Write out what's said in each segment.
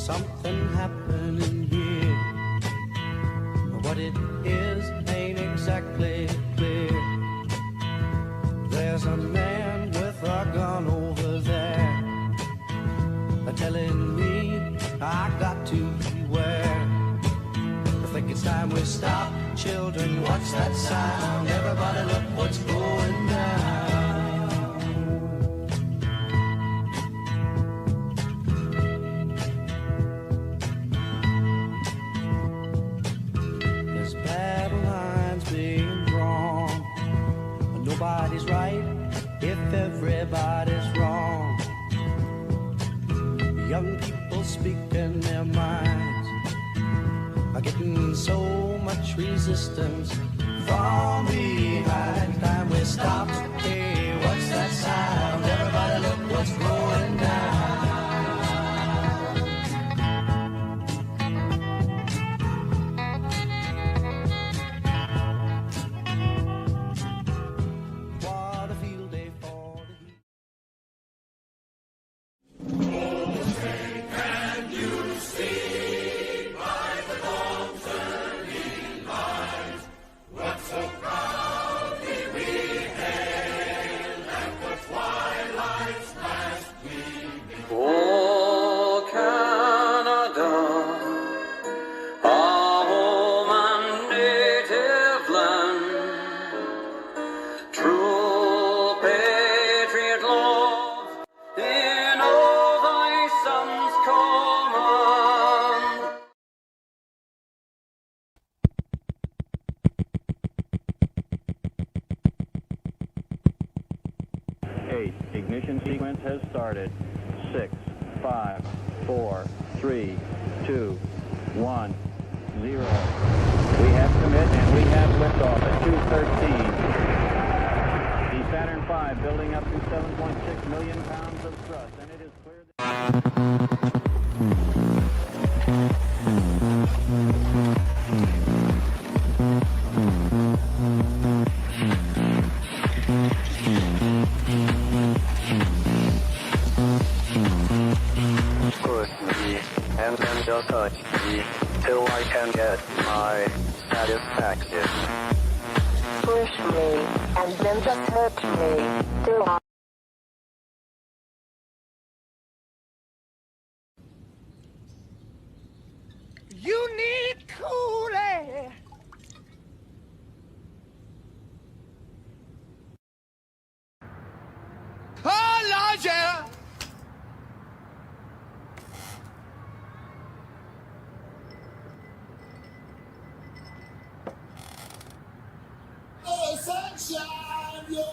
something happening here. What it is ain't exactly clear. There's a man with a gun over there, telling me I got to beware. I think it's time we stop. Children, what's that sound? Everybody look what's going down. There's battle lines being drawn. Nobody's right if everybody's wrong. Young people speaking their minds are getting so much resistance from behind. Time we stop. Hey, what's that sound? Everybody look what's going down. What a field day for the heat. Ignition sequence has started. 6, 5, 4, 3, 2, 1, 0. We have commit and we have liftoff at 2:13. The Saturn V building up to 7.6 million pounds of thrust, and it is clear Push me, and then just touch me, till I can get my satisfaction. Push me, and then just touch me, till I... You need cool air. Oh, Lord, yeah. Oh, sunshine, yeah.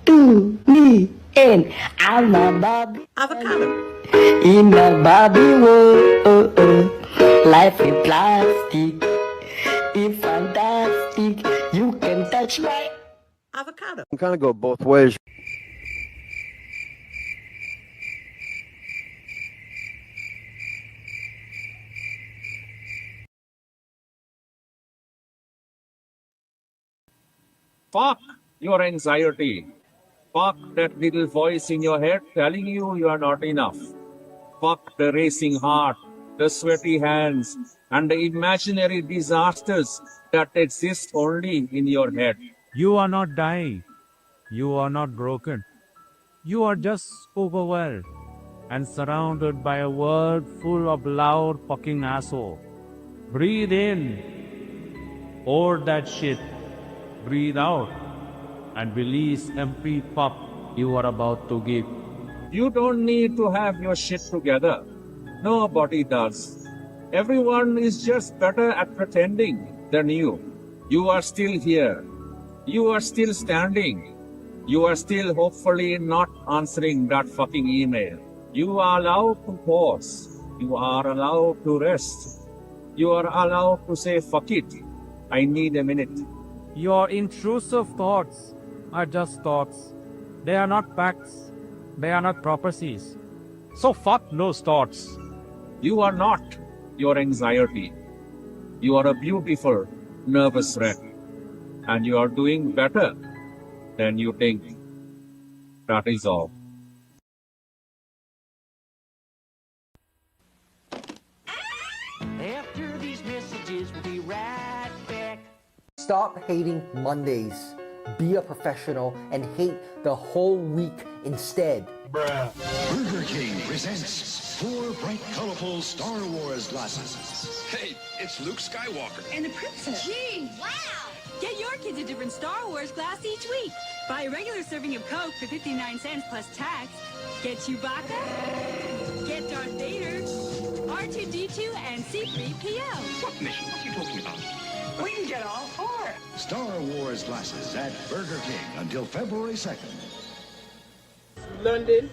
To me and I'm a Bobby. Avocado. In a Bobby world, life is plastic. It's fantastic. You can touch my Avocado. can kind of go both ways. Fuck your anxiety. Fuck that little voice in your head telling you are not enough. Fuck the racing heart, the sweaty hands, and the imaginary disasters that exist only in your head. You are not dying. You are not broken. You are just overwhelmed and surrounded by a world full of loud fucking asshole. Breathe in. Hold that shit. Breathe out. And release empty pup you are about to give. You don't need to have your shit together. Nobody does. Everyone is just better at pretending than you. You are still here. You are still standing. You are still hopefully not answering that fucking email. You are allowed to pause. You are allowed to rest. You are allowed to say, fuck it. I need a minute. Your intrusive thoughts are just thoughts. They are not facts. They are not prophecies. So fuck those thoughts. You are not your anxiety. You are a beautiful, nervous wreck, and you are doing better than you think. That is all. After these messages, we'll be right back. Stop hating Mondays. Be a professional and hate the whole week instead. Burger King presents 4 bright, colorful Star Wars glasses. Hey, it's Luke Skywalker. And the princess. Gee, wow! Get your kids a different Star Wars glass each week. Buy a regular serving of Coke for 59 cents plus tax. Get Chewbacca. Get Darth Vader. R2-D2 and C-3PO. What mission? What are you talking about? We can get all 4. Star Wars glasses at Burger King until February 2nd. London,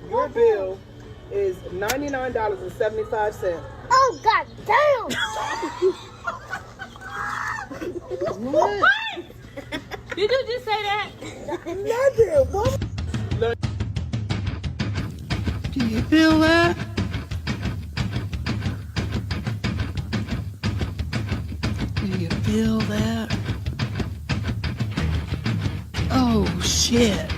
your bill is $99.75. Oh, god damn! What? Did you just say that? Nothing. What? Do you feel that? Do you feel that? Oh, shit.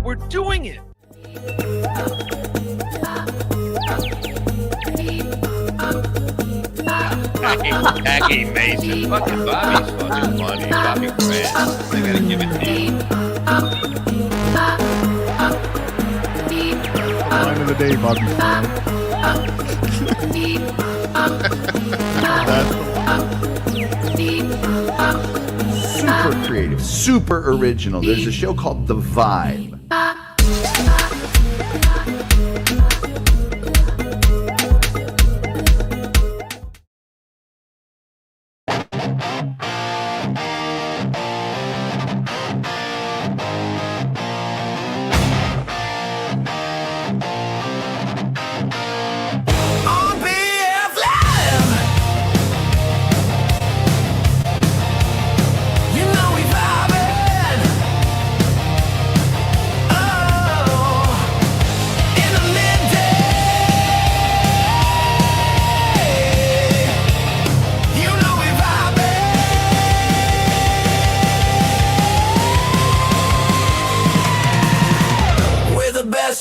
We're doing it! Jackie Mason, fucking Bobby's fucking money, Bobby Grant. I gotta give it to you. Line of the day, Bobby. Super creative, super original. There's a show called The Vibe.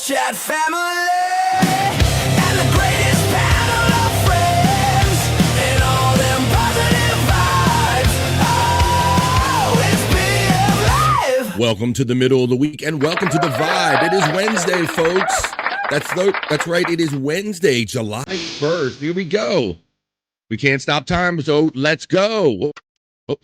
Chat family and the greatest panel of friends and all them positive vibes. Oh, it's BF Live. Welcome to the middle of the week and welcome to the vibe. It is Wednesday, folks. That's right. It is Wednesday, July 1st. Here we go. We can't stop time, so let's go. Oh,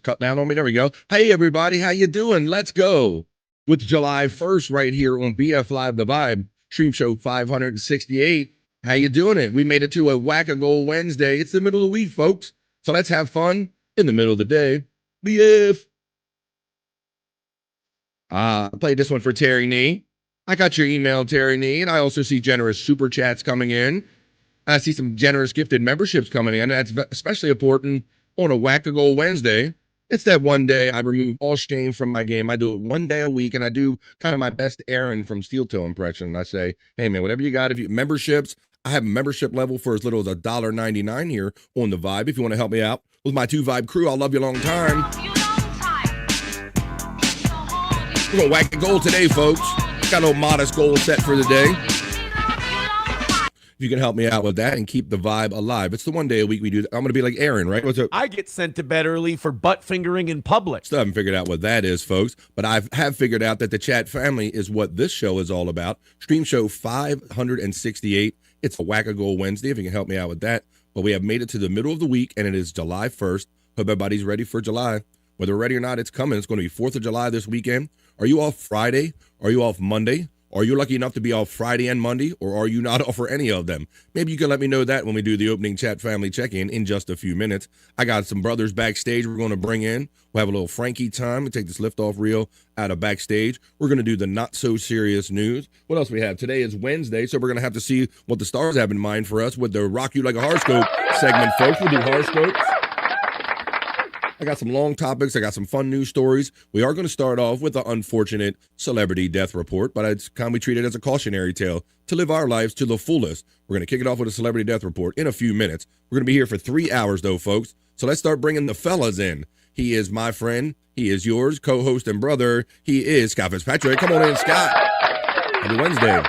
cut down on me. There we go. Hey, everybody. How you doing? Let's go. With July 1st right here on BF Live The Vibe, stream show 568. How you doing it? We made it to a Whack-A-Goal Wednesday. It's the middle of the week, folks. So let's have fun in the middle of the day. BF. I played this one for Terry Nee. I got your email, Terry Nee, and I also see generous super chats coming in. I see some generous gifted memberships coming in. That's especially important on a Whack-A-Goal Wednesday. It's that one day I remove all shame from my game. I do it one day a week, and I do kind of my best Aaron from Steel Toe impression. I say, hey, man, whatever you got, if you memberships, I have a membership level for as little as $1.99 here on The Vibe. If you want to help me out with my 2 Vibe crew, I'll love you a long time. We're going to whack a goal today, folks. Got no modest goal set for the day. If you can help me out with that and keep the vibe alive. It's the one day a week we do that. I'm going to be like Aaron, right? What's up? I get sent to bed early for butt fingering in public. Still haven't figured out what that is, folks. But I have figured out that the chat family is what this show is all about. Stream show 568. It's a Whack-A-Goal Wednesday, if you can help me out with that. But we have made it to the middle of the week, and it is July 1st. Hope everybody's ready for July. Whether we're ready or not, it's coming. It's going to be 4th of July this weekend. Are you off Friday? Are you off Monday? Are you lucky enough to be off Friday and Monday, or are you not off for any of them? Maybe you can let me know that when we do the opening chat family check-in in just a few minutes. I got some brothers backstage we're going to bring in. We'll have a little Frankie time. We'll take this liftoff reel out of backstage. We're going to do the not-so-serious news. What else we have? Today is Wednesday, so we're going to have to see what the stars have in mind for us with the Rock You Like a Horoscope segment, folks. We'll do horoscopes. I got some long topics. I got some fun news stories. We are going to start off with the unfortunate celebrity death report, but it's kindly treated as a cautionary tale to live our lives to the fullest. We're going to kick it off with a celebrity death report in a few minutes. We're going to be here for 3 hours, though, folks. So let's start bringing the fellas in. He is my friend. He is yours, co-host and brother. He is Scott Fitzpatrick. Come on in, Scott. Happy Wednesday.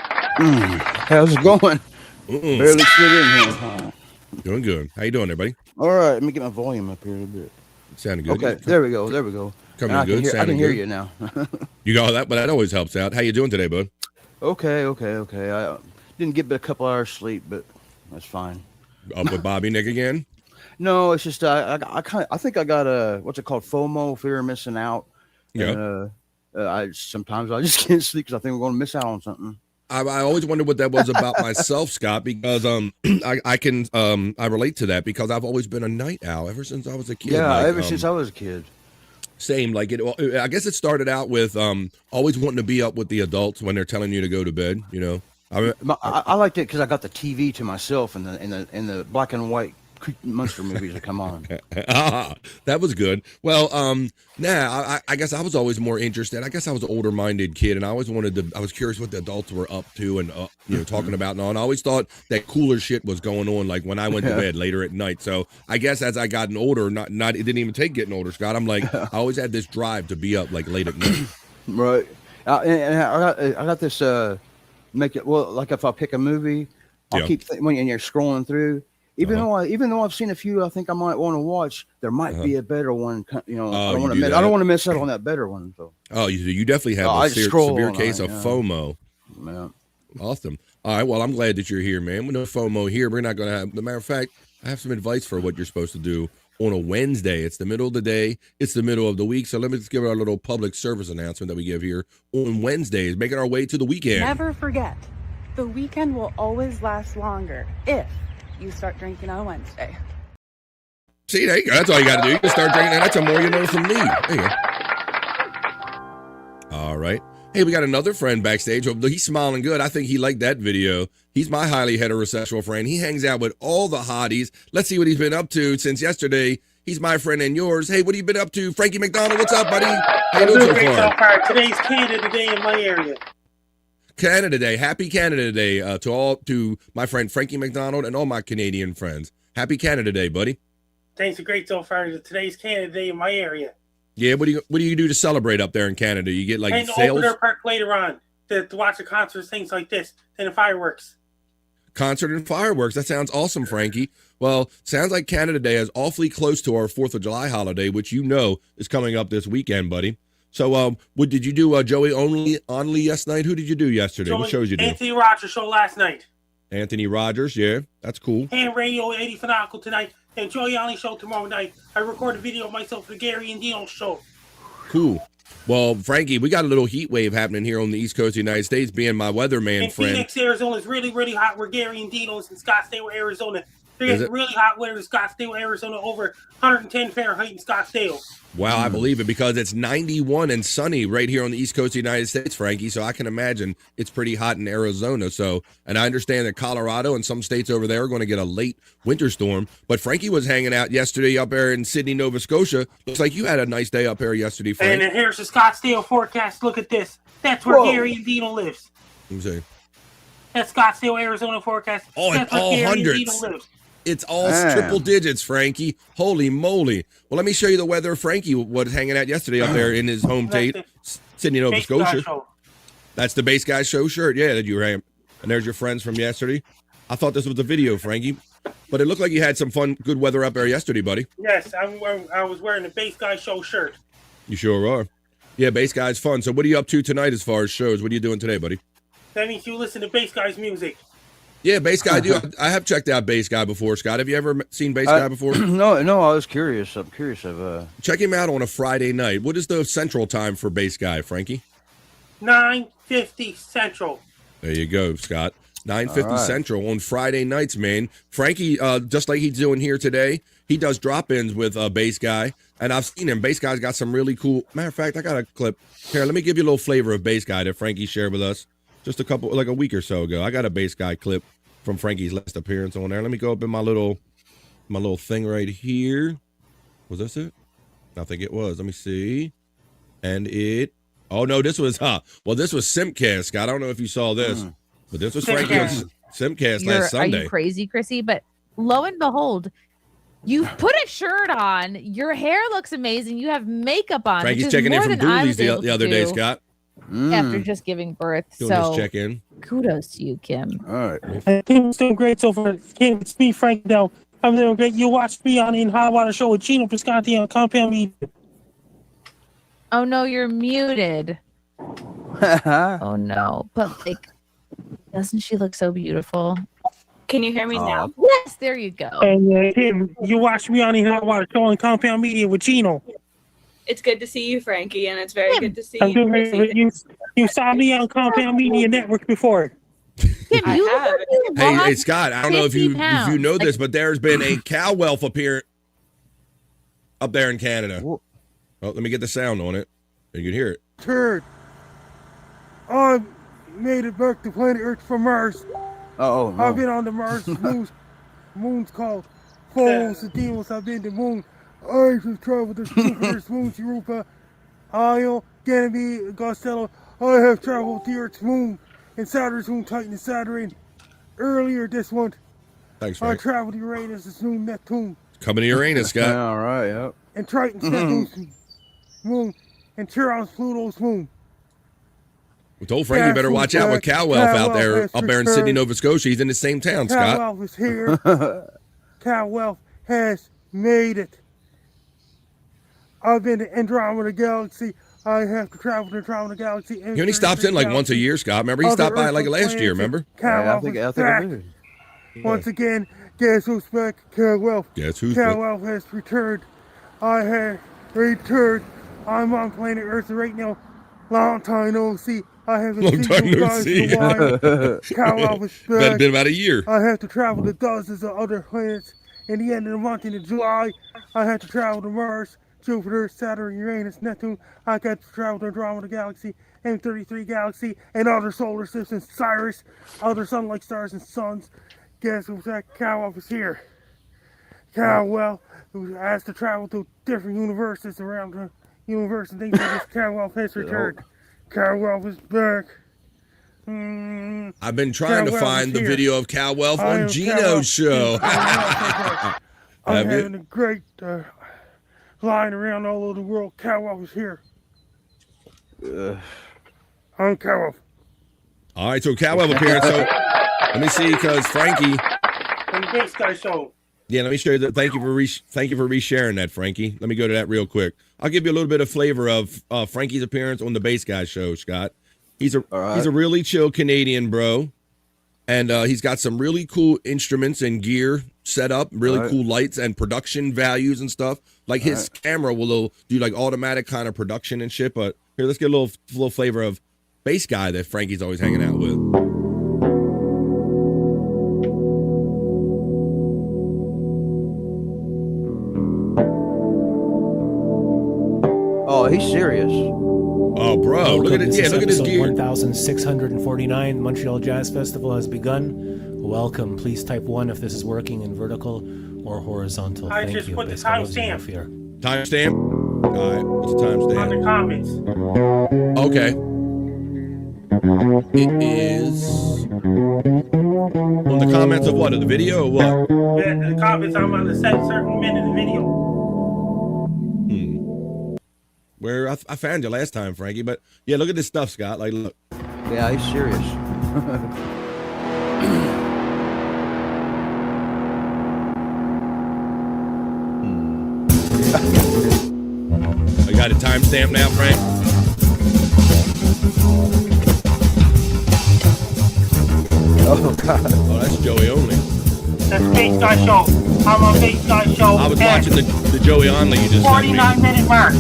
How's it going? Barely sit in here. Huh? Doing good. How you doing, everybody? All right, let me get my volume up here a bit. Sounding good. Okay, there we go. There we go. Coming I good. I can hear good. you now. You got that, but that always helps out. How you doing today, bud? Okay. I didn't get but a couple hours sleep, but that's fine. Up with Bobby Nick again? No, it's just I think I got a what's it called, FOMO, fear of missing out. Yeah. And, sometimes I just can't sleep because I think we're going to miss out on something. I always wondered what that was about myself, Scott, because I relate to that because I've always been a night owl ever since I was a kid. Yeah, ever since I was a kid. Same, like I guess it started out with always wanting to be up with the adults when they're telling you to go to bed. You know, I liked it because I got the TV to myself and the black and white monster movies that come on. That was good. Well, I guess I was always more interested. I guess I was an older minded kid, and I always I was curious what the adults were up to and talking about and all. And I always thought that cooler shit was going on, like when I went to bed later at night. So I guess as I gotten older, it didn't even take getting older, Scott. I'm like, I always had this drive to be up like late at night. Right. And I got this like if I pick a movie, I'll keep when you're scrolling through. Even though I've seen a few, I think I might want to watch. There might be a better one. I don't want to miss out on that better one. So. Oh, you definitely have a severe case of FOMO. Yeah. Awesome. All right. Well, I'm glad that you're here, man. With no FOMO here, we're not going to have. As a matter of fact, I have some advice for what you're supposed to do on a Wednesday. It's the middle of the day. It's the middle of the week. So let me just give our little public service announcement that we give here on Wednesdays, making our way to the weekend. Never forget, the weekend will always last longer if you start drinking on Wednesday. See, there you go. That's all you got to do. You can start drinking, and that's a more you know from me. There you go. All right. Hey, we got another friend backstage. He's smiling good. I think he liked that video. He's my highly heterosexual friend. He hangs out with all the hotties. Let's see what he's been up to since yesterday. He's my friend and yours. Hey, what have you been up to? Frankie McDonald, what's up, buddy? How you doing so far? Today's Candid Day in my area. Canada Day. Happy Canada Day to my friend Frankie McDonald and all my Canadian friends. Happy Canada Day, buddy. Things are great so far. Today's Canada Day in my area. Yeah, what do you do to celebrate up there in Canada? You get like and sales? Open Air Park later on to watch the concerts, things like this, and the fireworks. Concert and fireworks. That sounds awesome, Frankie. Well, sounds like Canada Day is awfully close to our 4th of July holiday, which you know is coming up this weekend, buddy. So, what did you do, Joey Only last night? Who did you do yesterday? What shows you do? Anthony Rogers show last night. Anthony Rogers, yeah, that's cool. And Radio 80 Fanatical tonight, and Joey Only show tomorrow night. I recorded a video of myself for the Gary and Dino show. Cool. Well, Frankie, we got a little heat wave happening here on the East Coast of the United States, being my weatherman friend. Phoenix, Arizona is really, really hot where Gary and Dino's in Scottsdale, Arizona. They're getting really hot weather in Scottsdale, Arizona, over 110 Fahrenheit in Scottsdale. Wow, I believe it because it's 91 and sunny right here on the East Coast of the United States, Frankie. So I can imagine it's pretty hot in Arizona. So, and I understand that Colorado and some states over there are going to get a late winter storm. But Frankie was hanging out yesterday up there in Sydney, Nova Scotia. Looks like you had a nice day up there yesterday, Frank. And then here's the Scottsdale forecast. Look at this. That's where Gary and Dino lives. Let me see. That's Scottsdale, Arizona forecast. Oh, that's it's all Gary hundreds. And Dino lives. It's all triple digits, Frankie. Holy moly. Well, let me show you the weather Frankie was hanging out yesterday up there in his home state, Sydney, Nova Scotia. That's the Bass Guy Show shirt. Yeah, that you ran. And there's your friends from yesterday. I thought this was a video, Frankie. But it looked like you had some fun, good weather up there yesterday, buddy. Yes, I was wearing the Bass Guy Show shirt. You sure are. Yeah, Bass Guy's fun. So what are you up to tonight as far as shows? What are you doing today, buddy? That means you listen to Bass Guy's music. Yeah, Bass Guy. I have checked out Bass Guy before, Scott. Have you ever seen Bass Guy before? No, I was curious. I'm curious of. Check him out on a Friday night. What is the central time for Bass Guy, Frankie? 9:50 Central. There you go, Scott. 9:50 Central on Friday nights, man. Frankie, just like he's doing here today, he does drop-ins with Bass Guy, and I've seen him. Bass Guy's got some really cool. Matter of fact, I got a clip here. Let me give you a little flavor of Bass Guy that Frankie shared with us just a week or so ago. I got a Bass Guy clip from Frankie's last appearance on there. Let me go up in my little thing right here. Was this it? I think it was. Let me see. And oh no, this was this was Simcast, Scott. I don't know if you saw this, but this was Frankie on Simcast last Sunday. Are you crazy, Chrissy? But lo and behold, you put a shirt on. Your hair looks amazing. You have makeup on. Frankie's checking in from Dooley's the other day, Scott. After just giving birth. Doing so his check-in. Kudos to you, Kim. All right. Kim's doing great so far. Kim, it's me, Frank Dell. I'm doing great. You watched me on In Hot Water Show with Gino Pisconti on Compound Media. Oh no, you're muted. Oh no. But like, doesn't she look so beautiful? Can you hear me now? Yes, there you go. And Kim, you watched me on In Hot Water Show on Compound Media with Gino. It's good to see you, Frankie, and it's very good to see I'm you. doing great. You saw me on Compound Media Network before. Kim, you Hey, Scott, I don't know if you know this, but there's been a cow welf appearance up there in Canada. Oh, let me get the sound on it. You can hear it. Turd. I made it back to planet Earth from Mars. Oh, no. I've been on the Mars moons. Moon's called Phobos and Deimos. I've been to moon. I have traveled to Jupiter's moons, Europa, Io, Ganymede, Costello. I have traveled to Earth's moon and Saturn's moon, Titan, and Saturn. Earlier this month, Thanks, I Frank. traveled to Uranus' moon, Neptune. Coming to Uranus, Scott. All right, yep. And Triton's Neptune's moon, and Chiron's Pluto's moon. We told Frank you better watch out with cow welf out there, up there in Sydney, Nova Scotia. He's in the same town, Scott. Cow Welf is here. Cow Welf has made it. I've been to Andromeda Galaxy. I have to travel to Andromeda Galaxy. He only stops in like once a year, Scott. Remember, he stopped by like last year, remember? Cow Welf is back. Once again, guess who's back? Cow Welf. Guess who's Cow back? Welf has returned. I have returned. I'm on planet Earth right now. Long time no see. I haven't Long seen time you no guys see. in a while. Cow Welf is back. That'd been about a year. I have to travel to dozens of other planets. In the end of the month, in July, I had to travel to Mars, Jupiter, Saturn, Uranus, Neptune. I got to travel to Andromeda Galaxy, M33 Galaxy, and other solar systems, Sirius, other sun-like stars and suns. Guess who's that? Cow Welf is here. Cow Welf, who has to travel to different universes around the universe and things like this. Cow Welf has returned. Cow Welf is back. I've been trying to find the video of cow welf on Gino's show. I'm having a great line around all over the world. Cow Welf is here. I'm Cow Welf. All right, so cow welf appearance. So let me see, because Frankie. From the Big Sky Show. Yeah, let me show you that. Thank you for resharing that, Frankie. Let me go to that real quick. I'll give you a little bit of flavor of Frankie's appearance on the Bass Guy Show, Scott. He's a really chill Canadian bro, and he's got some really cool instruments and gear set up, really cool lights and production values and stuff. Like his camera will do like automatic kind of production and shit. But here, let's get a little flavor of Bass Guy that Frankie's always hanging out with. Oh, he's serious. Oh, bro, look at it. Yeah, look at his gear. 1649 Montreal Jazz Festival has begun. Welcome. Please type 1 if this is working in vertical or horizontal. I Thank just you. put the Bass Guy loves you, timestamp. Fear. Timestamp? All right, what's the timestamp? On the comments. Okay. It is on the comments of what? Of the video or what? Yeah, the comments I'm on the certain minute of the video. Where I found you last time, Frankie. But yeah, look at this stuff, Scott. Like, look. Yeah, he's serious. I got a timestamp now, Frank. Oh God. Oh, that's Joey only. That's Bass Guy Show. I'm on Bass Guy Show. I was watching the Joey only you just 49-minute mark.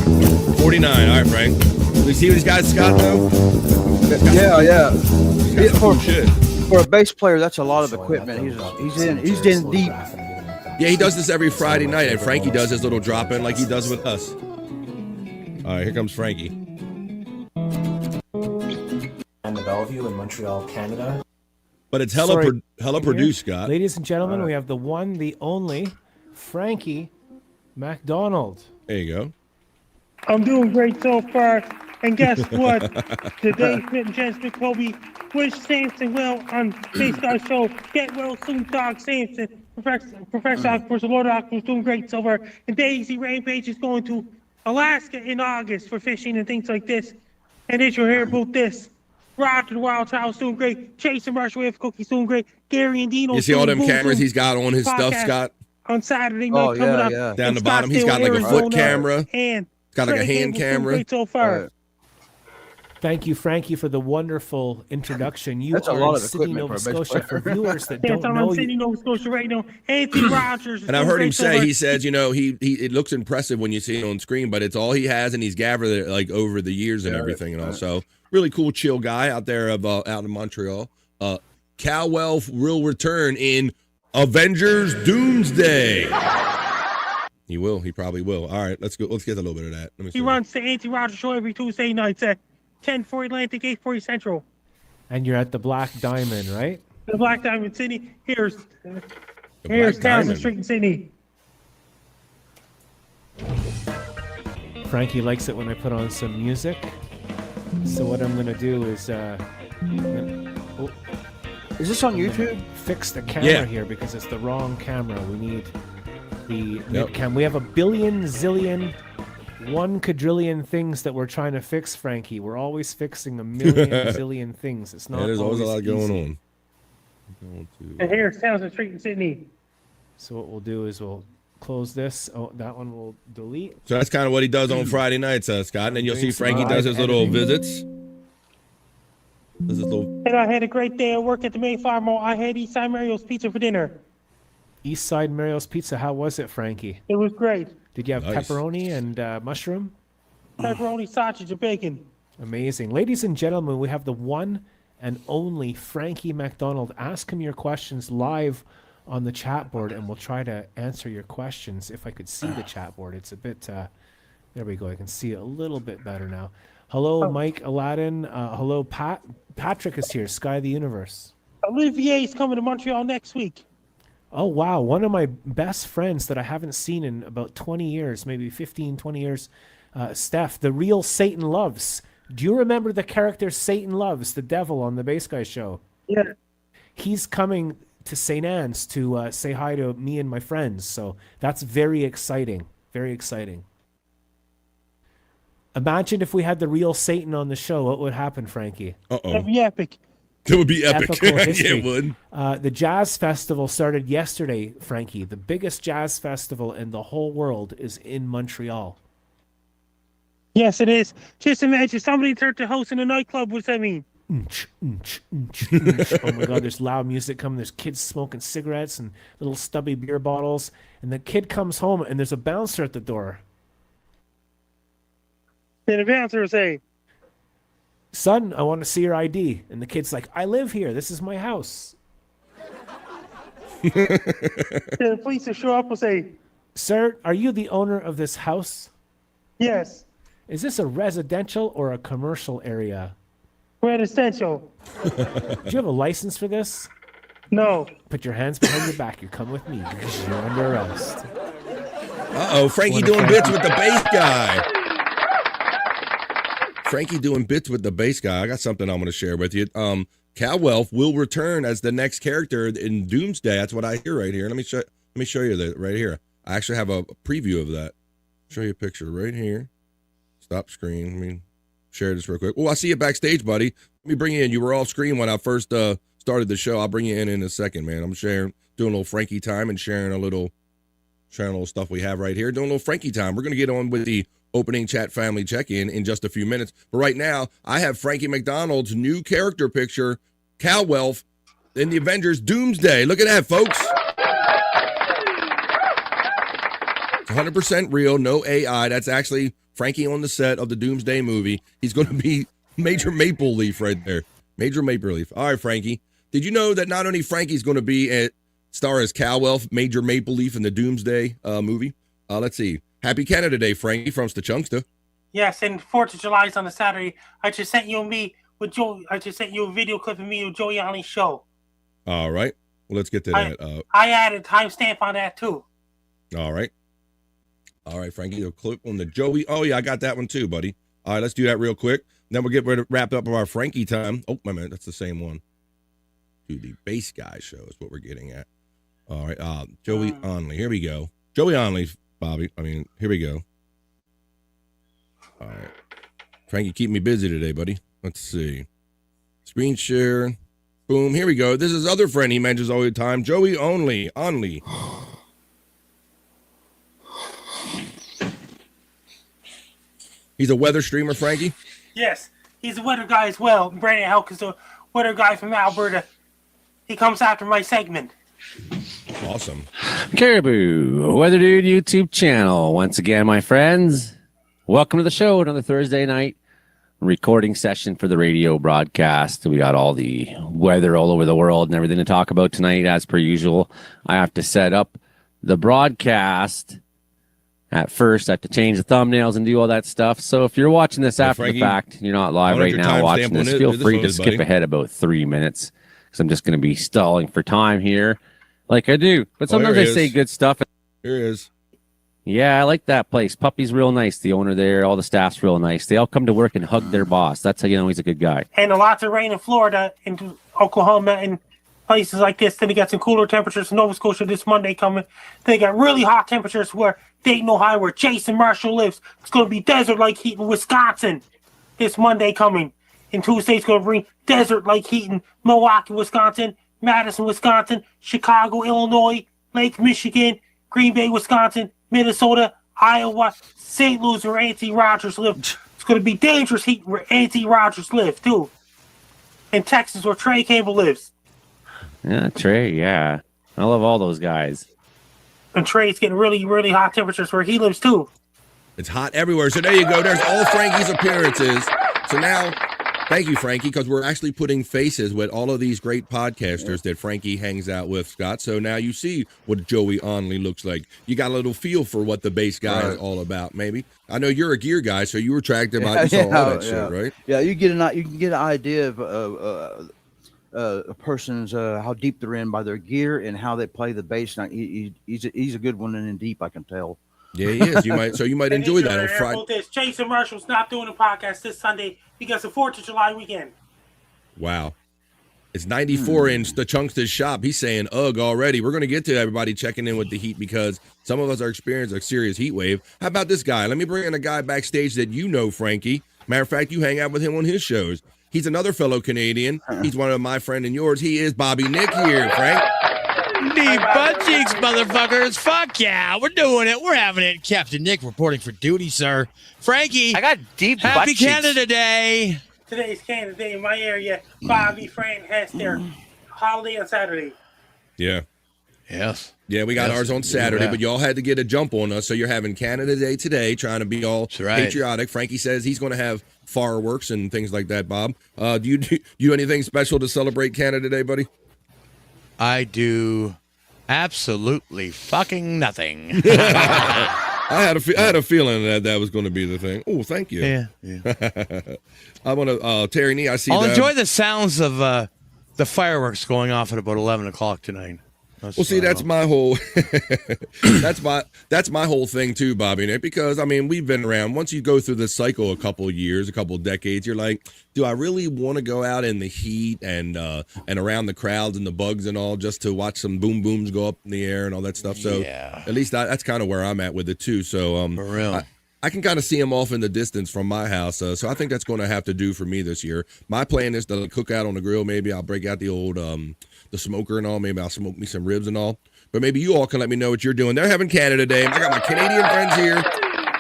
49. All right, Frank. We see what these guys, Scott, though? Yeah. For, shit. For a bass player, that's a lot of equipment. He's in deep. Yeah, he does this every Friday night, and Frankie does his little drop in like he does with us. All right, here comes Frankie. And the Bellevue in Montreal, Canada. But it's hella produced, Scott. Ladies and gentlemen, we have the one, the only, Frankie MacDonald. There you go. I'm doing great so far. And guess what? Today, Smith and Jen Smith Kobe wish Samson well on Base Guy Show. Get well soon, Doc Samson. Professor Octopus, the Lord Octopus, doing great so far. And Daisy Rampage is going to Alaska in August for fishing and things like this. And did you hear about this? Roger the Wild Child's doing great. Chase and Marshall with Cookie's doing great. Gary and Dino. You see all them cameras he's got on his stuff, Scott? On Saturday night coming up. Down the bottom, he's got like a foot camera. And he's got like a hand camera. Great so far. Thank you, Frankie, for the wonderful introduction. You That's a are lot in of Sydney, equipment Nova for a bass Scotia. For player. viewers that Yes, don't I'm know in Sydney, you, Nova Scotia right now. Anthony Rogers. And I've heard him say, he says, you know, he it looks impressive when you see it on screen, but it's all he has, and he's gathered it like over the years and everything, and all. So really cool, chill guy out there out in Montreal. Caldwell will return in Avengers Doomsday. He will. He probably will. All right, let's go. Let's get a little bit of that. Let me see. He runs the Anthony Rogers Show every Tuesday nights at 10:40 Atlantic, 8:40 Central. and you're at the Black Diamond, right? The Black Diamond, Sydney. Here's Black Townsend Diamond. Street in Sydney. Frankie likes it when I put on some music. So what I'm going to do is... Is this on YouTube? Fix the camera here because it's the wrong camera. We need the mid-cam. We have a billion, zillion, 1 quadrillion things that we're trying to fix, Frankie. We're always fixing a million, zillion things. It's not there's always a lot going on. And here's Townsend Street in Sydney. So what we'll do is we'll close this. Oh, that one will delete. So that's kind of what he does on Friday nights, Scott. And then you'll see Frankie does his little visits. This is little... And I had a great day at work at the Mayflower Mall. I had Eastside Mario's Pizza for dinner. Eastside Mario's Pizza. How was it, Frankie? It was great. Did you have Nice. pepperoni and mushroom? Pepperoni, sausage, and bacon. Amazing. Ladies and gentlemen, we have the one and only Frankie McDonald. Ask him your questions live on the chat board, and we'll try to answer your questions. If I could see the chat board, it's a bit... there we go. I can see it a little bit better now. Hello, Mike Aladdin. Hello, Patrick is here. Sky the Universe. Olivier's coming to Montreal next week. Oh, wow. One of my best friends that I haven't seen in about 20 years, maybe 15, 20 years, Steph, the real Satan Loves. Do you remember the character Satan Loves, the devil on the Bass Guy show? Yeah. He's coming to St. Anne's to say hi to me and my friends. So that's very exciting. Very exciting. Imagine if we had the real Satan on the show. What would happen, Frankie? That'd be epic. It would be epic. Epical Yeah, history. it would. The Jazz Festival started yesterday, Frankie. The biggest jazz festival in the whole world is in Montreal. Yes, it is. Just imagine somebody turned to host in a nightclub. What's that mean? Oh my God, there's loud music coming. There's kids smoking cigarettes and little stubby beer bottles. And the kid comes home and there's a bouncer at the door. And the bouncer will say, "Son, I want to see your ID." And the kid's like, "I live here. This is my house." and the police will show up and say, "Sir, are you the owner of this house?" "Yes." "Is this a residential or a commercial area?" "Residential." "Do you have a license for this?" "No." "Put your hands behind your back. You come with me because you're under arrest." Uh-oh, Frankie doing bits with the bass guy. Frankie doing bits with the bass guy. I got something I'm going to share with you. Caldwell will return as the next character in Doomsday. That's what I hear right here. Let me show you that right here. I actually have a preview of that. Show you a picture right here. Stop screen. Let me share this real quick. Oh, I see you backstage, buddy. Let me bring you in. You were off screen when I first started the show. I'll bring you in a second, man. I'm doing a little Frankie time and sharing a little stuff we have right here. Doing a little Frankie time. We're going to get on with the opening chat family check-in in just a few minutes. But right now, I have Frankie McDonald's new character picture, Caldwell, in the Avengers Doomsday. Look at that, folks. It's 100% real, no AI. That's actually Frankie on the set of the Doomsday movie. He's going to be Major Maple Leaf right there. Major Maple Leaf. All right, Frankie. Did you know that not only Frankie's going to be a star as Caldwell, Major Maple Leaf in the Doomsday movie? Let's see. Happy Canada Day, Frankie from Stachungsta. Yes, and 4th of July is on a Saturday. I just sent you a video clip of me with Joey Allen's show. All right. Well, let's get to that. I added timestamp on that too. All right. All right, Frankie, the clip on the Joey. Oh, yeah, I got that one too, buddy. All right, let's do that real quick. Then we'll get wrapped up with our Frankie time. Oh, wait a minute. That's the same one. To the bass guy show is what we're getting at. All right, Joey Onley. Here we go. Joey Onley, Bobby. Here we go. All right. Frankie, keep me busy today, buddy. Let's see. Screen share. Boom. Here we go. This is other friend he mentions all the time. Joey Onley. He's a weather streamer, Frankie? Yes, he's a weather guy as well. Brandon Helk is a weather guy from Alberta. He comes after my segment. Awesome. Caribou, Weather Dude YouTube channel. Once again, my friends, welcome to the show. Another Thursday night recording session for the radio broadcast. We got all the weather all over the world and everything to talk about tonight. As per usual, I have to set up the broadcast. At first, I have to change the thumbnails and do all that stuff. So if you're watching this after Frankie, the fact, you're not live right now watching this, feel free to skip ahead about 3 minutes because I'm just going to be stalling for time here like I do. But sometimes I say good stuff. Here he is. Yeah, I like that place. Puppy's real nice. The owner there, all the staff's real nice. They all come to work and hug their boss. That's how you know he's a good guy. And lots of rain in Florida, into Oklahoma, and places like this. Then they got some cooler temperatures in Nova Scotia this Monday coming. They got really hot temperatures where Dayton, Ohio, where Jason Marshall lives. It's going to be desert-like heat in Wisconsin this Monday coming. And Tuesday's going to bring desert-like heat in Milwaukee, Wisconsin, Madison, Wisconsin, Chicago, Illinois, Lake Michigan, Green Bay, Wisconsin, Minnesota, Iowa, St. Louis, where Auntie Rogers lives. It's going to be dangerous heat where Auntie Rogers lives, too. In Texas, where Trey Campbell lives. Yeah, Trey, yeah. I love all those guys. And Trey's getting really, really hot temperatures where he lives, too. It's hot everywhere. So there you go. There's all Frankie's appearances. So now, thank you, Frankie, because we're actually putting faces with all of these great podcasters that Frankie hangs out with, Scott. So now you see what Joey Onley looks like. You got a little feel for what the bass guy is all about, maybe. I know you're a gear guy, so you were attracted by all that shit, right? Yeah, you can get an idea of a person's how deep they're in by their gear and how they play the bass. Now, he's a good one and in deep, I can tell. Yeah, he is. You might enjoy that on Friday. Jason Marshall's not doing a podcast this Sunday because of 4th of July weekend. Wow. It's 94 in the Chunkster's shop. He's saying ugh already. We're going to get to everybody checking in with the heat because some of us are experiencing a serious heat wave. How about this guy? Let me bring in a guy backstage that you know, Frankie. Matter of fact, you hang out with him on his shows. He's another fellow Canadian. He's one of my friend and yours. He is Bobby Nick here, Frank. Deep butt cheeks, motherfuckers. Fuck yeah, we're doing it. We're having it. Captain Nick reporting for duty, sir. Frankie, I got deep butt Happy cheeks. Canada Day. Today's Canada Day in my area. Bobby, Frank has their holiday on Saturday. Yeah. Yes. Yeah, we got ours on Saturday, but y'all had to get a jump on us. So you're having Canada Day today, trying to be all patriotic. Frankie says he's going to have fireworks and things like that, Bob. Do you do anything special to celebrate Canada Day, buddy? I do absolutely fucking nothing. I had a feeling that was going to be the thing. Oh, thank you. Yeah. I want to Terry Nee. I see. I'll enjoy the sounds of the fireworks going off at about 11 o'clock tonight. That's my whole that's my whole thing too, Bobby Nick, because I mean we've been around. Once you go through this cycle a couple of years, a couple of decades, you're like, do I really want to go out in the heat and around the crowds and the bugs and all just to watch some boom booms go up in the air and all that stuff? So at least that's kind of where I'm at with it too. So for real. I can kind of see them off in the distance from my house. So I think that's going to have to do for me this year. My plan is to cook out on the grill. Maybe I'll break out the old the smoker and all. Maybe I'll smoke me some ribs and all. But maybe you all can let me know what you're doing. They're having Canada Day. I got my Canadian friends here.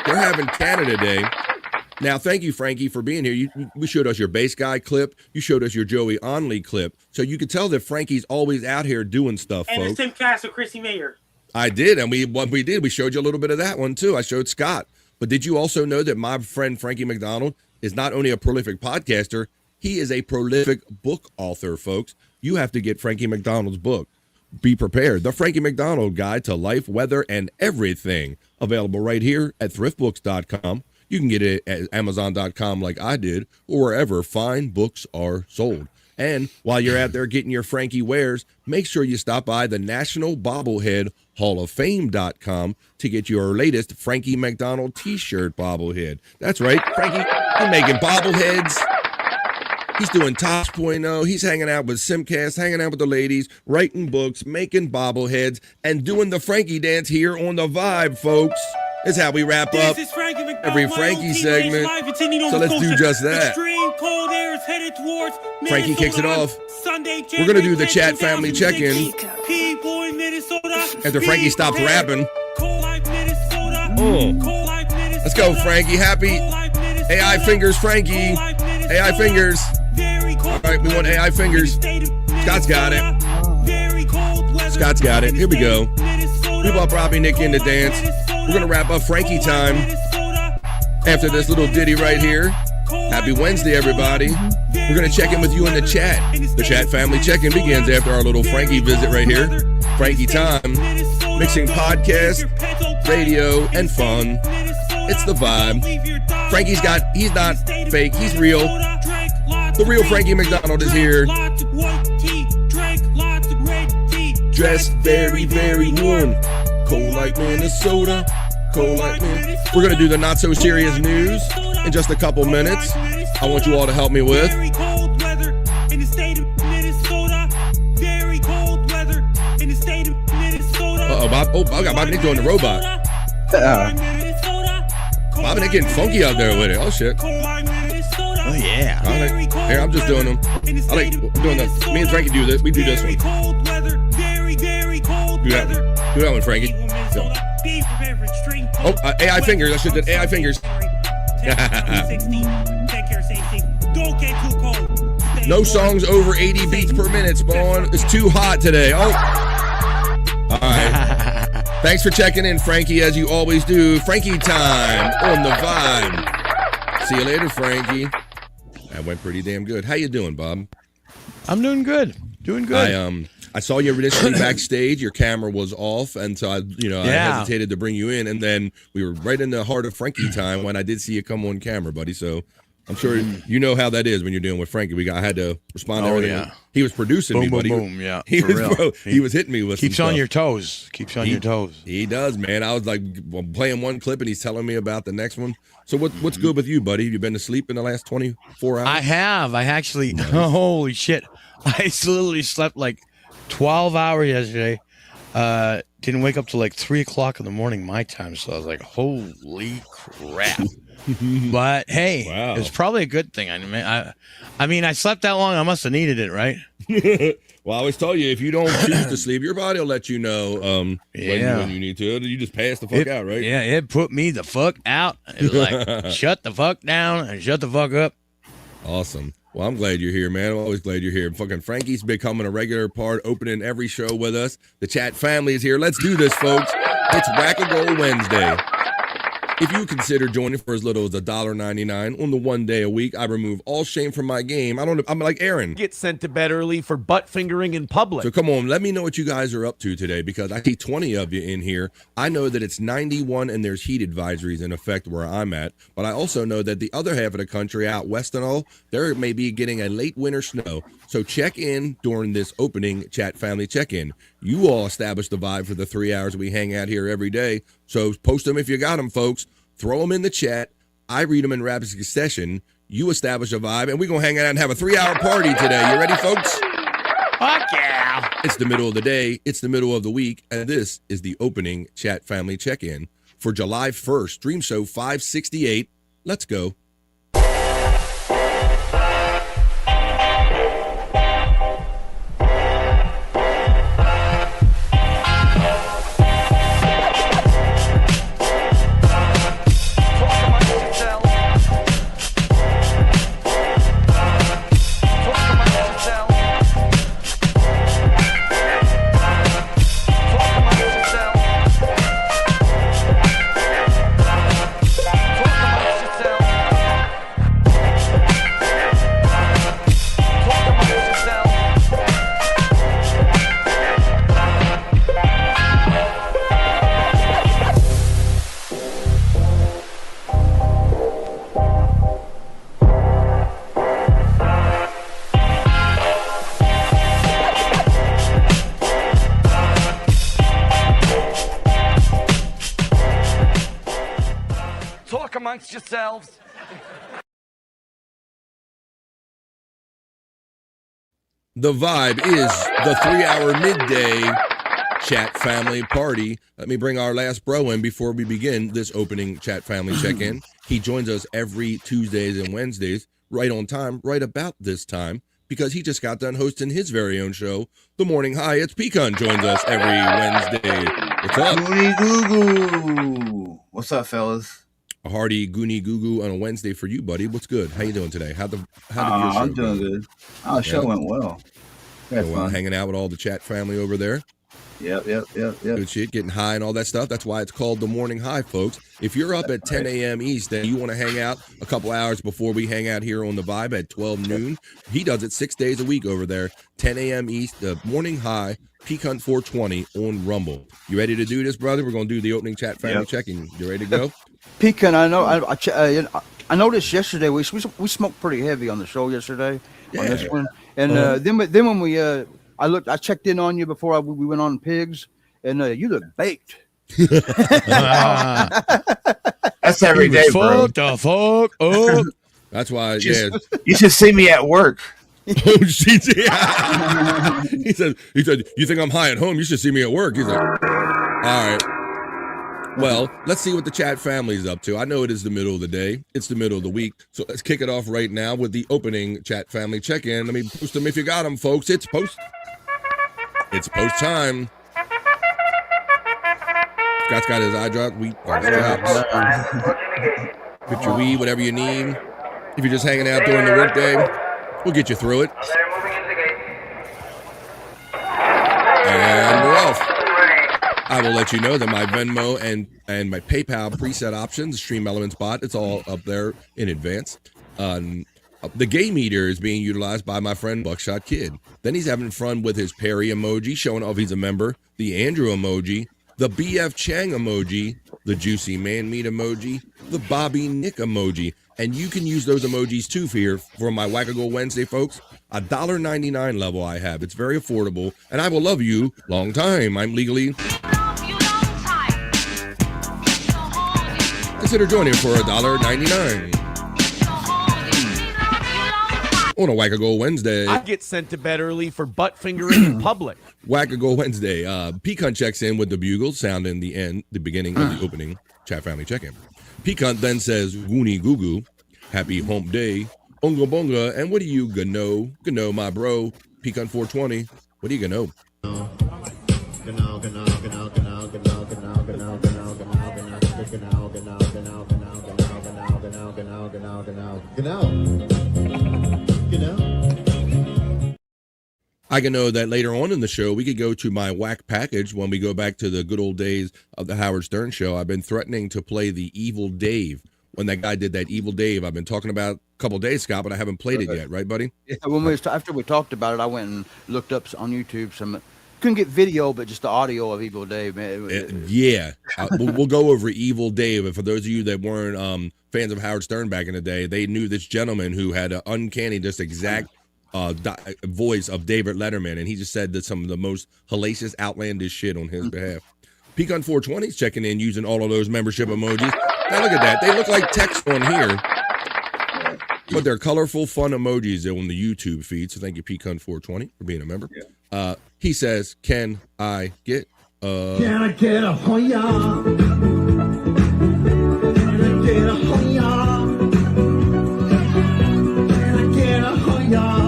They're having Canada Day. Now, thank you, Frankie, for being here. You showed us your bass guy clip. You showed us your Joey Onley clip. So you could tell that Frankie's always out here doing stuff, and folks. it's Tim Castle, Chrissy Mayer. I did, and we showed you a little bit of that one, too. I showed Scott. But did you also know that my friend Frankie McDonald is not only a prolific podcaster, he is a prolific book author, folks. You have to get Frankie McDonald's book. Be prepared. The Frankie McDonald Guide to Life, Weather, and Everything. Available right here at thriftbooks.com. You can get it at amazon.com like I did, or wherever fine books are sold. And while you're out there getting your Frankie wares, make sure you stop by the National Bobblehead Hall of Fame.com to get your latest Frankie McDonald t-shirt bobblehead. That's right, Frankie, he's making bobbleheads. He's doing Tops .0. He's hanging out with Simcast, hanging out with the ladies, writing books, making bobbleheads, and doing the Frankie dance here on The Vibe, folks. This is how we wrap up every Frankie segment. So let's do just that. Frankie kicks it off. We're going to do the chat family check-in after Frankie stops rapping. Let's go, Frankie. Happy AI Fingers, Frankie. AI Fingers. All right, we want AI Fingers. Scott's got it. Scott's got it. Here we go. We brought Robbie Nick in to dance. We're going to wrap up Frankie time after this little ditty right here. Happy Wednesday, everybody. We're going to check in with you in the chat. The chat family check-in begins after our little Frankie visit right here. Frankie time. Mixing podcast, radio, and fun. It's The Vibe. He's not fake. He's real. The real Frankie McDonald is here. Dressed very, very warm. Cold like Minnesota. Cold like Minnesota. We're going to do the not so serious news in just a couple minutes. I want you all to help me with. Very cold weather in the state of Minnesota. Very cold weather in the state of Minnesota. I got Bobby Nick doing the robot. Bobby Nick getting funky out there with it. Oh, shit. Oh, yeah. Here, I'm just doing them. I like doing this. Me and Frankie do this. We do this one. Do that one, Frankie. So. AI Fingers. I should have done AI Fingers. No songs over 80 beats per minute, Spawn. It's too hot today. Oh. All right. Thanks for checking in, Frankie, as you always do. Frankie time on The Vibe. See you later, Frankie. That went pretty damn good. How you doing, Bob? I'm doing good. Doing good. I saw you initially backstage. Your camera was off, and so I hesitated to bring you in, and then we were right in the heart of Frankie time when I did see you come on camera, buddy. So I'm sure you know how that is when you're dealing with Frankie. I had to respond to everything. Yeah. He was producing me, buddy. Boom, yeah. He was hitting me with keeps some on stuff. your toes. Keeps on your toes. He does, man. I was like playing one clip, and he's telling me about the next one. So what's good with you, buddy? You been asleep in the last 24 hours? I have. I actually. Nice. Holy shit! I literally slept like 12 hours yesterday. Didn't wake up till like 3 o'clock in the morning my time. So I was like, holy crap. But hey, wow. It's probably a good thing. I mean, I slept that long. I must have needed it, right? Well, I always tell you, if you don't choose to sleep, your body will let you know when you need to. You just pass the fuck out, right? Yeah, it put me the fuck out. It was like, shut the fuck down and shut the fuck up. Awesome. Well, I'm glad you're here, man. I'm always glad you're here. Fucking Frankie's becoming a regular part, opening every show with us. The chat family is here. Let's do this, folks. It's Wack-A-Go Wednesday. If you consider joining for as little as $1.99 on the 1 day a week, I remove all shame from my game. I'm like Aaron. Get sent to bed early for butt fingering in public. So come on, let me know what you guys are up to today, because I see 20 of you in here. I know that it's 91 and there's heat advisories in effect where I'm at, but I also know that the other half of the country out west and all, they're maybe getting a late winter snow. So check in during this opening chat family check-in. You all establish the vibe for the 3 hours we hang out here every day. So post them if you got them, folks. Throw them in the chat. I read them in rapid succession. You establish a vibe, and we're going to hang out and have a 3-hour party today. You ready, folks? Fuck yeah. It's the middle of the day. It's the middle of the week. And this is the opening chat family check-in for July 1st, Dream Show 568. Let's go. amongst yourselves. The vibe is the 3-hour midday chat family party. Let me bring our last bro in before we begin this opening chat family check-in. He joins us every Tuesdays and Wednesdays, right on time, right about this time, because he just got done hosting his very own show, The Morning High. It's Pecan joins us every Wednesday. What's up? Goony Goo Goo. What's up, fellas? A hearty Goony Goo Goo on a Wednesday for you, buddy. What's good? How you doing today? How did your show I'm doing good. The show went well. Hanging out with all the chat family over there. Yep. Good shit, getting high and all that stuff. That's why it's called The Morning High, folks. If you're up at 10 a.m. East and you want to hang out a couple hours before we hang out here on the Vibe at 12 noon, he does it 6 days a week over there. 10 a.m. East, The Morning High, Peak Hunt 420 on Rumble. You ready to do this, brother? We're going to do the opening chat family check-in. You ready to go? Pecan, I know. I noticed yesterday we smoked pretty heavy on the show yesterday on this one, and then when we I checked in on you before we went on Pigs, and you look baked. That's every day, bro. The fuck up. That's why. You should see me at work. Oh, shit. He said, you think I'm high at home? You should see me at work. He's like, all right. Well, let's see what the chat family's up to. I know it is the middle of the day. It's the middle of the week. So let's kick it off right now with the opening chat family check-in. Let me post them if you got them, folks. It's post time. Scott's got his eye drop. Get your weed, whatever you need. If you're just hanging out during the workday, we'll get you through it. And we're off. I will let you know that my Venmo and my PayPal preset options, Stream Elements bot, it's all up there in advance. The gay meter is being utilized by my friend Buckshot Kid. Then he's having fun with his Perry emoji, showing off he's a member, the Andrew emoji, the BF Chang emoji, the Juicy Man Meat emoji, the Bobby Nick emoji. And you can use those emojis too for my Wackago Wednesday, folks. $1.99 level I have. It's very affordable. And I will love you long time. I'm legally... Consider joining for $1.99 on a Wackago Wednesday. I get sent to bed early for butt fingering in public. Wackago Wednesday. Pecan checks in with the bugle sound in the beginning of the opening chat family check-in. Pecan then says, Woony Goo Goo, happy hump day, unga bunga, and what do you gonna know, my bro? Pecan 420, what do you gonna know? I can know that later on in the show, we could go to my Wack Package when we go back to the good old days of the Howard Stern show. I've been threatening to play the Evil Dave. When that guy did that Evil Dave, I've been talking about a couple days, Scott, but I haven't played it yet. Right, buddy? Yeah, after we talked about it, I went and looked up on YouTube some... Couldn't get video, but just the audio of Evil Dave, man. We'll go over Evil Dave. And for those of you that weren't fans of Howard Stern back in the day, they knew this gentleman who had an uncanny, just exact voice of David Letterman, and he just said that some of the most hellacious, outlandish shit on his behalf. Pecan 420 is checking in using all of those membership emojis. Now look at that. They look like text on here, but they're colorful, fun emojis on the YouTube feed. So thank you, Pecan 420, for being a member. He says, can I get Can I get a Hoya? Can I get a Hoya? Can I get a Hoya?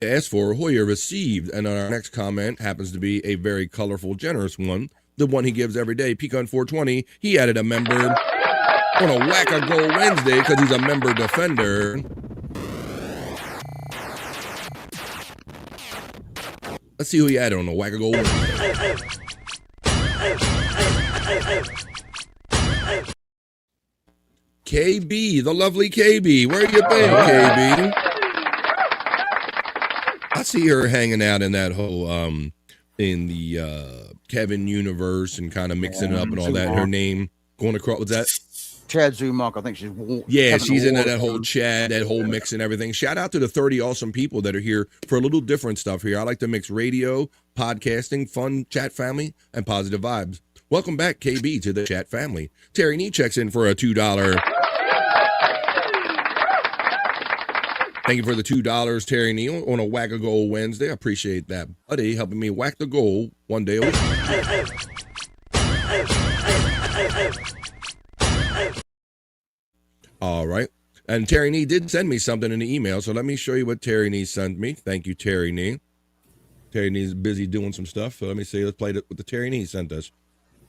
Asked for, Hoya received, and our next comment happens to be a very colorful, generous one, the one he gives every day. Pecan 420, he added a member on a Wackago Wednesday because he's a member defender. Let's see who he added on a Wackago Wednesday. KB, the lovely KB. Where you been, KB? I see her hanging out in that whole in the Kevin universe and kind of mixing it up and all that. Her name going across, what's that? Chad Zumach. I think she's she's into that whole Chad, that whole mix and everything. Shout out to the 30 awesome people that are here for a little different stuff here. I like to mix radio, podcasting, fun chat family, and positive vibes. Welcome back, KB, to the chat family. Terry Nee checks in for a $2. Thank you for the $2, Terry Nee, on a Whack a Goal Wednesday. I appreciate that, buddy, helping me whack the goal one day a week. All right. And Terry Nee did send me something in the email, so let me show you what Terry Nee sent me. Thank you, Terry Nee. Terry Nee's busy doing some stuff, so let me see. Let's play what the Terry Nee sent us.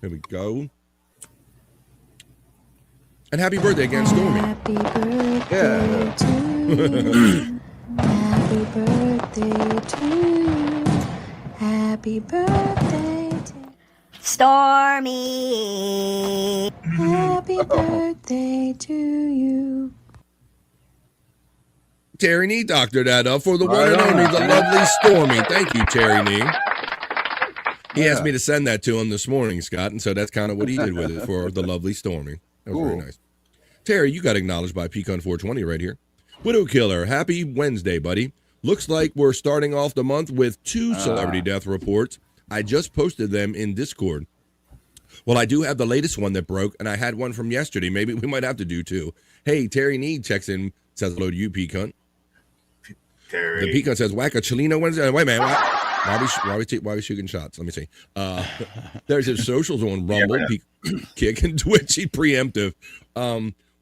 Here we go. And happy birthday again, Stormy. Happy birthday to you. Happy birthday to you. Happy birthday to Stormy. Happy birthday to you. Terry Nee doctored that up for the one and only, the lovely Stormy. Thank you, Terry Nee. He asked me to send that to him this morning, Scott, and so that's kind of what he did with it for the lovely Stormy. That was very nice. Terry, you got acknowledged by Pecan 420 right here. Widow Killer, happy Wednesday, buddy. Looks like we're starting off the month with 2 celebrity death reports. I just posted them in Discord. Well, I do have the latest one that broke, and I had one from yesterday. Maybe we might have to do 2. Hey, Terry Nee checks in, says hello to you, Pecan. Terry. The Pecan says, whack a Chelino Wednesday. Wait, man. Why are we shooting shots? Let me see. There's his socials on Rumble, Kick, and Twitch. He preemptive.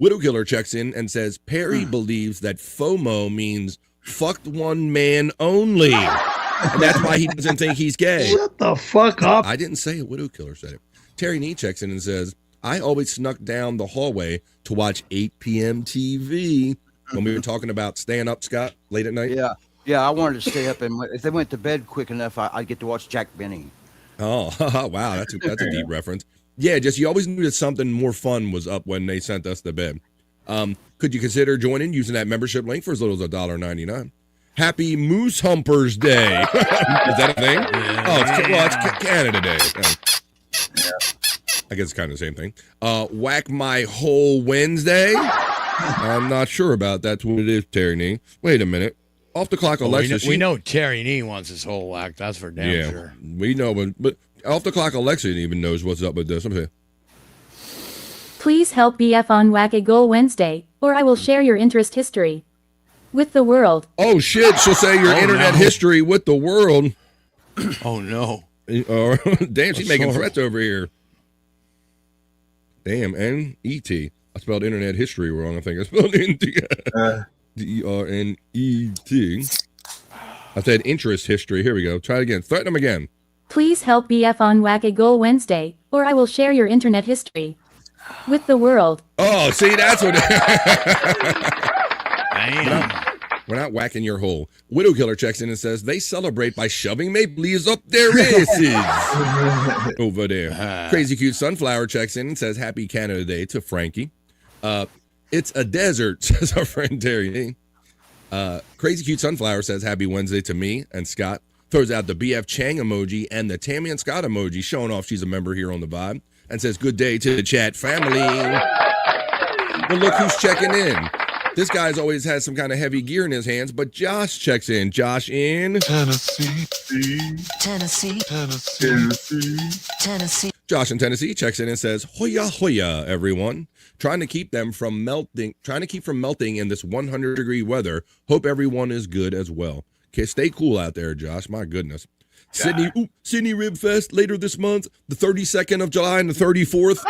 Widow Killer checks in and says, Perry believes that FOMO means fucked one man only. And that's why he doesn't think he's gay. Shut the fuck up. I didn't say it. Widow Killer said it. Terry Nee checks in and says, I always snuck down the hallway to watch 8 p.m. TV. When we were talking about staying up, Scott, late at night? Yeah, I wanted to stay up, and if they went to bed quick enough, I'd get to watch Jack Benny. Oh, wow, that's a deep reference. Yeah, just you always knew that something more fun was up when they sent us to bed. Could you consider joining using that membership link for as little as $1.99? Happy Moose Humpers Day. Is that a thing? Yeah. It's Canada Day. I guess it's kind of the same thing. Whack My Whole Wednesday. I'm not sure about that's what it is, Terry Nee. Wait a minute. Off the clock, Alexa. We know Terry Nee wants his whole whack. That's for damn sure. We know, but off the clock, Alexa even knows what's up with this. I'm here. Please help BF on Whack a Goal Wednesday, or I will share your interest history with the world. Oh, shit. She'll say your internet history with the world. Oh, no. Damn, she's making threats over here. Damn, N-E-T. I spelled internet history wrong. I think I spelled D-E-R-N-E-T. I said interest history. Here we go. Try it again. Threaten them again. Please help BF on Whack a Goal Wednesday, or I will share your internet history with the world. Oh, see, that's what. We're not whacking your hole. Widow Killer checks in and says they celebrate by shoving maple leaves up their asses over there. Crazy Cute Sunflower checks in and says happy Canada Day to Frankie. It's a desert, says our friend Terry. Crazy Cute Sunflower says happy Wednesday to me and Scott. Throws out the BF Chang emoji and the Tammy and Scott emoji, showing off she's a member here on the Vibe, and says good day to the chat family. Well, look who's checking in. This guy's always has some kind of heavy gear in his hands, but Josh checks in. Josh in Tennessee. Josh in Tennessee checks in and says, Hoya hoya, everyone. Trying to keep from melting in this 100-degree weather. Hope everyone is good as well. Okay, stay cool out there, Josh. My goodness. Sydney Rib Fest later this month, the 32nd of July and the 34th,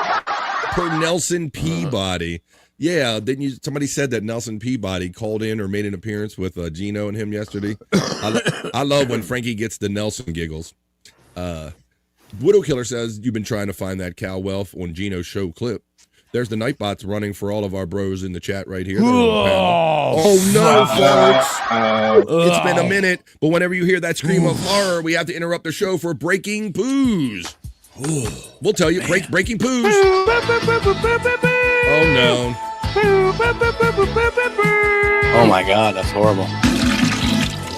per Nelson Peabody. Yeah, somebody said that Nelson Peabody called in or made an appearance with Gino and him yesterday. I love when Frankie gets the Nelson giggles. Widow Killer says you've been trying to find that Cal Wealth on Gino's show clip. There's the Nightbots running for all of our bros in the chat right here. Oh no, folks. It's been a minute, but whenever you hear that scream of horror, we have to interrupt the show for breaking poos. We'll tell you, breaking poos. Oh no. Oh my God, that's horrible.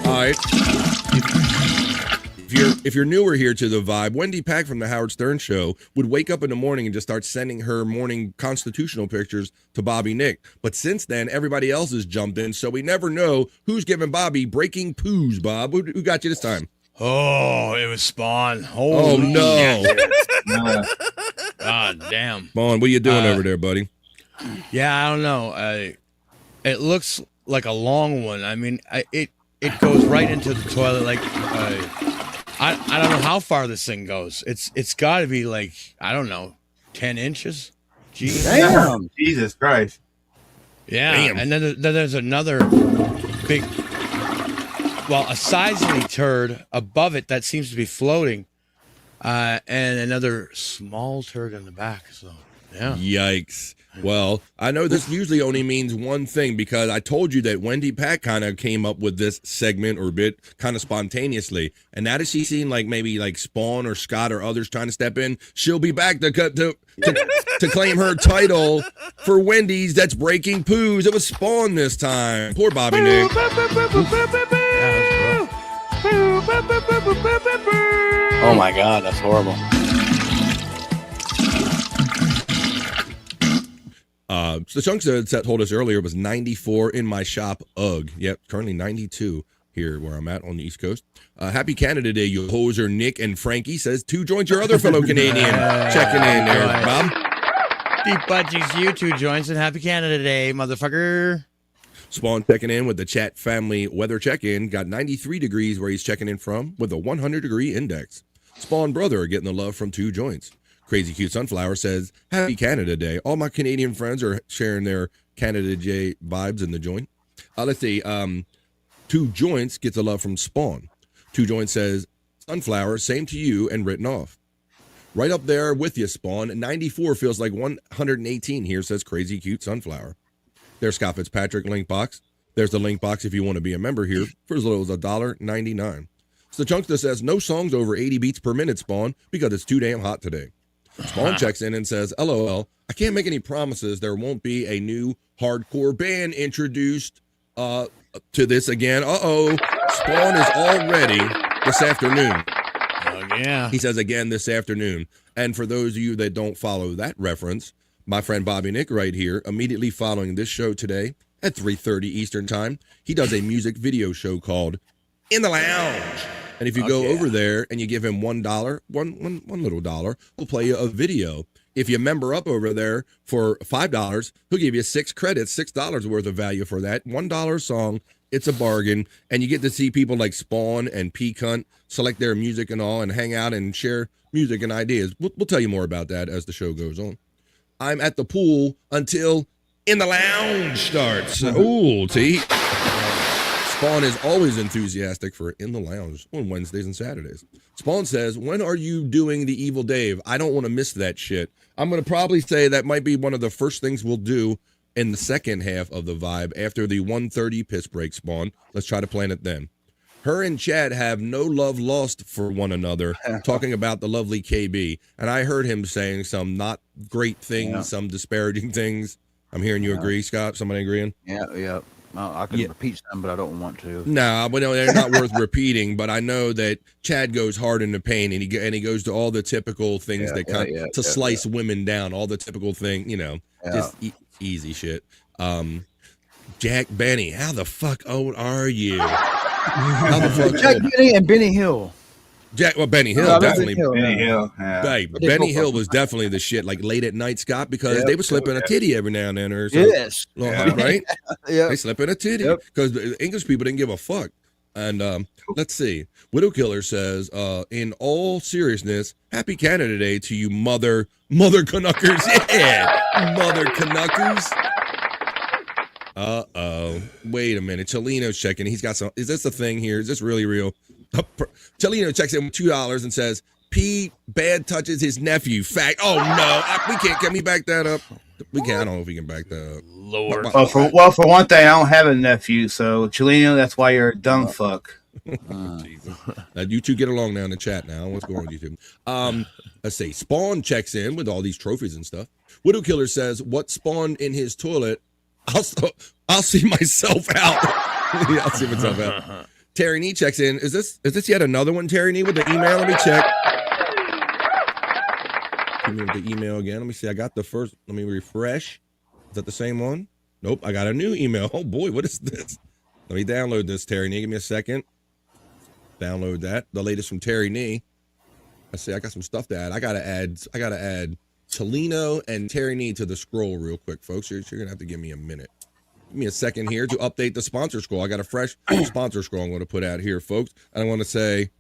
All right. If you're newer here to the vibe, Wendy Pack from the Howard Stern Show would wake up in the morning and just start sending her morning constitutional pictures to Bobby Nick. But since then, everybody else has jumped in, so we never know who's giving Bobby breaking poos. Bob, who got you this time? Oh, it was Spawn. Oh no! God damn. Spawn, what are you doing over there, buddy? Yeah, I don't know. It looks like a long one. I mean, it goes right into the toilet. Like, I don't know how far this thing goes. It's got to be like, I don't know, 10 inches. Jeez. Damn. Jesus Christ. Yeah. Damn. And then there's another big, well, a sizely turd above it that seems to be floating, and another small turd in the back. So, yeah. Yikes. Well, I know this usually only means one thing because I told you that Wendy Pack kind of came up with this segment or bit kind of spontaneously. And now that she's seen like maybe like Spawn or Scott or others trying to step in, she'll be back to claim her title for Wendy's That's Breaking Poos. It was Spawn this time. Poor Bobby Nick. Oh my God, that's horrible. So the chunk that told us earlier was 94 in my shop. Ugh. Yep, currently 92 here where I'm at on the East Coast. Happy Canada Day, you hoser Nick and Frankie says 2 joints your other fellow Canadian. Checking in there, Bob. Deep budgies, you 2 joints, and happy Canada Day, motherfucker. Spawn checking in with the chat family weather check-in. Got 93 degrees where he's checking in from with a 100-degree index. Spawn brother getting the love from 2 joints. Crazy Cute Sunflower says, Happy Canada Day. All my Canadian friends are sharing their Canada Day vibes in the joint. Let's see. 2 joints gets a love from Spawn. 2 joints says, Sunflower, same to you, and written off. Right up there with you, Spawn. 94 feels like 118 here, says Crazy Cute Sunflower. There's Scott Fitzpatrick link box. There's the link box if you want to be a member here for as little as $1.99. So Chunkster says, no songs over 80 beats per minute, Spawn, because it's too damn hot today. Spawn checks in and says, LOL, I can't make any promises there won't be a new hardcore band introduced to this again. Uh-oh, Spawn is all ready this afternoon. Oh, yeah. He says again this afternoon. And for those of you that don't follow that reference, my friend Bobby Nick right here, immediately following this show today at 3:30 Eastern Time, he does a music video show called In the Lounge. And if you go over there and you give him $1, one little dollar, he'll play you a video. If you member up over there for $5, he'll give you 6 credits, $6 worth of value for that. $1 song. It's a bargain. And you get to see people like Spawn and P-Cunt select their music and all and hang out and share music and ideas. We'll tell you more about that as the show goes on. I'm at the pool until In the Lounge starts. Ooh, T. Spawn is always enthusiastic for In the Lounge on Wednesdays and Saturdays. Spawn says, when are you doing the Evil Dave? I don't want to miss that shit. I'm going to probably say that might be one of the first things we'll do in the second half of the vibe after the 1:30 piss break, Spawn. Let's try to plan it then. Her and Chad have no love lost for one another, talking about the lovely KB. And I heard him saying some not great things, some disparaging things. I'm hearing you agree, Scott? Somebody agreeing? Yeah. I can repeat some, but I don't want to. No, but no, they're not worth repeating. But I know that Chad goes hard into pain, and he goes to all the typical things to slice women down, all the typical thing, just easy shit. Jack Benny, how the fuck old are you? How the fuck? Jack Benny and Benny Hill. Benny Hill, definitely. Benny Hill. Hey, Benny Hill was definitely the shit, like late at night, Scott, because they would slip in a titty every now and then or something. Yes. Right? Yeah. They slip in a titty because the English people didn't give a fuck. And let's see. Widow Killer says, in all seriousness, happy Canada Day to you mother Canuckers. Yeah. Mother Canuckers. Uh-oh. Wait a minute. Chelino's checking. He's got some. Is this a thing here? Is this really real? Chelino checks in with $2 and says, P bad touches his nephew. Fact. Oh, no. We can't. Can we back that up? We can't. I don't know if we can back that up. Lord. Well, for one thing, I don't have a nephew. So, Chelino, that's why you're a dumb fuck. You two get along now in the chat now. What's going on with you two? Let's see. Spawn checks in with all these trophies and stuff. Widow Killer says, what spawned in his toilet? I'll see myself out. I'll see myself out. Terry Nee checks in. Is this yet another one, Terry Nee, with the email? Let me check. Give me the email again. Let me see. I got the first. Let me refresh. Is that the same one? Nope. I got a new email. Oh boy, what is this? Let me download this, Terry Nee. Give me a second. Download that. The latest from Terry Nee. I see. I got some stuff to add. I gotta add Tolino and Terry Nee to the scroll real quick, folks. You're gonna have to give me a minute. Give me a second here to update the sponsor scroll. I got a fresh sponsor scroll I'm going to put out here, folks. And I want to say,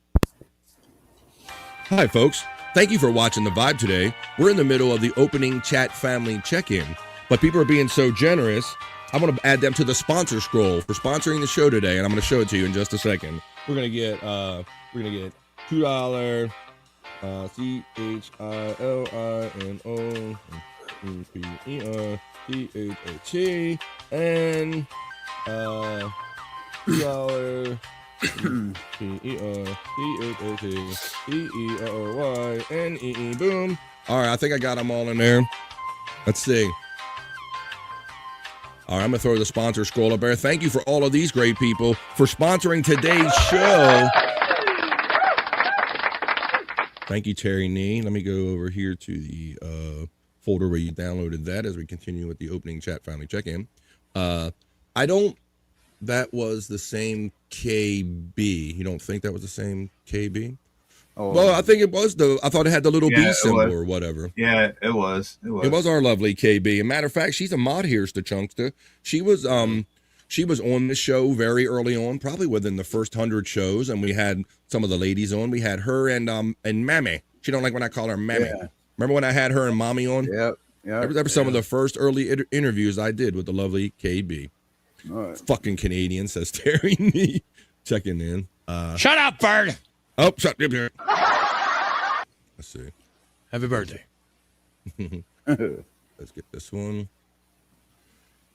hi, folks. Thank you for watching The Vibe today. We're in the middle of the opening chat family check-in, but people are being so generous. I want to add them to the sponsor scroll for sponsoring the show today, and I'm going to show it to you in just a second. We're going to get $2 CHILINO and $2 PERCHATERYNEE. Boom. All right, I think I got them all in there. Let's see. All right, I'm going to throw the sponsor scroll up there. Thank you for all of these great people for sponsoring today's show. Thank you, Terry Nee. Let me go over here to the folder where you downloaded that as we continue with the opening chat family check-in. That was the same KB. You don't think that was the same KB? Oh, well, I think it was I thought it had the little B symbol or whatever. Yeah, it was. It was our lovely KB. A matter of fact, she's a mod here, Stachunksta. She was on the show very early on, probably within the first 100 shows, and we had some of the ladies on. We had her and Mammy. She don't like when I call her Mammy. Yeah. Remember when I had her and Mommy on? Yep. That was some of the first early interviews I did with the lovely KB. All right. Fucking Canadian, says Terry Nee. Checking in. Shut up, bird. Oh, shut up here. Let's see. Happy birthday. Let's get this one.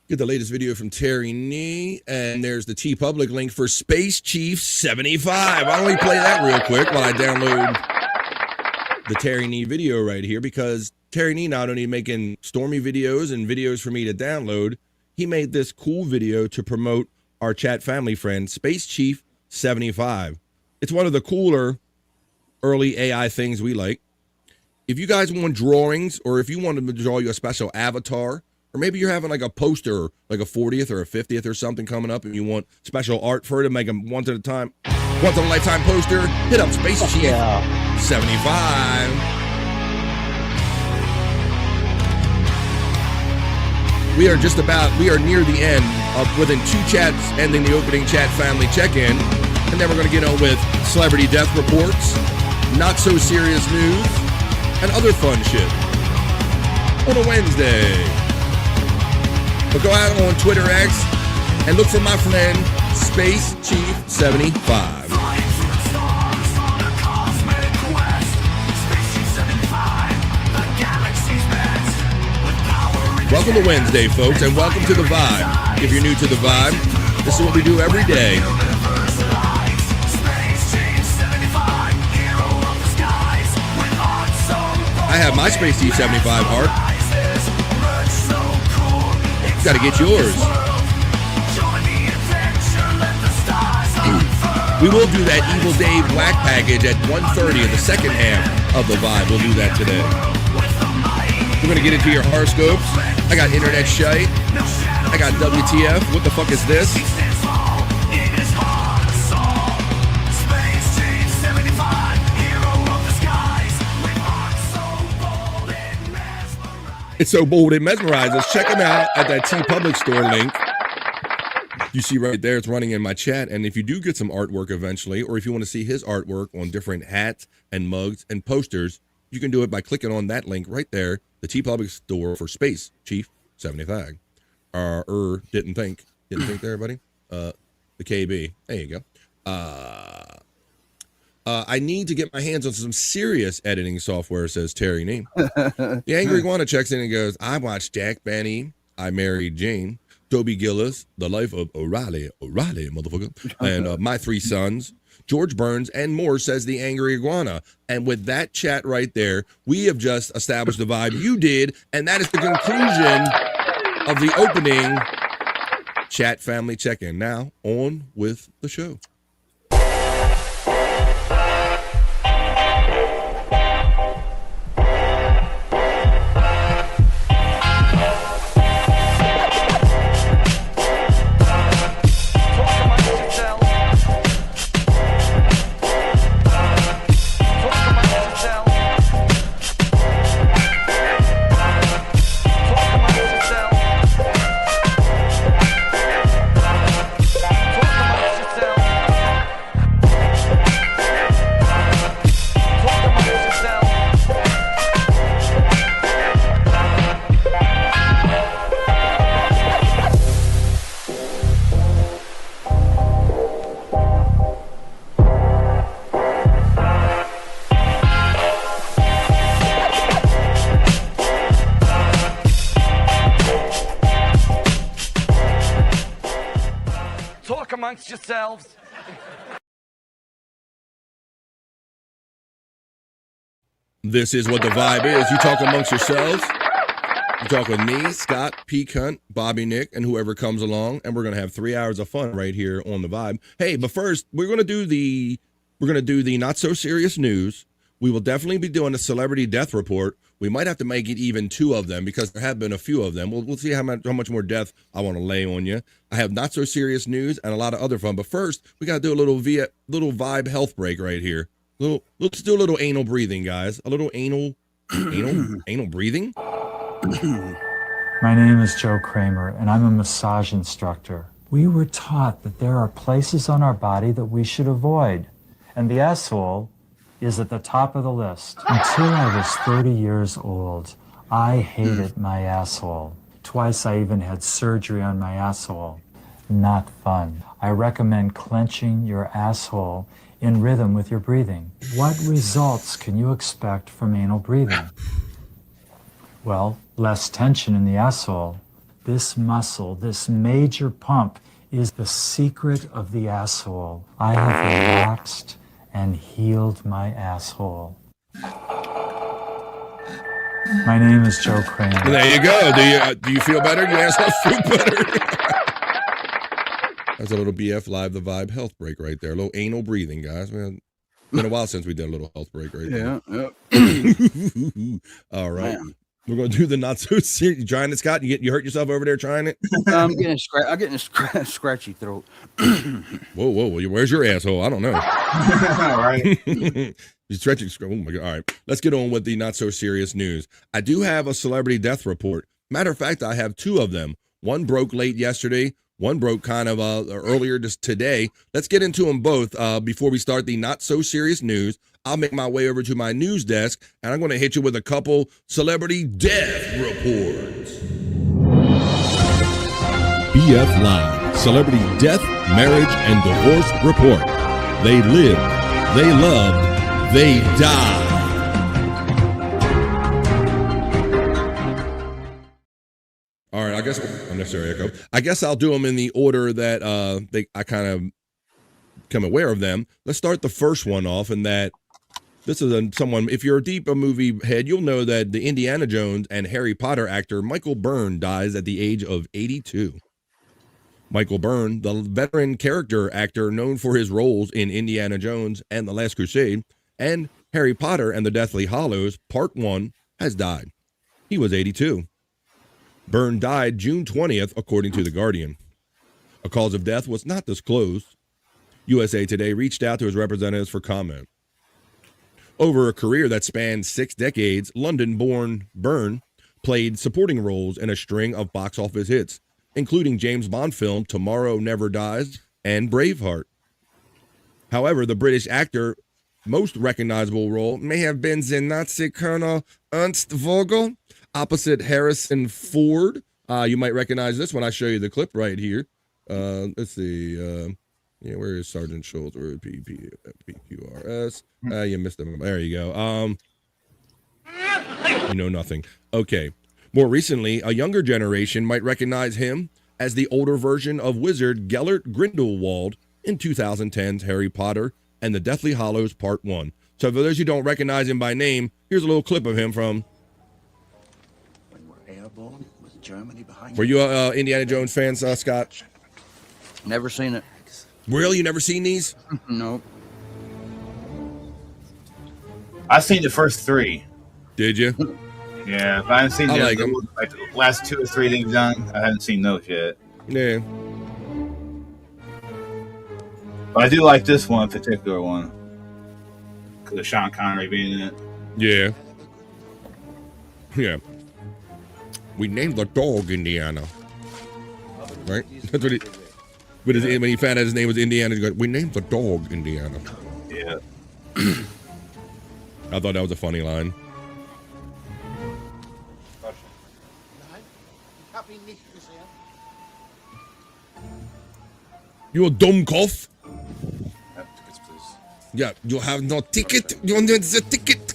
Get the latest video from Terry Nee, and there's the TeePublic link for Space Chief 75. Why don't we play that real quick while I download the Terry Nee video right here, because Terry Nee not only making stormy videos and videos for me to download, he made this cool video to promote our chat family friend, Space Chief 75. It's one of the cooler early AI things we like. If you guys want drawings, or if you want to draw you a special avatar, or maybe you're having like a poster, like a 40th or a 50th or something coming up, and you want special art for it to make them once in a lifetime poster, hit up Space Chief 75. We are near the end of within 2 chats ending the opening chat family check-in. And then we're going to get on with celebrity death reports, not so serious news, and other fun shit on a Wednesday. But go out on Twitter X and look for my friend Space Chief 75. Welcome to Wednesday, folks, and welcome to The Vibe. If you're new to The Vibe, this is what we do every day. I have my Space Chief 75 art. Got to get yours. We will do that Evil Dave Wack Package at 1:30 in the second half of The Vibe. We'll do that today. We're going to get into your horoscopes. I got Internet Shyt. I got WTF. What the fuck is this? It's so bold it mesmerizes. Check them out at that TeePublic store link. You see right there, it's running in my chat. And if you do get some artwork eventually, or if you want to see his artwork on different hats and mugs and posters, you can do it by clicking on that link right there, the TeePublic store for Space Chief 75. Didn't think there, buddy. The KB. There you go. I need to get my hands on some serious editing software, says Terry Nee. The Angry Iguana checks in and goes, I watched Jack Benny, I Married Jane, Toby Gillis, The Life of O'Reilly, motherfucker, and My Three Sons, George Burns, and more, says the Angry Iguana. And with that chat right there, we have just established the vibe you did, and that is the conclusion of the opening chat family check-in. Now, on with the show. talk amongst yourselves. This is what the vibe is. You talk amongst yourselves. You talk with me, Scott, P. Cunt, Bobby, Nick, and whoever comes along, and we're gonna have 3 hours of fun right here on the vibe. Hey, but first we're gonna do the not so serious news. We will definitely be doing a celebrity death report. We might have to make it even 2 of them because there have been a few of them. We'll see how much more death I want to lay on you. I have not so serious news and a lot of other fun. But first, we gotta do a little vibe health break right here. Let's do a little anal breathing, guys. A little anal breathing. My name is Joe Kramer, and I'm a massage instructor. We were taught that there are places on our body that we should avoid, and the asshole is at the top of the list. Until I was 30 years old, I hated my asshole. Twice I even had surgery on my asshole. Not fun. I recommend clenching your asshole in rhythm with your breathing. What results can you expect from anal breathing? Well, less tension in the asshole. This muscle, this major pump, is the secret of the asshole. I have relaxed and healed my asshole. My name is Joe Kramer. There you go. Do you feel better? Your asshole feel better? That's a little BF Live the Vibe health break right there. A little anal breathing, guys. Man, been a while since we did a little health break right there. Yeah. All right. Man. We're gonna do the not so serious. You trying it, Scott? You hurt yourself over there trying it? I'm getting a scratchy throat. Whoa! Where's your asshole? I don't know. All right. You're stretching. Oh my god! All right, let's get on with the not so serious news. I do have a celebrity death report. Matter of fact, I have 2 of them. One broke late yesterday. One broke kind of earlier just today. Let's get into them both before we start the not so serious news. I'll make my way over to my news desk, and I'm going to hit you with a couple celebrity death reports. BF Live, Celebrity Death, Marriage, and Divorce Report. They lived, they loved, they died. All right, I guess unnecessary echo. I guess I'll do them in the order that I kind of become aware of them. Let's start the first one off, and that this is someone. If you're a deep movie head, you'll know that the Indiana Jones and Harry Potter actor Michael Byrne dies at the age of 82. Michael Byrne, the veteran character actor known for his roles in Indiana Jones and The Last Crusade and Harry Potter and the Deathly Hallows Part 1, has died. He was 82. Byrne died June 20th, according to The Guardian. A cause of death was not disclosed. USA Today reached out to his representatives for comment. Over a career that spanned 6 decades, London-born Byrne played supporting roles in a string of box office hits, including James Bond film Tomorrow Never Dies and Braveheart. However, the British actor most recognizable role may have been the Nazi Colonel Ernst Vogel, opposite Harrison Ford. You might recognize this when I show you the clip right here. Let's see. Where is Sergeant Schultz? Or PQRS? You missed them. There you go. You know nothing. Okay. More recently, a younger generation might recognize him as the older version of wizard Gellert Grindelwald in 2010's Harry Potter and the Deathly Hallows Part 1. So for those who don't recognize him by name, here's a little clip of him from... When we're airborne with Germany behind. Were you a Indiana Jones fan, Scott? Never seen it. Really? You never seen these? No. I've seen the first 3. Did you? Yeah, but I haven't seen like the last 2 or 3 they've done. I haven't seen those yet. Yeah. But I do like this one, particular one, because of Sean Connery being in it. Yeah. Yeah. We named the dog Indiana. Right? That's what he... When he found out his name was Indiana, he goes, we named the dog Indiana. Yeah. I thought that was a funny line. You a dumb cough? Yeah, you have no ticket? You want the ticket?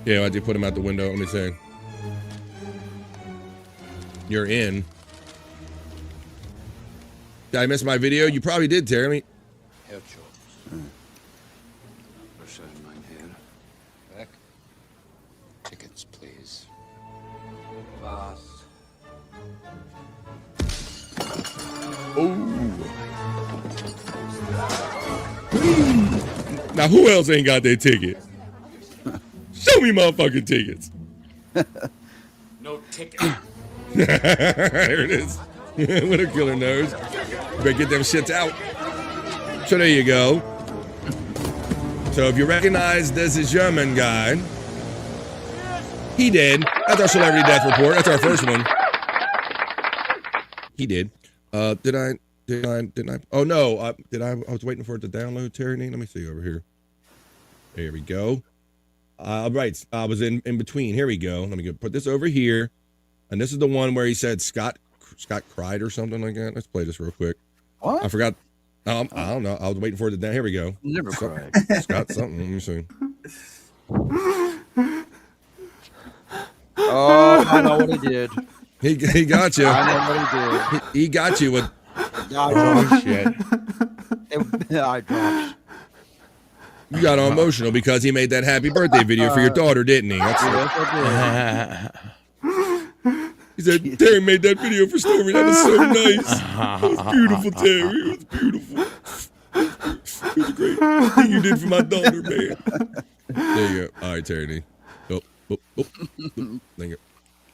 Yeah, I did put him out the window. Let me see. You're in. Did I miss my video? You probably did, Terry. Herr Joe. Wahrscheinlich mein Herr. Back. Tickets, please. Was? Oh. Now, who else ain't got their ticket? Show me motherfucking tickets. No ticket. There it is. What a killer nose. Better get them shits out. So there you go. So if you recognize this is German guy, he did. That's our celebrity death report. That's our first one. He did. Did I? Oh no. I was waiting for it to download, Terry. Let me see over here. There we go. Right. I was in between. Here we go. Let me put this over here. And this is the one where he said Scott cried or something like that. Let's play this real quick. What? I forgot. I don't know. I was waiting for it to down. Here we go. Never cried. Scott something. Let me see. Oh, I know what he did. He got you. I know what he did. He got you with. Oh shit. I dropped. You got all emotional because he made that happy birthday video for your daughter, didn't he? That's He said, Terry made that video for Stormy. That was so nice. It was beautiful, Terry. It was beautiful. It was a great thing you did for my daughter, man. There you go. All right, Terry. Oh. Thank you.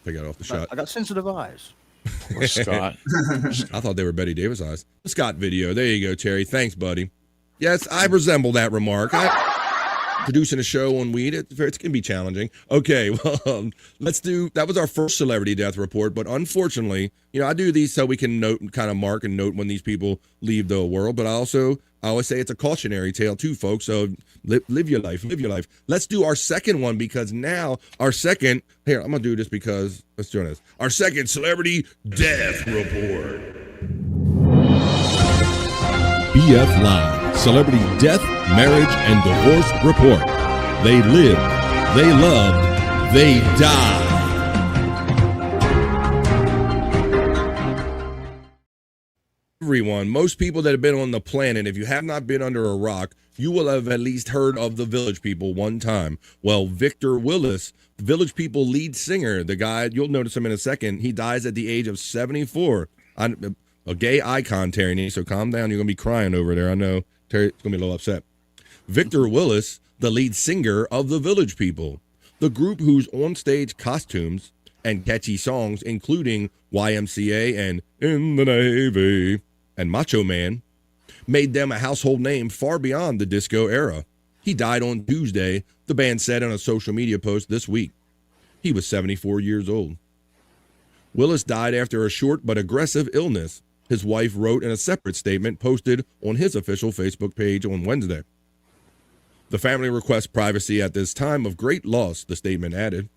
Take that off the shot. I got sensitive eyes. Poor Scott. I thought they were Betty Davis eyes. The Scott video. There you go, Terry. Thanks, buddy. Yes, I resemble that remark. Producing a show on weed, it can be challenging. Okay, well, let's do, that was our first celebrity death report, but unfortunately, I do these so we can mark and note when these people leave the world, but I always say it's a cautionary tale too, folks, so live your life. Let's do our second one, because now I'm going to do this because, let's do this. Our second celebrity death report. BF Live. Celebrity Death, Marriage, and Divorce Report. They lived, they loved, they died. Everyone, most people that have been on the planet, if you have not been under a rock, you will have at least heard of the Village People one time. Well, Victor Willis, the Village People lead singer, the guy, you'll notice him in a second, he dies at the age of 74. A gay icon, Terry, so calm down. You're going to be crying over there. I know. Terry's going to be a little upset. Victor Willis, the lead singer of the Village People, the group whose on-stage costumes and catchy songs, including YMCA and In the Navy and Macho Man, made them a household name far beyond the disco era. He died on Tuesday, the band said in a social media post this week. He was 74 years old. Willis died after a short but aggressive illness, his wife wrote in a separate statement posted on his official Facebook page on Wednesday. The family requests privacy at this time of great loss, the statement added.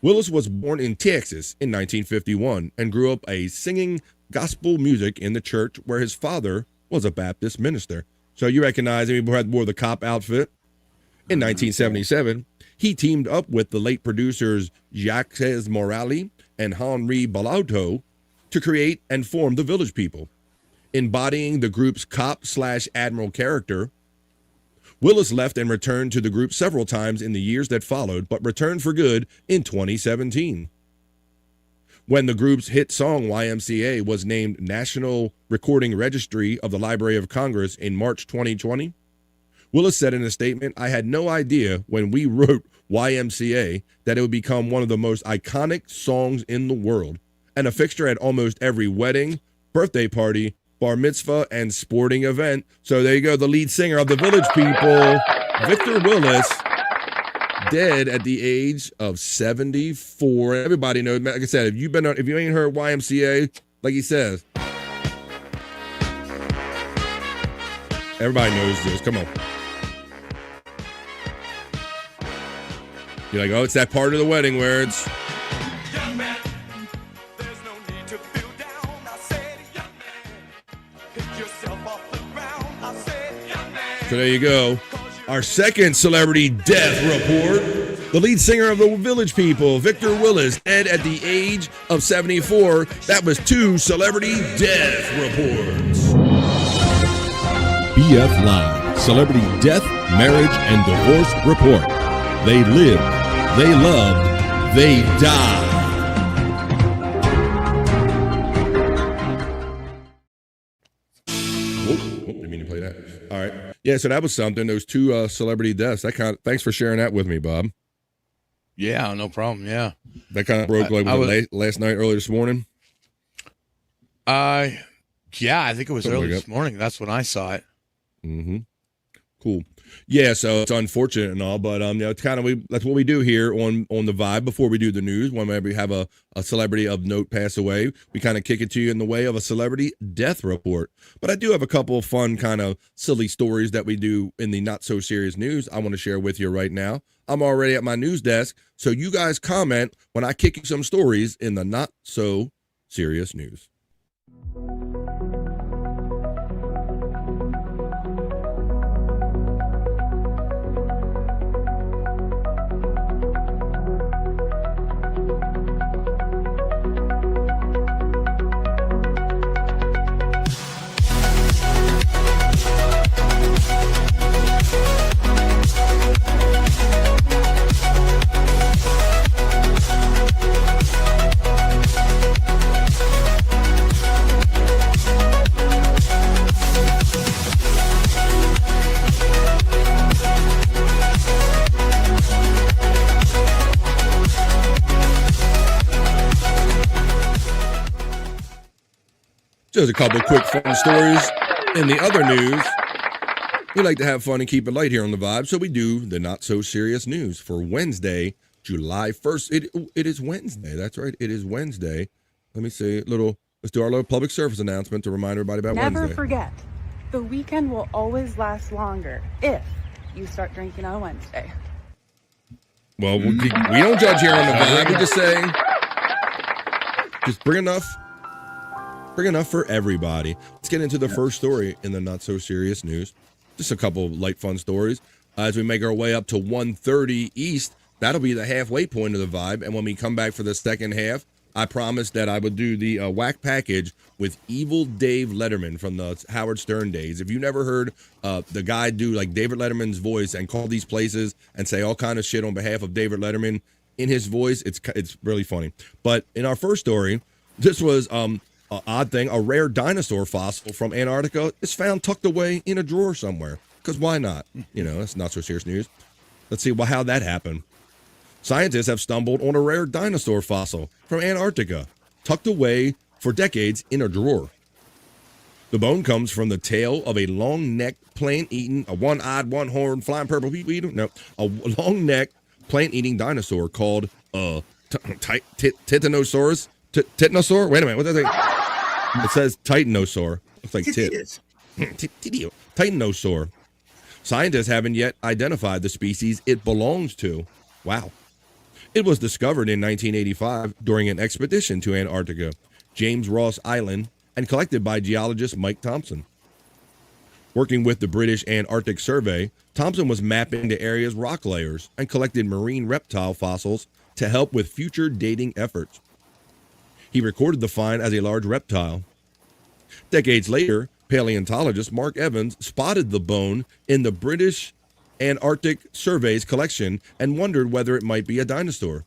Willis was born in Texas in 1951 and grew up singing gospel music in the church where his father was a Baptist minister. So you recognize him, he wore the cop outfit. In 1977, he teamed up with the late producers Jacques Morali and Henri Balauto to create and form the Village People. Embodying the group's cop/admiral character, Willis left and returned to the group several times in the years that followed, but returned for good in 2017. When the group's hit song YMCA was named National Recording Registry of the Library of Congress in March 2020, Willis said in a statement, "I had no idea when we wrote YMCA that it would become one of the most iconic songs in the world, and a fixture at almost every wedding, birthday party, bar mitzvah, and sporting event." So there you go, the lead singer of the Village People, Victor Willis, dead at the age of 74. Everybody knows, like I said, if you ain't heard YMCA, like he says, everybody knows this. Come on. You're like, oh, it's that part of the wedding where it's. So there you go. Our second celebrity death report. The lead singer of the Village People, Victor Willis, dead at the age of 74. That was 2 celebrity death reports. BF Live, Celebrity Death, Marriage, and Divorce Report. They lived, they loved, they died. Didn't mean to play that. All right. Yeah, so that was something. Those 2 celebrity deaths. Thanks for sharing that with me, Bob. Yeah, no problem. Yeah. That kind of broke last night, early this morning? Yeah, I think it was Something early like this that. morning. That's when I saw it. Mm-hmm. Cool. Yeah, so it's unfortunate and all, but it's kind of that's what we do here on the Vibe before we do the news. Whenever we have a celebrity of note pass away, we kind of kick it to you in the way of a celebrity death report. But I do have a couple of fun kind of silly stories that we do in the not so serious news I want to share with you right now. I'm already at my news desk, so you guys comment when I kick you some stories in the not so serious news. Just a couple of quick fun stories. In the other news, we like to have fun and keep it light here on the Vibe, so we do the not so serious news for Wednesday, July 1st. It is Wednesday. That's right. It is Wednesday. Let me see. Let's do our little public service announcement to remind everybody about Never Wednesday. forget, the weekend will always last longer if you start drinking on Wednesday. Well, we don't judge here on the Vibe. We just say, just bring enough for everybody. Let's get into the first story in the not so serious news. Just a couple of light fun stories. As we make our way up to 1:30 East, that'll be the halfway point of the Vibe. And when we come back for the second half, I promised that I would do the Wack Package with Evil Dave Letterman from the Howard Stern days. If you never heard the guy do like David Letterman's voice and call these places and say all kind of shit on behalf of David Letterman in his voice, it's really funny. But in our first story, this was an odd thing. A rare dinosaur fossil from Antarctica is found tucked away in a drawer somewhere. Because why not? You know, that's not so serious news. Let's see how that happened. Scientists have stumbled on a rare dinosaur fossil from Antarctica, tucked away for decades in a drawer. The bone comes from the tail of a long-necked, plant-eating, a one-eyed, one-horned, flying purple a long-necked, plant-eating dinosaur called Titanosaurus. Titanosaur? Wait a minute. What does it? It says Titanosaur. Looks like tit. Titanosaur. Scientists haven't yet identified the species it belongs to. Wow. It was discovered in 1985 during an expedition to Antarctica, James Ross Island, and collected by geologist Mike Thompson. Working with the British Antarctic Survey, Thompson was mapping the area's rock layers and collected marine reptile fossils to help with future dating efforts. He recorded the find as a large reptile. Decades later, paleontologist Mark Evans spotted the bone in the British Antarctic Survey's collection and wondered whether it might be a dinosaur.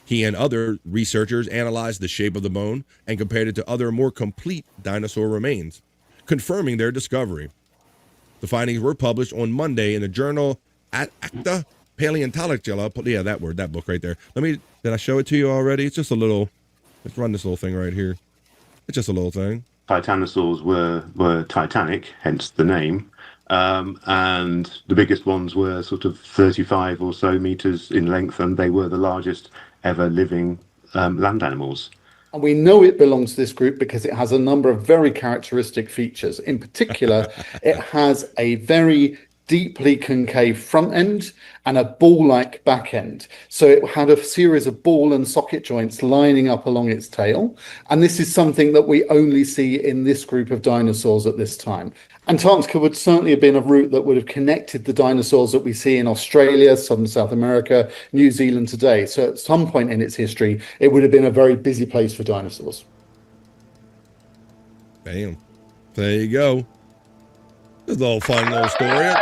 He and other researchers analyzed the shape of the bone and compared it to other more complete dinosaur remains, confirming their discovery. The findings were published on Monday in the journal Acta Paleontologica. Yeah, that book right there. Did I show it to you already? It's just a little, let's run this little thing right here. It's just a little thing. Titanosaurs were titanic, hence the name. And the biggest ones were sort of 35 or so meters in length, and they were the largest ever living land animals. And we know it belongs to this group because it has a number of very characteristic features. In particular, it has a very deeply concave front end and a ball-like back end. So it had a series of ball and socket joints lining up along its tail. And this is something that we only see in this group of dinosaurs at this time. Antarctica would certainly have been a route that would have connected the dinosaurs that we see in Australia, southern South America, New Zealand today. So at some point in its history, it would have been a very busy place for dinosaurs. Bam. There you go. It's a little fun little story.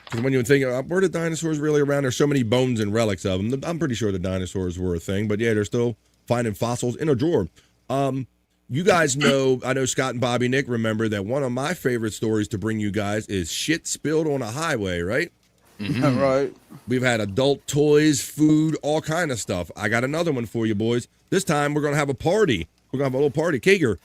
Because when you think, were the dinosaurs really around? There's so many bones and relics of them. I'm pretty sure the dinosaurs were a thing. But yeah, they're still finding fossils in a drawer. You guys know, I know Scott and Bobby Nick remember that one of my favorite stories to bring you guys is shit spilled on a highway, right? Mm-hmm. Right. We've had adult toys, food, all kind of stuff. I got another one for you boys. This time we're going to have a party. We're going to have a little party. Kager.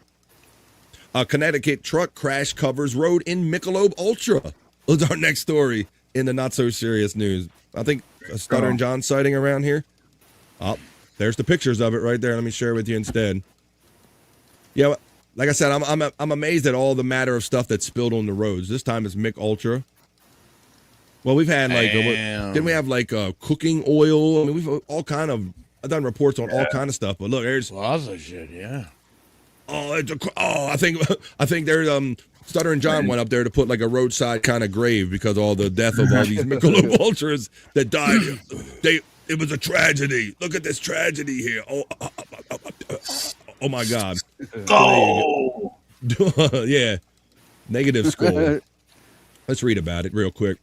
A Connecticut truck crash covers road in Michelob Ultra. That's our next story in the not so serious news. I think a Stuttering John sighting around here. Oh, there's the pictures of it right there. Let me share it with you instead. Yeah, like I said, I'm amazed at all the matter of stuff that's spilled on the roads. This time it's Mick Ultra. Well, we've had like, didn't we have like cooking oil? I mean, we've all kind of. I've done reports on all kind of stuff, but look, there's lots of shit. Yeah. I think there's Stuttering John went up there to put like a roadside kind of grave because all the death of all these Michelob Ultras that died. It was a tragedy. Look at this tragedy here. Oh my God. Oh. Yeah. Negative score. Let's read about it real quick.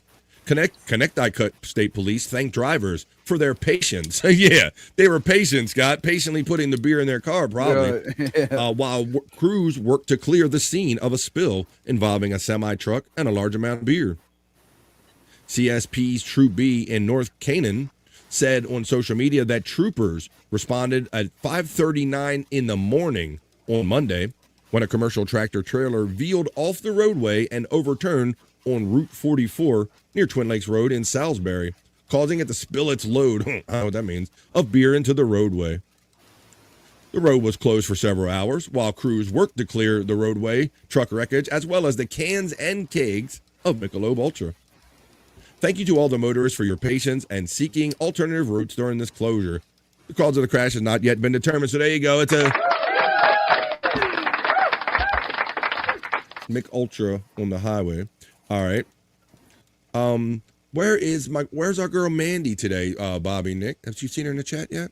Connecticut State Police thank drivers for their patience. Yeah, they were patient, Scott, patiently putting the beer in their car, probably, while crews worked to clear the scene of a spill involving a semi-truck and a large amount of beer. CSP's Troop B in North Canaan said on social media that troopers responded at 5:39 in the morning on Monday when a commercial tractor trailer veered off the roadway and overturned on Route 44 near Twin Lakes Road in Salisbury, causing it to spill its load, I don't know what that means, of beer into the roadway. The road was closed for several hours while crews worked to clear the roadway, truck wreckage, as well as the cans and kegs of Michelob Ultra. Thank you to all the motorists for your patience and seeking alternative routes during this closure. The cause of the crash has not yet been determined, so there you go. It's a Mick Ultra on the highway. All right. Where's our girl Mandy today, Bobby, Nick? Have you seen her in the chat yet?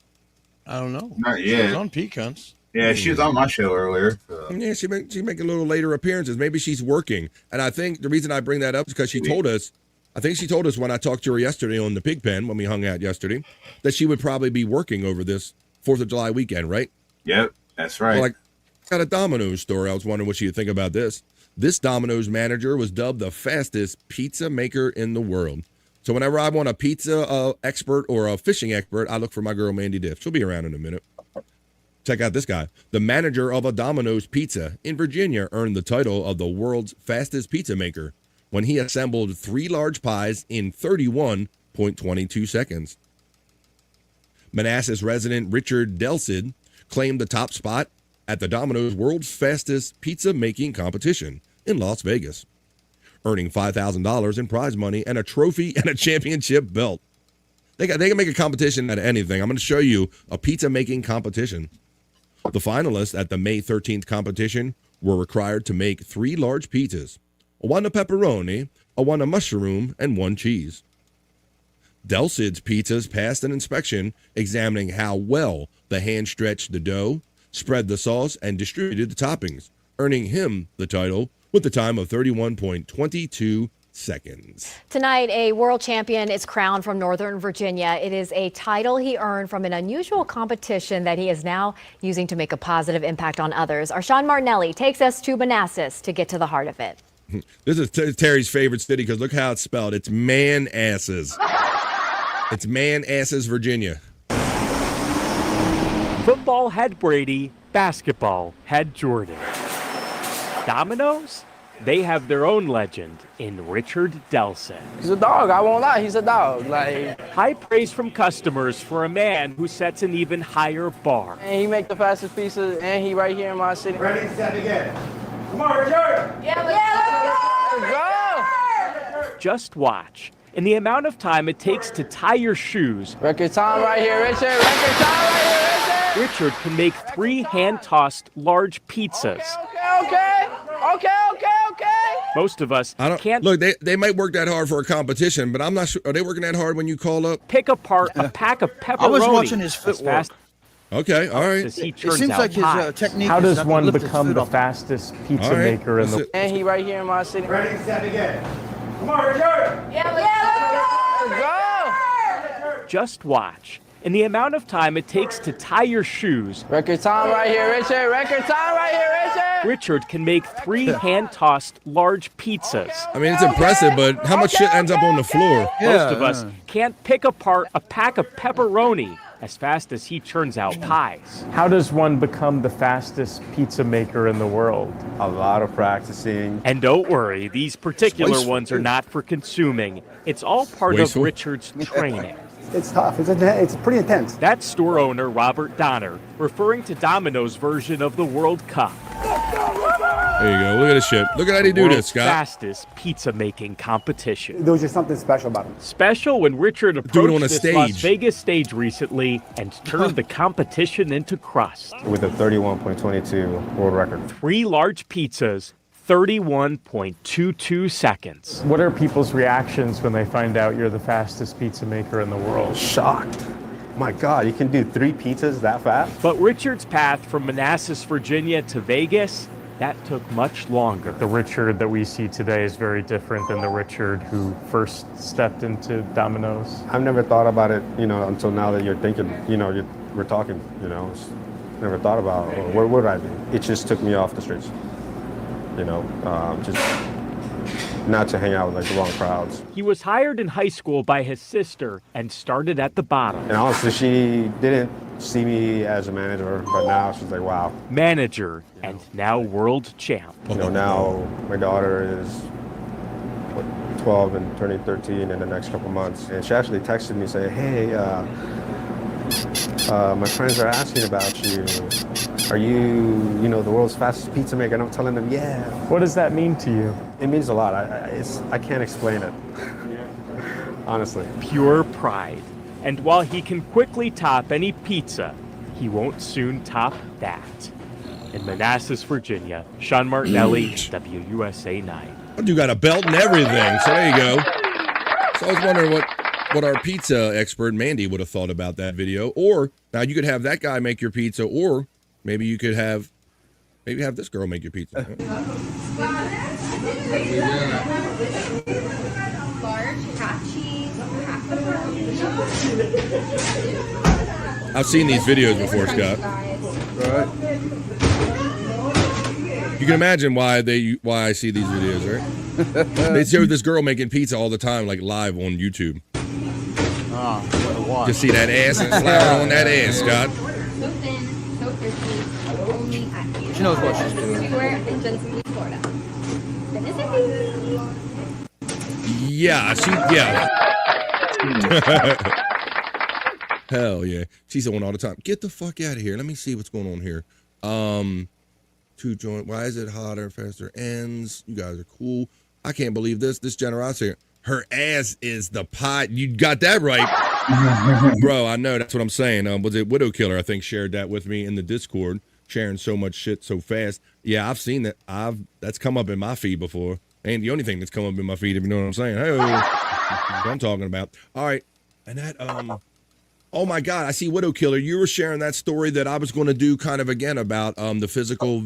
I don't know. Not yet. She was on Pecans. Yeah, she was on my show earlier. So. Yeah, she make a little later appearances. Maybe she's working. And I think the reason I bring that up is because she told us, I think she told us when I talked to her yesterday on the pig pen, when we hung out yesterday, that she would probably be working over this 4th of July weekend, right? Yep, that's right. Well, like, got a Domino's story. I was wondering what she'd think about this. This Domino's manager was dubbed the fastest pizza maker in the world. So whenever I want a pizza expert or a fishing expert, I look for my girl Mandy Diff. She'll be around in a minute. Check out this guy. The manager of a Domino's Pizza in Virginia earned the title of the world's fastest pizza maker when he assembled 3 large pies in 31.22 seconds. Manassas resident Richard Delsid claimed the top spot at the Domino's World's Fastest Pizza Making Competition in Las Vegas, earning $5,000 in prize money and a trophy and a championship belt. They can make a competition out of anything. I'm going to show you a pizza making competition. The finalists at the May 13th competition were required to make 3 large pizzas, 1 a pepperoni, 1 a mushroom, and 1 cheese. Delsid's pizzas passed an inspection examining how well the hand stretched the dough, spread the sauce, and distributed the toppings, earning him the title with the time of 31.22 seconds. Tonight, a world champion is crowned from Northern Virginia. It is a title he earned from an unusual competition that he is now using to make a positive impact on others. Our Sean Martinelli takes us to Manassas to get to the heart of it. This is Terry's favorite city because look how it's spelled. It's Manasses. It's Manasses, Virginia. Football had Brady, basketball had Jordan. Domino's? They have their own legend in Richard Delson. He's a dog. I won't lie. He's a dog. High praise from customers for a man who sets an even higher bar. And he make the fastest pizza, and he right here in my city. Ready, set, again. Come on, Richard. Yeah, let's go. Just watch. In the amount of time it takes to tie your shoes, Record time right here, Richard. Record time right here, Richard. Richard can make 3 hand-tossed large pizzas. Okay. Most of us I don't can't look. They might work that hard for a competition, but I'm not sure. Are they working that hard when you call up? pick apart a pack of pepperoni. I was watching his as footwork. fast Okay, all right. as he It turns seems out like his pies. technique How is does not to one lift his become foot the off. fastest pizza All right. maker in the That's it. And he right here in my city. Ready, set, begin. Come on, Richard. Let's go. Just watch. In the amount of time it takes to tie your shoes, Record time right here, Richard. Record time right here, Richard. Richard can make 3 hand-tossed large pizzas. I mean, it's impressive, but how much shit ends up on the floor? Most of us can't pick apart a pack of pepperoni as fast as he churns out pies. How does one become the fastest pizza maker in the world? A lot of practicing. And don't worry, these particular Wasteful. ones are not for consuming. It's all part Wasteful. of Richard's training. It's tough. It's pretty intense. That's store owner Robert Donner, referring to Domino's version of the World Cup. There you go. Look at this shit. Look at how they do World's this, Scott. fastest pizza making competition. There was just something special about him. Special when Richard Do it approached on a this Las stage. Vegas stage recently and turned the competition into crust. With a 31.22 world record. 3 large pizzas, 31.22 seconds. What are people's reactions when they find out you're the fastest pizza maker in the world? Shocked. My God, you can do 3 pizzas that fast? But Richard's path from Manassas, Virginia to Vegas, that took much longer. The Richard that we see today is very different than the Richard who first stepped into Domino's. I've never thought about it, until now that you're thinking, we're talking, never thought about, where would I be? It just took me off the streets, just not to hang out with the wrong crowds. He was hired in high school by his sister and started at the bottom. And honestly, she didn't see me as a manager, but now she's like, wow. Manager and now world champ. Now my daughter is 12 and turning 13 in the next couple months. And she actually texted me saying, hey, my friends are asking about you. Are you, the world's fastest pizza maker? And I'm telling them, yeah. What does that mean to you? It means a lot. I can't explain it, honestly. Pure pride. And while he can quickly top any pizza, he won't soon top that. In Manassas, Virginia, Sean Martinelli, WUSA 9. You got a belt and everything. So there you go. So I was wondering what our pizza expert Mandy would have thought about that video. Or now you could have that guy make your pizza, or maybe you could have this girl make your pizza. I've seen these videos before, Scott. You can imagine why I see these videos, right? They show this girl making pizza all the time, like live on YouTube. Just see that ass and flour on that ass, Scott. She knows what she's doing. Yeah. Hell yeah. She's on all the time. Get the fuck out of here. Let me see what's going on here. 2 joint. Why is it hotter, faster ends? You guys are cool. I can't believe this generosity. Her ass is the pot. You got that right. Bro, I know. That's what I'm saying. Was it Widow Killer, I think, shared that with me in the Discord, sharing so much shit so fast. Yeah, I've seen that. That's come up in my feed before. Ain't the only thing that's come up in my feed, if you know what I'm saying. Hey, what I'm talking about. All right. And that, oh my God, I see Widow Killer. You were sharing that story that I was going to do kind of again about the physical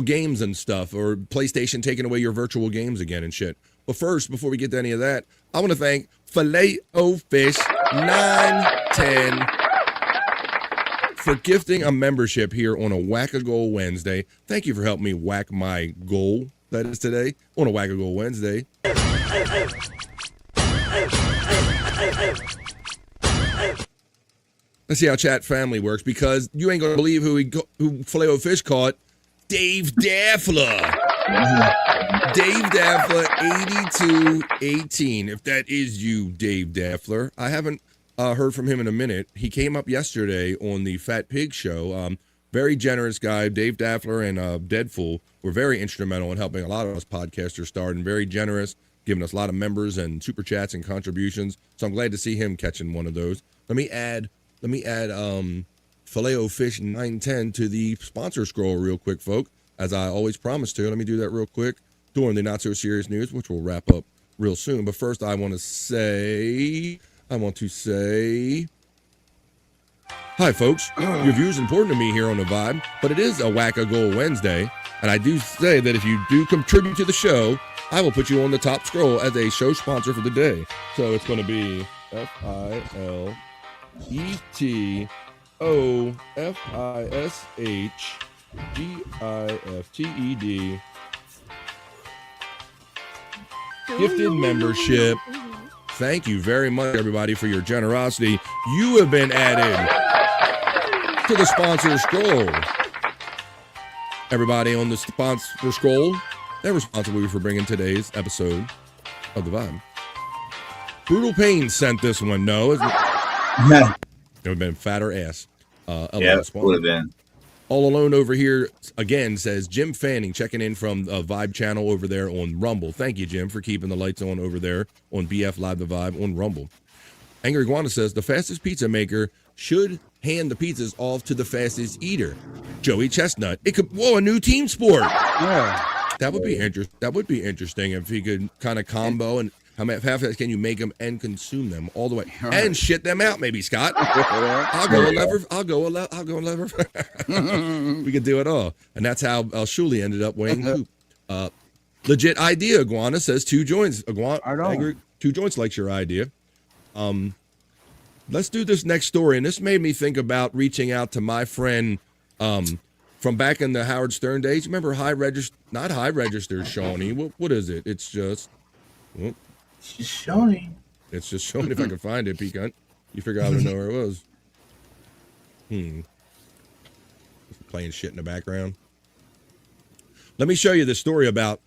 games and stuff, or PlayStation taking away your virtual games again and shit. But first, before we get to any of that, I want to thank Filet-O-Fish 910 for gifting a membership here on a Whack-A-Goal Wednesday. Thank you for helping me whack my goal, that is today, on a Whack-A-Goal Wednesday. Let's see how chat family works, because you ain't gonna believe who Filet-O-Fish caught. Dave Daffler. Dave Daffler, 8218. If that is you, Dave Daffler. I haven't heard from him in a minute. He came up yesterday on the Fat Pig show. Very generous guy. Dave Daffler and Deadfool were very instrumental in helping a lot of us podcasters start, and very generous, giving us a lot of members and super chats and contributions. So I'm glad to see him catching one of those. Let me add Filet-O-Fish 910 to the sponsor scroll real quick, folk, as I always promise to. Let me do that real quick during the Not So Serious News, which will wrap up real soon. But first, I want to say, hi, folks. Your view is important to me here on The Vibe, but it is a Wack-A-Goal Wednesday, and I do say that if you do contribute to the show, I will put you on the top scroll as a show sponsor for the day. So it's going to be FILETOFISHGIFTED gifted membership. Thank you very much, everybody, for your generosity. You have been added to the sponsor scroll. Everybody on the sponsor scroll, they're responsible for bringing today's episode of The Vibe. Brutal Pain sent this one. No, it would have been fatter ass. Yeah, it would have been. All Alone over here again says Jim Fanning checking in from Vibe channel over there on Rumble. Thank you, Jim, for keeping the lights on over there on BF Live the Vibe on Rumble. Angry Iguana says the fastest pizza maker should hand the pizzas off to the fastest eater. Joey Chestnut. It could a new team sport. Yeah. That would be interesting if he could kind of combo and how fast can you make them and consume them all the way and shit them out, maybe, Scott. I'll go a lever. We could do it all, and that's how Shuley ended up weighing hoop. Legit idea. Iguana says 2 joints. Angry 2 joints likes your idea. Let's do this next story, and this made me think about reaching out to my friend from back in the Howard Stern days. Remember not high register, Shawnee. What is it? It's just. Well, it's just Shawnee. It's just Shawnee. If I can find it, Peacunt. You figure out I don't know where it was. Playing shit in the background. Let me show you this story about.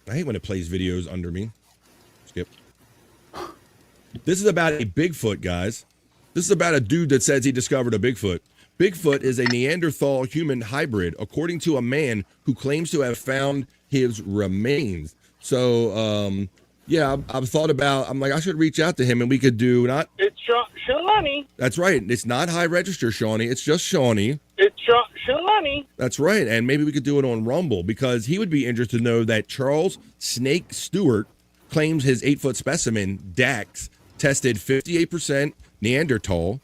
I hate when it plays videos under me. Skip. This is about a Bigfoot, guys. This is about a dude that says he discovered a Bigfoot. Bigfoot is a Neanderthal human hybrid, according to a man who claims to have found his remains. So, yeah, I've thought about, I'm like, I should reach out to him and we could do not. It's Shawnee. That's right. It's not high register, Shawnee. It's just Shawnee. It's Shawnee. That's right. And maybe we could do it on Rumble because he would be interested to know that Charles Snake Stewart claims his 8-foot specimen, Dax, tested 58% Neanderthal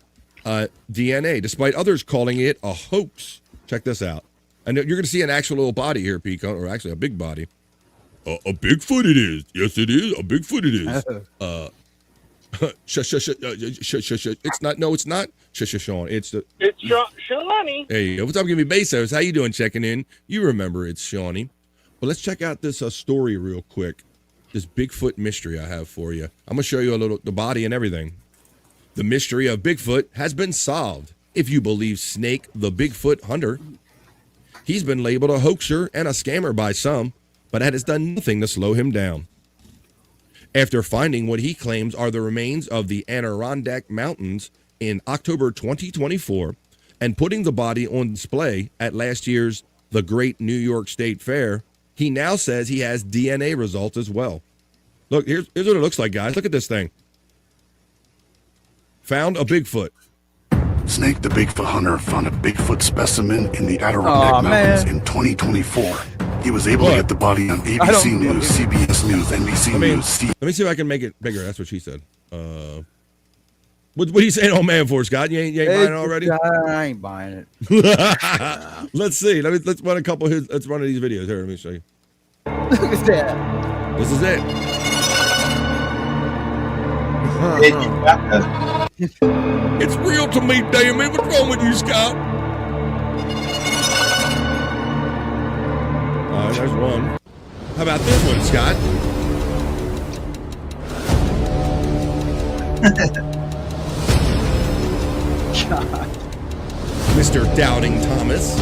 DNA, despite others calling it a hoax. Check this out. And you're going to see an actual little body here, Pico, or actually a big body. A Bigfoot it is. Yes, it is. A Bigfoot it is. It's not. No, it's not. Sean. It's Shawnee. Hey, what's up, Give Me Bezos? How you doing? Checking in. You remember it's Shawnee. But let's check out this story real quick. This Bigfoot mystery I have for you. I'm gonna show you a little the body and everything. The mystery of Bigfoot has been solved, if you believe Snake, the Bigfoot hunter. He's been labeled a hoaxer and a scammer by some, but that has done nothing to slow him down. After finding what he claims are the remains of the Adirondack Mountains in October 2024 and putting the body on display at last year's The Great New York State Fair, he now says he has DNA results as well. Look, here's what it looks like, guys. Look at this thing. Found a Bigfoot. Snake the Bigfoot hunter found a Bigfoot specimen in the Adirondack Mountains in 2024. He was able to get the body on ABC News, CBS News, NBC News. Let me see if I can make it bigger. That's what she said. What are you saying on Man for, Scott? You ain't buying it already? I ain't buying it. Let's see. Let's run a couple. Let's run these videos here. Let me show you. Look at that. This is it. It's real to me, damn it. What's wrong with you, Scott? All right, there's one. How about this one, Scott? God. Mr. Doubting Thomas.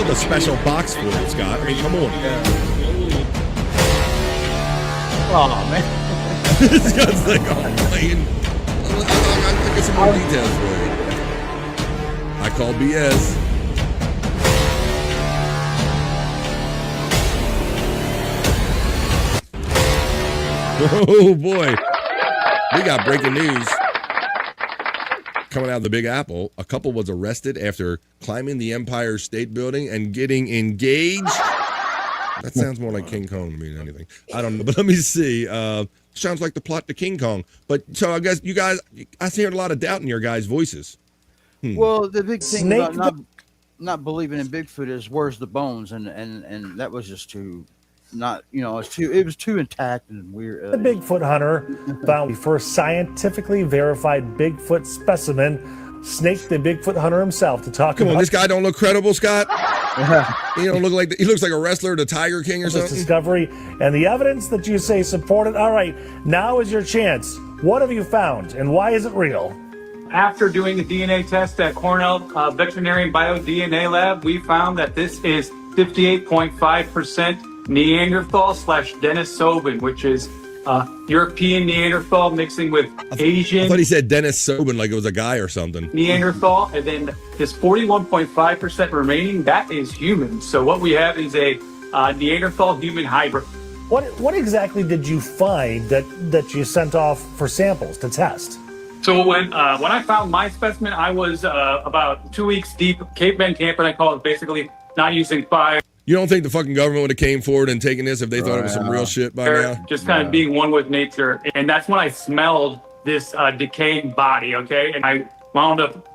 build a special box for it, Scott. I mean, come on. Oh man. Scott's like, oh man. I'll get some more details for you. I call BS. Oh boy. We got breaking news. Coming out of the Big Apple, a couple was arrested after climbing the Empire State Building and getting engaged. That sounds more like King Kong to me than anything. I don't know, but let me see. Sounds like the plot to King Kong. But so I guess you guys, I hear a lot of doubt in your guys' voices. Well, the big thing about not believing in Bigfoot is where's the bones, and that was just too. Not, you know, it was too intact and weird. The Bigfoot hunter found the first scientifically verified Bigfoot specimen. Snake, the Bigfoot hunter himself, to talk Come about. on, this guy don't look credible, Scott. He don't look like he looks like a wrestler, the Tiger King or something. Discovery and the evidence that you say supported. All right, now is your chance. What have you found, and why is it real? After doing a DNA test at Cornell Veterinary Bio-DNA Lab, we found that this is 58.5% Neanderthal / Denisovan, which is European Neanderthal mixing with Asian. I thought he said Dennis Sobin like it was a guy or something. Neanderthal, and then this 41.5% remaining, that is human. So what we have is a Neanderthal human hybrid. What exactly did you find that you sent off for samples to test? So when I found my specimen, I was about 2 weeks deep, caveman camping, I call it, basically not using fire. You don't think the fucking government would have came forward and taken this if they thought it was some real shit by now? Just kind of being one with nature. And that's when I smelled this decaying body, okay? And I wound up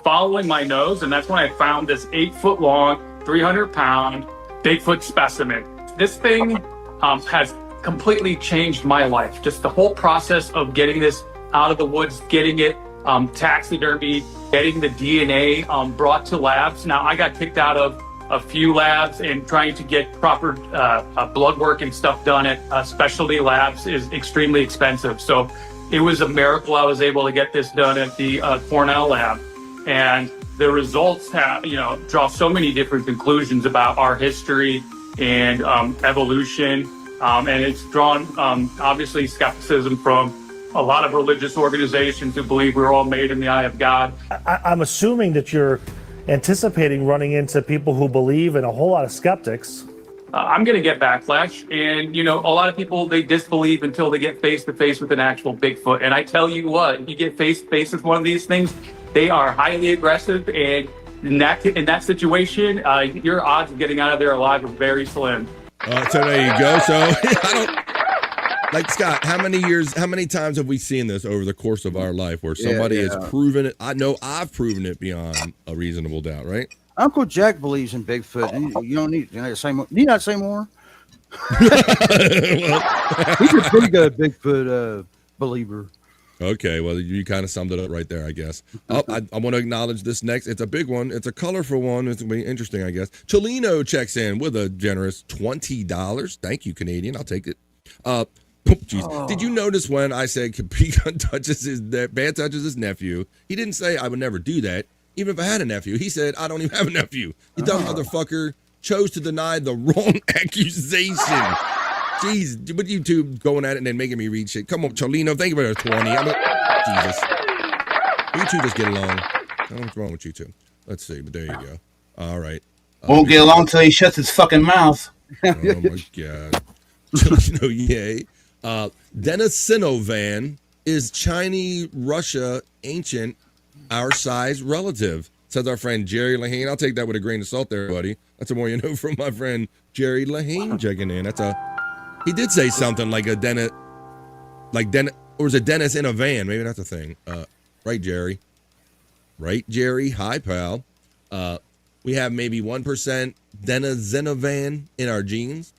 following my nose, and that's when I found this 8-foot-long, 300-pound Bigfoot specimen. This thing has completely changed my life. Just the whole process of getting this out of the woods, getting it taxidermy, getting the DNA brought to labs. Now, I got kicked out of a few labs, and trying to get proper blood work and stuff done at specialty labs is extremely expensive. So it was a miracle I was able to get this done at the Cornell lab. And the results have, draw so many different conclusions about our history and evolution. And it's drawn, obviously, skepticism from a lot of religious organizations who believe we're all made in the eye of God. I'm assuming that you're anticipating running into people who believe and a whole lot of skeptics. I'm going to get backlash. And, a lot of people, they disbelieve until they get face to face with an actual Bigfoot. And I tell you what, you get face to face with one of these things, they are highly aggressive. And in that situation, your odds of getting out of there alive are very slim. So there you go. So I don't. Like, Scott, how many times have we seen this over the course of our life where somebody has proven it? I know I've proven it beyond a reasonable doubt, right? Uncle Jack believes in Bigfoot. And you don't need to say more. Need not say more? He's a pretty good Bigfoot believer. Okay, well, you kind of summed it up right there, I guess. I want to acknowledge this next. It's a big one. It's a colorful one. It's going to be interesting, I guess. Cholino checks in with a generous $20. Thank you, Canadian. I'll take it. Did you notice when I said Capitan touches his nephew? He didn't say I would never do that, even if I had a nephew. He said I don't even have a nephew. You dumb motherfucker chose to deny the wrong accusation. Jeez, what you two going at it and then making me read shit? Come on, Cholino, thank you for the 20. Jesus. You two just get along. What's wrong with you two? Let's see, but there you go. All right. Won't get along till he shuts his fucking mouth. Oh my God. Cholino, yay. Denisinovan is Chinese Russia ancient our size relative, says our friend Jerry Lahane. I'll take that with a grain of salt there, buddy. That's the more you know from my friend Jerry Lahane checking in. He did say something like or was it Dennis in a van? Maybe that's a thing. Right, Jerry? Right, Jerry? Hi, pal. We have maybe 1% Denisinovan in our genes.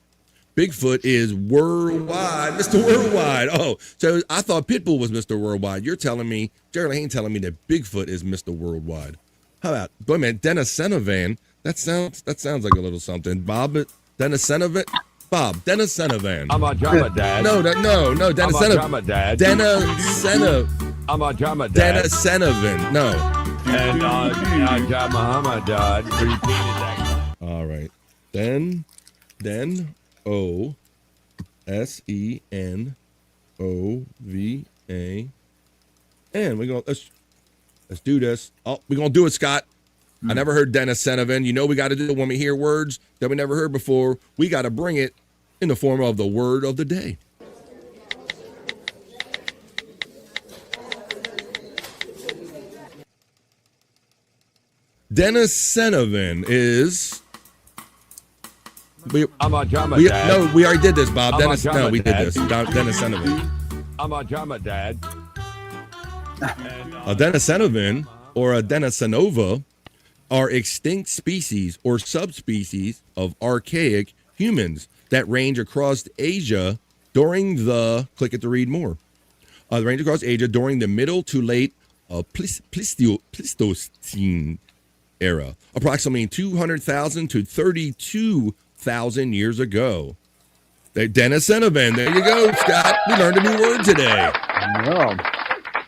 Bigfoot is worldwide, Mr. Worldwide. Oh, so I thought Pitbull was Mr. Worldwide. You're telling me, Jerry Lahane telling me that Bigfoot is Mr. Worldwide. How about, boy, man, Denisinovan? That sounds like a little something. Bob, Denisinovan? Bob, Denisinovan. I'm a drama dad. No, Denisinovan. I'm a drama dad. I'm a drama dad. Denisinovan. No. And Muhammad repeated that. Den O-S-E-N-O-V-A-N. Let's do this. Oh, we're gonna do it, Scott. I never heard Dennis Senovan. You know we got to do it when we hear words that we never heard before. We got to bring it in the form of the word of the day. Dennis Senovan is. We already did this, Bob. Dennis did this. Dennis Senovan. I'm a drama dad. A Denisenovan or a Denisenova are extinct species or subspecies of archaic humans that range across Asia during the, click it to read more, range across Asia during the middle to late Pleistocene era, approximately 200,000 to 32,000 years ago. Denisenovan, there you go, Scott. We learned a new word today. No.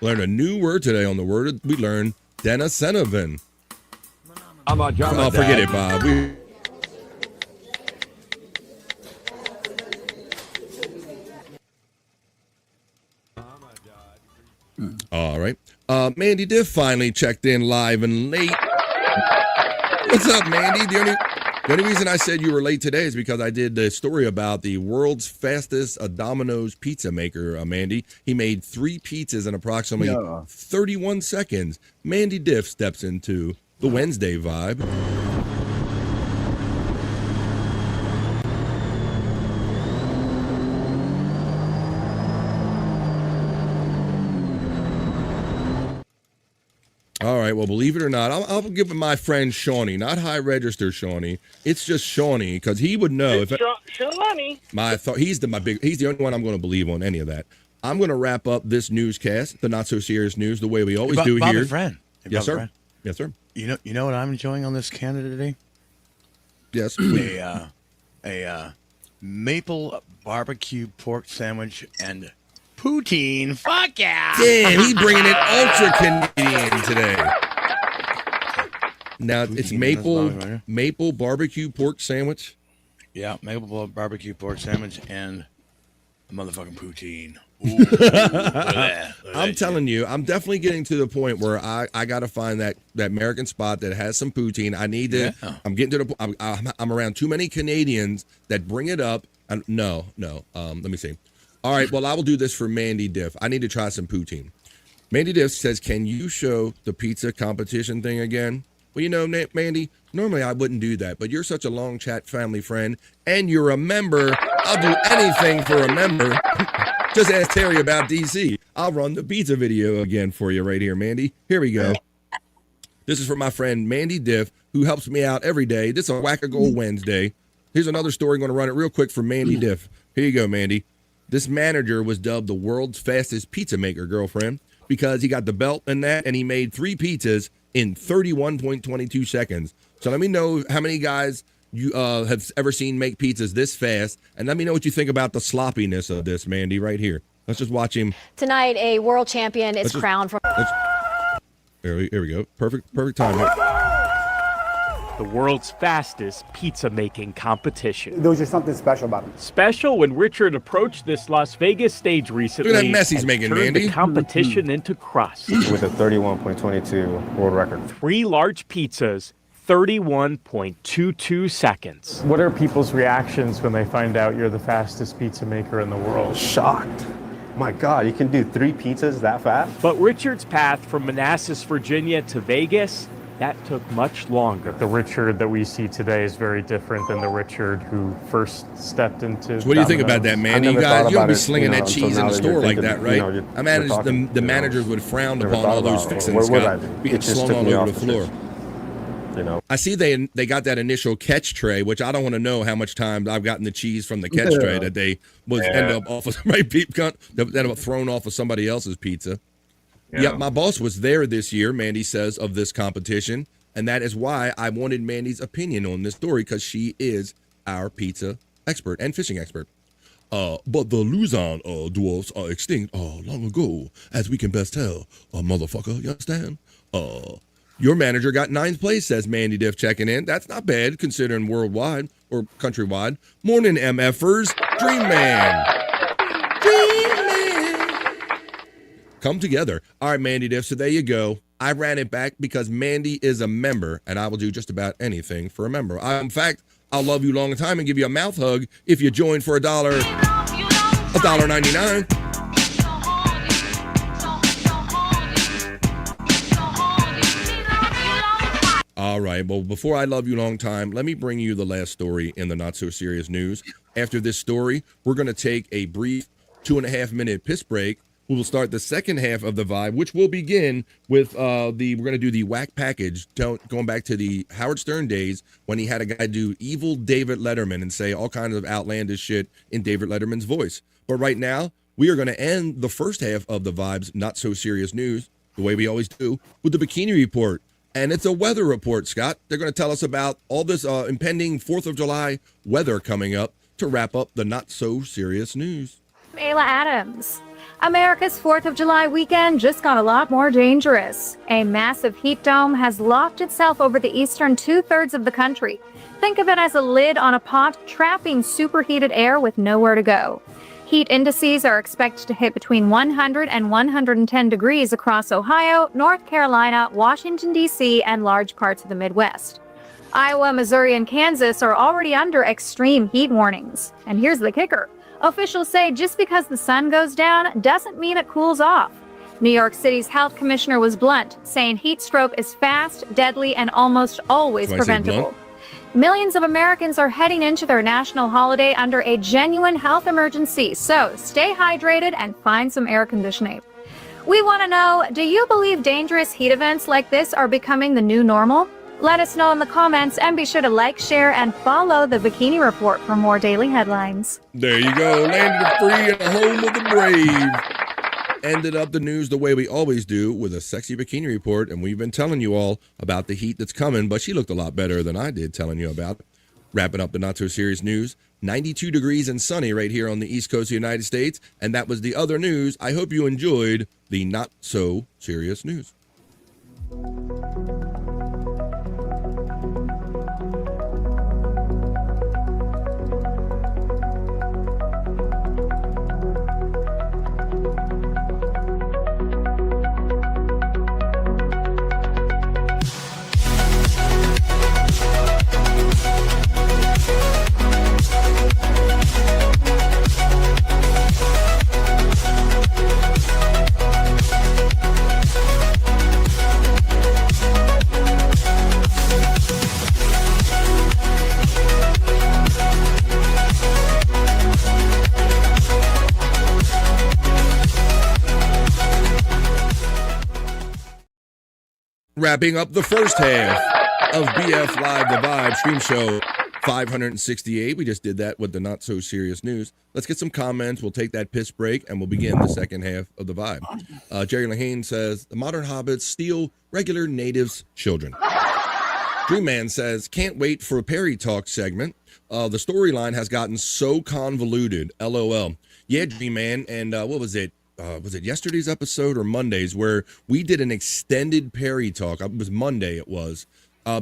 Learned a new word today on the word we learned, Denisenovan. I'm a drama dad. Forget it, Bob. All right. Mandy Diff finally checked in live and late. What's up, Mandy? The only reason I said you were late today is because I did the story about the world's fastest Domino's pizza maker, Mandy. He made 3 pizzas in approximately 31 seconds. Mandy Diff steps into the Wednesday vibe. All right, well, believe it or not, I'll give it my friend Shawnee, not high register Shawnee. It's just Shawnee, because he would know. Shawnee. He's the only one I'm going to believe on any of that. I'm going to wrap up this newscast, the not so serious news, the way we always do Bob here. and friend. Yes, sir. Friend. Yes, sir. You know what I'm enjoying on this Candid today? Yes. A maple barbecue pork sandwich and poutine. Fuck yeah! Damn, he's bringing it ultra Canadian today. Now it's maple barbecue pork sandwich. Yeah, maple barbecue pork sandwich and a motherfucking poutine. I'm telling you, I'm definitely getting to the point where I got to find that American spot that has some poutine. I need to. Yeah. I'm getting to the. I'm around too many Canadians that bring it up. No. Let me see. All right. Well, I will do this for Mandy Diff. I need to try some poutine. Mandy Diff says, "Can you show the pizza competition thing again?" Well, you know, Mandy, normally I wouldn't do that, but you're such a long chat family friend, and you're a member. I'll do anything for a member. Just ask Terry about DC. I'll run the pizza video again for you right here, Mandy. Here we go. This is from my friend Mandy Diff, who helps me out every day. This is a Wack-A-Go Wednesday. Here's another story. I'm going to run it real quick for Mandy Diff. Here you go, Mandy. This manager was dubbed the world's fastest pizza maker, girlfriend, because he got the belt and that, and he made 3 pizzas in 31.22 seconds. So let me know how many guys you have ever seen make pizzas this fast, and let me know what you think about the sloppiness of this, Mandy, right here. Let's just watch him. Tonight, a world champion is crowned from... Here we go. Perfect time. The world's fastest pizza-making competition. There was just something special about it. Special when Richard approached this Las Vegas stage recently. Look at that mess he's making, turned Mandy. the competition into crust. With a 31.22 world record. 3 large pizzas, 31.22 seconds. What are people's reactions when they find out you're the fastest pizza maker in the world? Shocked. My God, you can do 3 pizzas that fast? But Richard's path from Manassas, Virginia to Vegas, that took much longer. The Richard that we see today is very different than the Richard who first stepped into. So what do you think about that, Mandy? You don't be slinging that cheese in the store like that, right? I imagine the managers would frown upon all those fixings, Scott, being slung all over the floor. You know, I see they got that initial catch tray, which I don't want to know how much time I've gotten the cheese from the catch tray that they end up off of somebody's thrown off of somebody else's pizza. Yeah, my boss was there this year, Mandy says, of this competition, and that is why I wanted Mandy's opinion on this story, because she is our pizza expert and fishing expert. But the Luzon dwarfs are extinct long ago, as we can best tell, motherfucker, you understand? Your manager got 9th place, says Mandy Diff checking in. That's not bad, considering worldwide. or countrywide. Morning, MFers. Dream Man. Come together. All right, Mandy Diff, so there you go. I ran it back because Mandy is a member, and I will do just about anything for a member. In fact, I'll love you long time and give you a mouth hug if you join for $1.99. All right, well, before I love you long time, let me bring you the last story in the Not So Serious News. After this story, we're going to take a brief 2.5-minute piss break. We will start the second half of the vibe, which will begin with we're going to do the Wack Package, going back to the Howard Stern days when he had a guy do evil David Letterman and say all kinds of outlandish shit in David Letterman's voice. But right now, we are going to end the first half of the Vibe's Not So Serious News, the way we always do, with the Bikini Report. And it's a weather report, Scott. They're going to tell us about all this impending 4th of July weather coming up to wrap up the Not So Serious News. Ayla Adams. America's 4th of July weekend just got a lot more dangerous. A massive heat dome has lofted itself over the eastern 2/3 of the country. Think of it as a lid on a pot trapping superheated air with nowhere to go. Heat indices are expected to hit between 100 and 110 degrees across Ohio, North Carolina, Washington, D.C., and large parts of the Midwest. Iowa, Missouri, and Kansas are already under extreme heat warnings. And here's the kicker. Officials say just because the sun goes down doesn't mean it cools off. New York City's health commissioner was blunt, saying heat stroke is fast, deadly, and almost always preventable. Millions of Americans are heading into their national holiday under a genuine health emergency, so stay hydrated and find some air conditioning. We want to know, do you believe dangerous heat events like this are becoming the new normal? Let us know in the comments, and be sure to like, share, and follow the Bikini Report for more daily headlines. There you go. Landed the free and the home of the brave. Ended up the news the way we always do, with a sexy Bikini Report, and we've been telling you all about the heat that's coming, but she looked a lot better than I did telling you about it. Wrapping up the Not So Serious News, 92 degrees and sunny right here on the East Coast of the United States, and that was the other news. I hope you enjoyed the Not So Serious News. Wrapping up the first half of BF Live, the Vibe stream show 568. We just did that with the Not So Serious News. Let's get some comments. We'll take that piss break, and we'll begin the second half of the Vibe. Jerry Lahane says, the modern hobbits steal regular natives' children. Dream Man says, can't wait for a Perry Talk segment. The storyline has gotten so convoluted. LOL. Yeah, Dream Man, and what was it? Was it yesterday's episode or Monday's, where we did an extended Perry Talk? It was Monday, it was,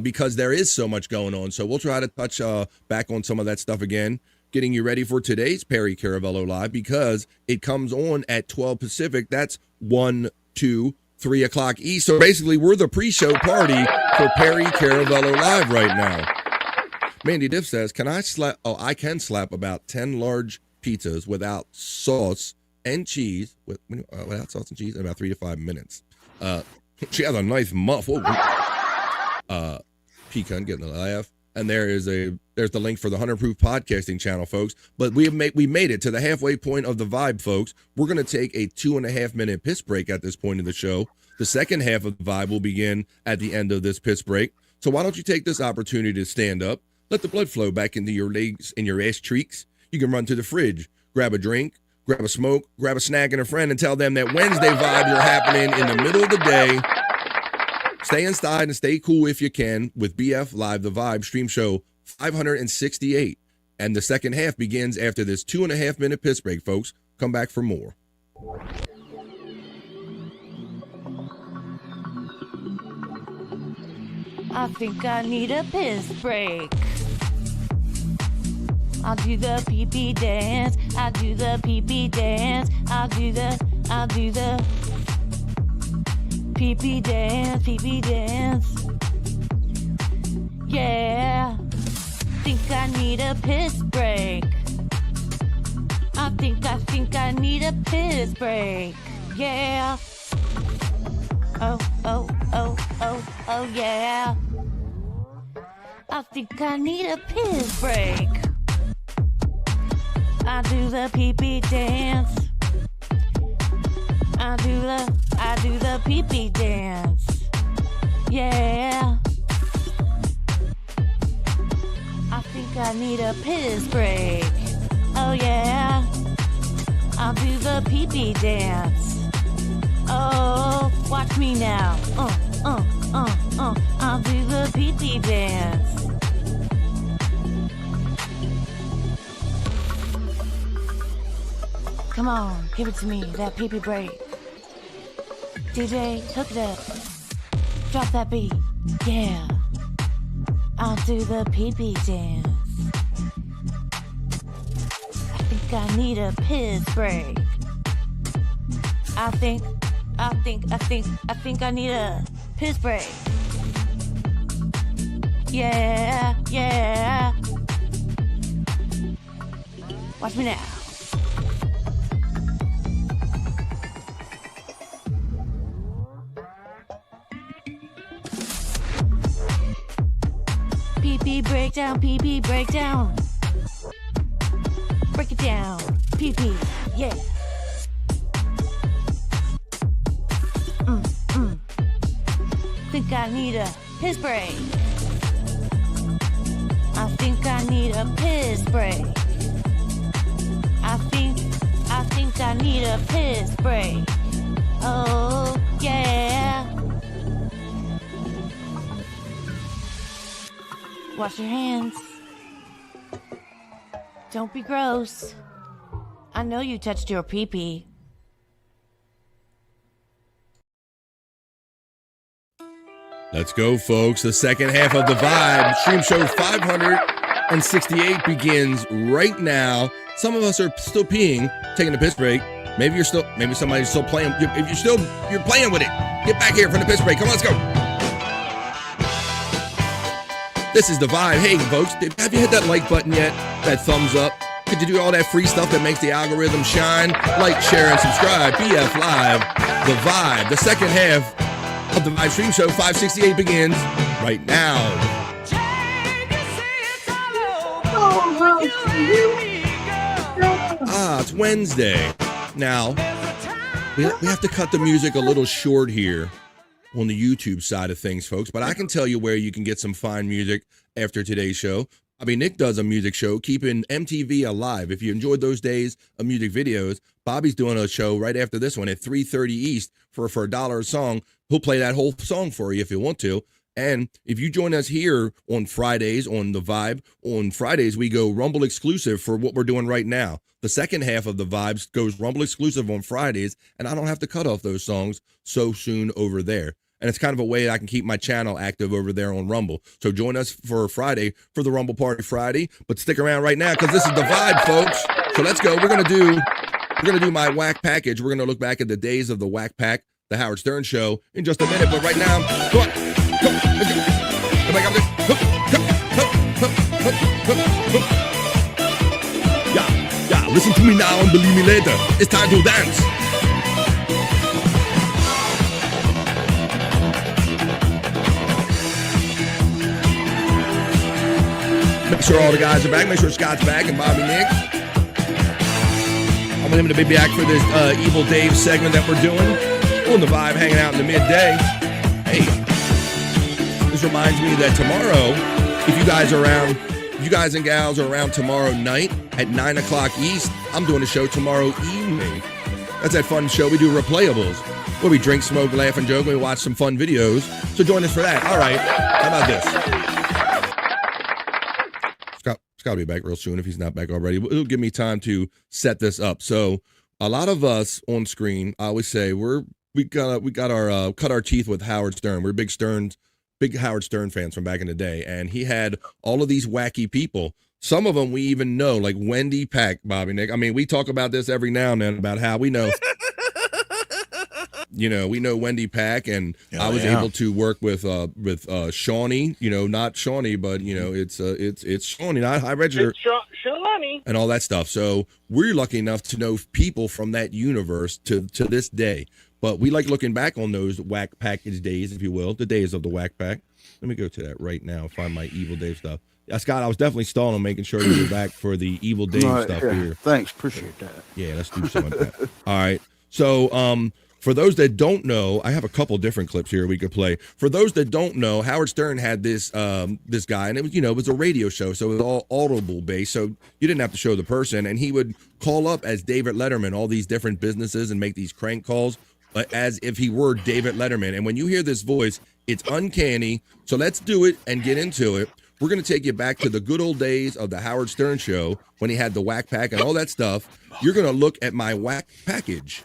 because there is so much going on. So we'll try to touch back on some of that stuff again, getting you ready for today's Perry Caravello Live, because it comes on at 12 Pacific. That's 1, 2, 3 o'clock East. So basically, we're the pre-show party for Perry Caravello Live right now. Mandy Diff says, can I slap? Oh, I can slap about 10 large pizzas without sauce and cheese, without sauce and cheese, in about 3 to 5 minutes. She has a nice muff. Pecan getting a laugh. And there's the link for the 100 Proof Podcasting channel, folks. But we made it to the halfway point of the Vibe, folks. We're going to take a 2.5-minute piss break at this point in the show. The second half of the Vibe will begin at the end of this piss break. So why don't you take this opportunity to stand up, let the blood flow back into your legs and your ass cheeks. You can run to the fridge, grab a drink, grab a smoke, grab a snack and a friend, and tell them that Wednesday Vibes are happening in the middle of the day. Stay inside and stay cool if you can with BF Live, the Vibe stream show 568. And the second half begins after this 2.5-minute piss break, folks. Come back for more. I think I need a piss break. I'll do the pee-pee dance. I'll do the pee-pee dance. I'll do the pee-pee dance, pee-pee dance. Yeah. Think I need a piss break. I think I need a piss break. Yeah. Oh, yeah. I think I need a piss break. I do the pee-pee dance. I do the pee-pee dance. Yeah. I think I need a piss break. Oh yeah. I'll do the pee-pee dance. Oh, watch me now. I'll do the pee-pee dance. Come on, give it to me, that pee-pee break. DJ, hook it up. Drop that beat. Yeah. I'll do the pee-pee dance. I think I need a piss break. I think I need a piss break. Yeah. Watch me now. Pee-pee breakdown, pee-pee breakdown. Break it down, pee-pee, yeah. Think I need a piss break. I think I need a piss break. I think I need a piss break. Oh, yeah. Wash your hands. Don't be gross. I know you touched your pee-pee. Let's go, folks. The second half of The Vibe, Stream Show 568 begins right now. Some of us are still peeing, taking a piss break. Maybe somebody's still playing. If you're playing with it, get back here for the piss break. Come on, let's go. This is The Vibe. Hey, folks, have you hit that like button yet? That thumbs up? Could you do all that free stuff that makes the algorithm shine? Like, share, and subscribe. BF Live, The Vibe. The second half of The Vibe Stream Show 568 begins right now. It's Wednesday. Now, we have to cut the music a little short here on the YouTube side of things, folks, but I can tell you where you can get some fine music after today's show. I mean, Nick does a music show, keeping MTV alive. If you enjoyed those days of music videos, Bobby's doing a show right after this one at 3:30 East for $1 a song. He'll play that whole song for you if you want to. And if you join us here on Fridays on The Vibe, on Fridays we go Rumble exclusive for what we're doing right now. The second half of The Vibes goes Rumble exclusive on Fridays, and I don't have to cut off those songs so soon over there. And it's kind of a way I can keep my channel active over there on Rumble. So join us for Friday for the Rumble Party Friday. But stick around right now because this is The Vibe, folks. So let's go. We're gonna do my Wack Package. We're gonna look back at the days of the Wack Pack, the Howard Stern Show, in just a minute. But right now, come on, let's go. Come back up there. Yeah. Listen to me now and believe me later. It's time to dance. Make sure all the guys are back. Make sure Scott's back and Bobby Nick. I want him to be back for this Evil Dave segment that we're doing. On The Vibe, hanging out in the midday. Hey, this reminds me that tomorrow, if you guys and gals are around tomorrow night at 9 o'clock East, I'm doing a show tomorrow evening. That's that fun show we do, Replayables, where we drink, smoke, laugh, and joke, and we watch some fun videos. So join us for that. All right, how about this? Scott will be back real soon if he's not back already. It'll give me time to set this up. So a lot of us on screen, I always say we got our cut our teeth with Howard Stern. We're big Howard Stern fans from back in the day, and he had all of these wacky people Some of them we even know, like Wendy Pack, Bobby Nick. I mean, we talk about this every now and then about how we know. We know Wendy Pack, and I was able to work with Shawnee. Not Shawnee, but it's Shawnee, not high register, Shawnee, and all that stuff. So we're lucky enough to know people from that universe to this day. But we like looking back on those Wack Package days, if you will, the days of the Wack Pack. Let me go to that right now. Find my Evil Dave stuff. Scott, I was definitely stalling, making sure you were back for the Evil Dave stuff here. Thanks, appreciate that. Yeah, let's do some of that. All right. So, for those that don't know, I have a couple different clips here we could play. For those that don't know, Howard Stern had this guy, and it was it was a radio show, so it was all audible based. So you didn't have to show the person, and he would call up as David Letterman, all these different businesses, and make these crank calls as if he were David Letterman. And when you hear this voice, it's uncanny. So let's do it and get into it. We're going to take you back to the good old days of the Howard Stern show when he had the Wack Pack and all that stuff. You're going to look at my Wack Package.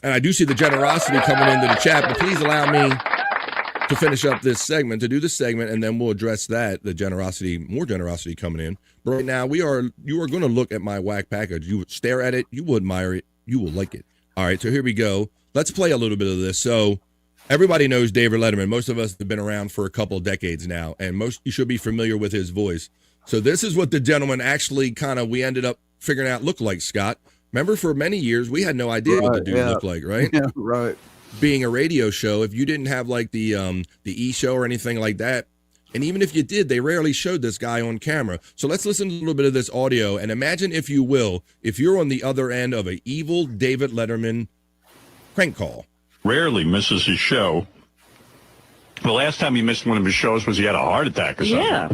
And I do see the generosity coming into the chat, but please allow me to finish up this segment, to do this segment, and then we'll address that, the generosity, more generosity coming in. But right now, you are going to look at my Wack Package. You would stare at it, you will admire it, you will like it. All right, so here we go. Let's play a little bit of this. So everybody knows David Letterman. Most of us have been around for a couple of decades now, and you should be familiar with his voice. So this is what the gentleman actually we ended up figuring out looked like, Scott. Remember, for many years, we had no idea what the dude looked like, right? Yeah, right. Being a radio show, if you didn't have like the E-show or anything like that, and even if you did, they rarely showed this guy on camera. So let's listen to a little bit of this audio, and imagine, if you will, if you're on the other end of an evil David Letterman crank call. Rarely misses his show. The last time he missed one of his shows was he had a heart attack or something. Yeah.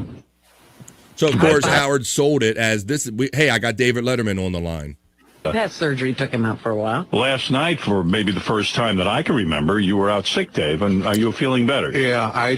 So, of course, Howard sold it as this. Hey, I got David Letterman on the line. That surgery took him out for a while. Last night, for maybe the first time that I can remember, you were out sick, Dave, and are you feeling better? Yeah, I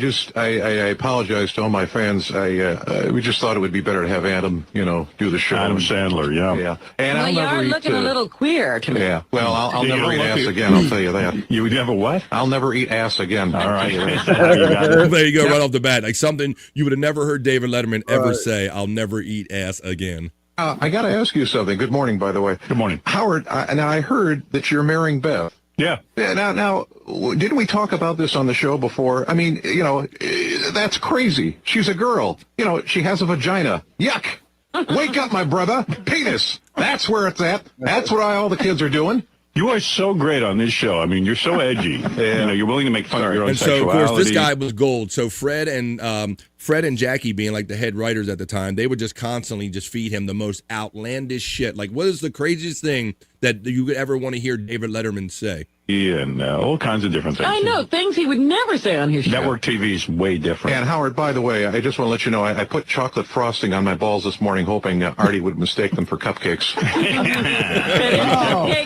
apologize to all my fans. We just thought it would be better to have Adam, do the show. Adam Sandler, yeah. And well, you are looking a little queer to me. Yeah, well, I'll never eat ass again, I'll tell you that. You would never what? I'll never eat ass again. All right. There you go, right off the bat. Like something you would have never heard David Letterman ever say, I'll never eat ass again. I got to ask you something. Good morning, by the way. Good morning. Howard, now I heard that you're marrying Beth. Yeah. Now, didn't we talk about this on the show before? I mean, that's crazy. She's a girl. She has a vagina. Yuck. Wake up, my brother. Penis. That's where it's at. That's what all the kids are doing. You are so great on this show. I mean, you're so edgy. Yeah. You're willing to make fun of your own sexuality. So, of course, this guy was gold. So Fred and Jackie, being like the head writers at the time, they would just constantly just feed him the most outlandish shit. Like, what is the craziest thing that you would ever want to hear David Letterman say? Yeah, and all kinds of different things. I know, things he would never say on his show. Network TV is way different. And Howard, by the way, I just want to let you know, I put chocolate frosting on my balls this morning, hoping Artie would mistake them for cupcakes. Cupcake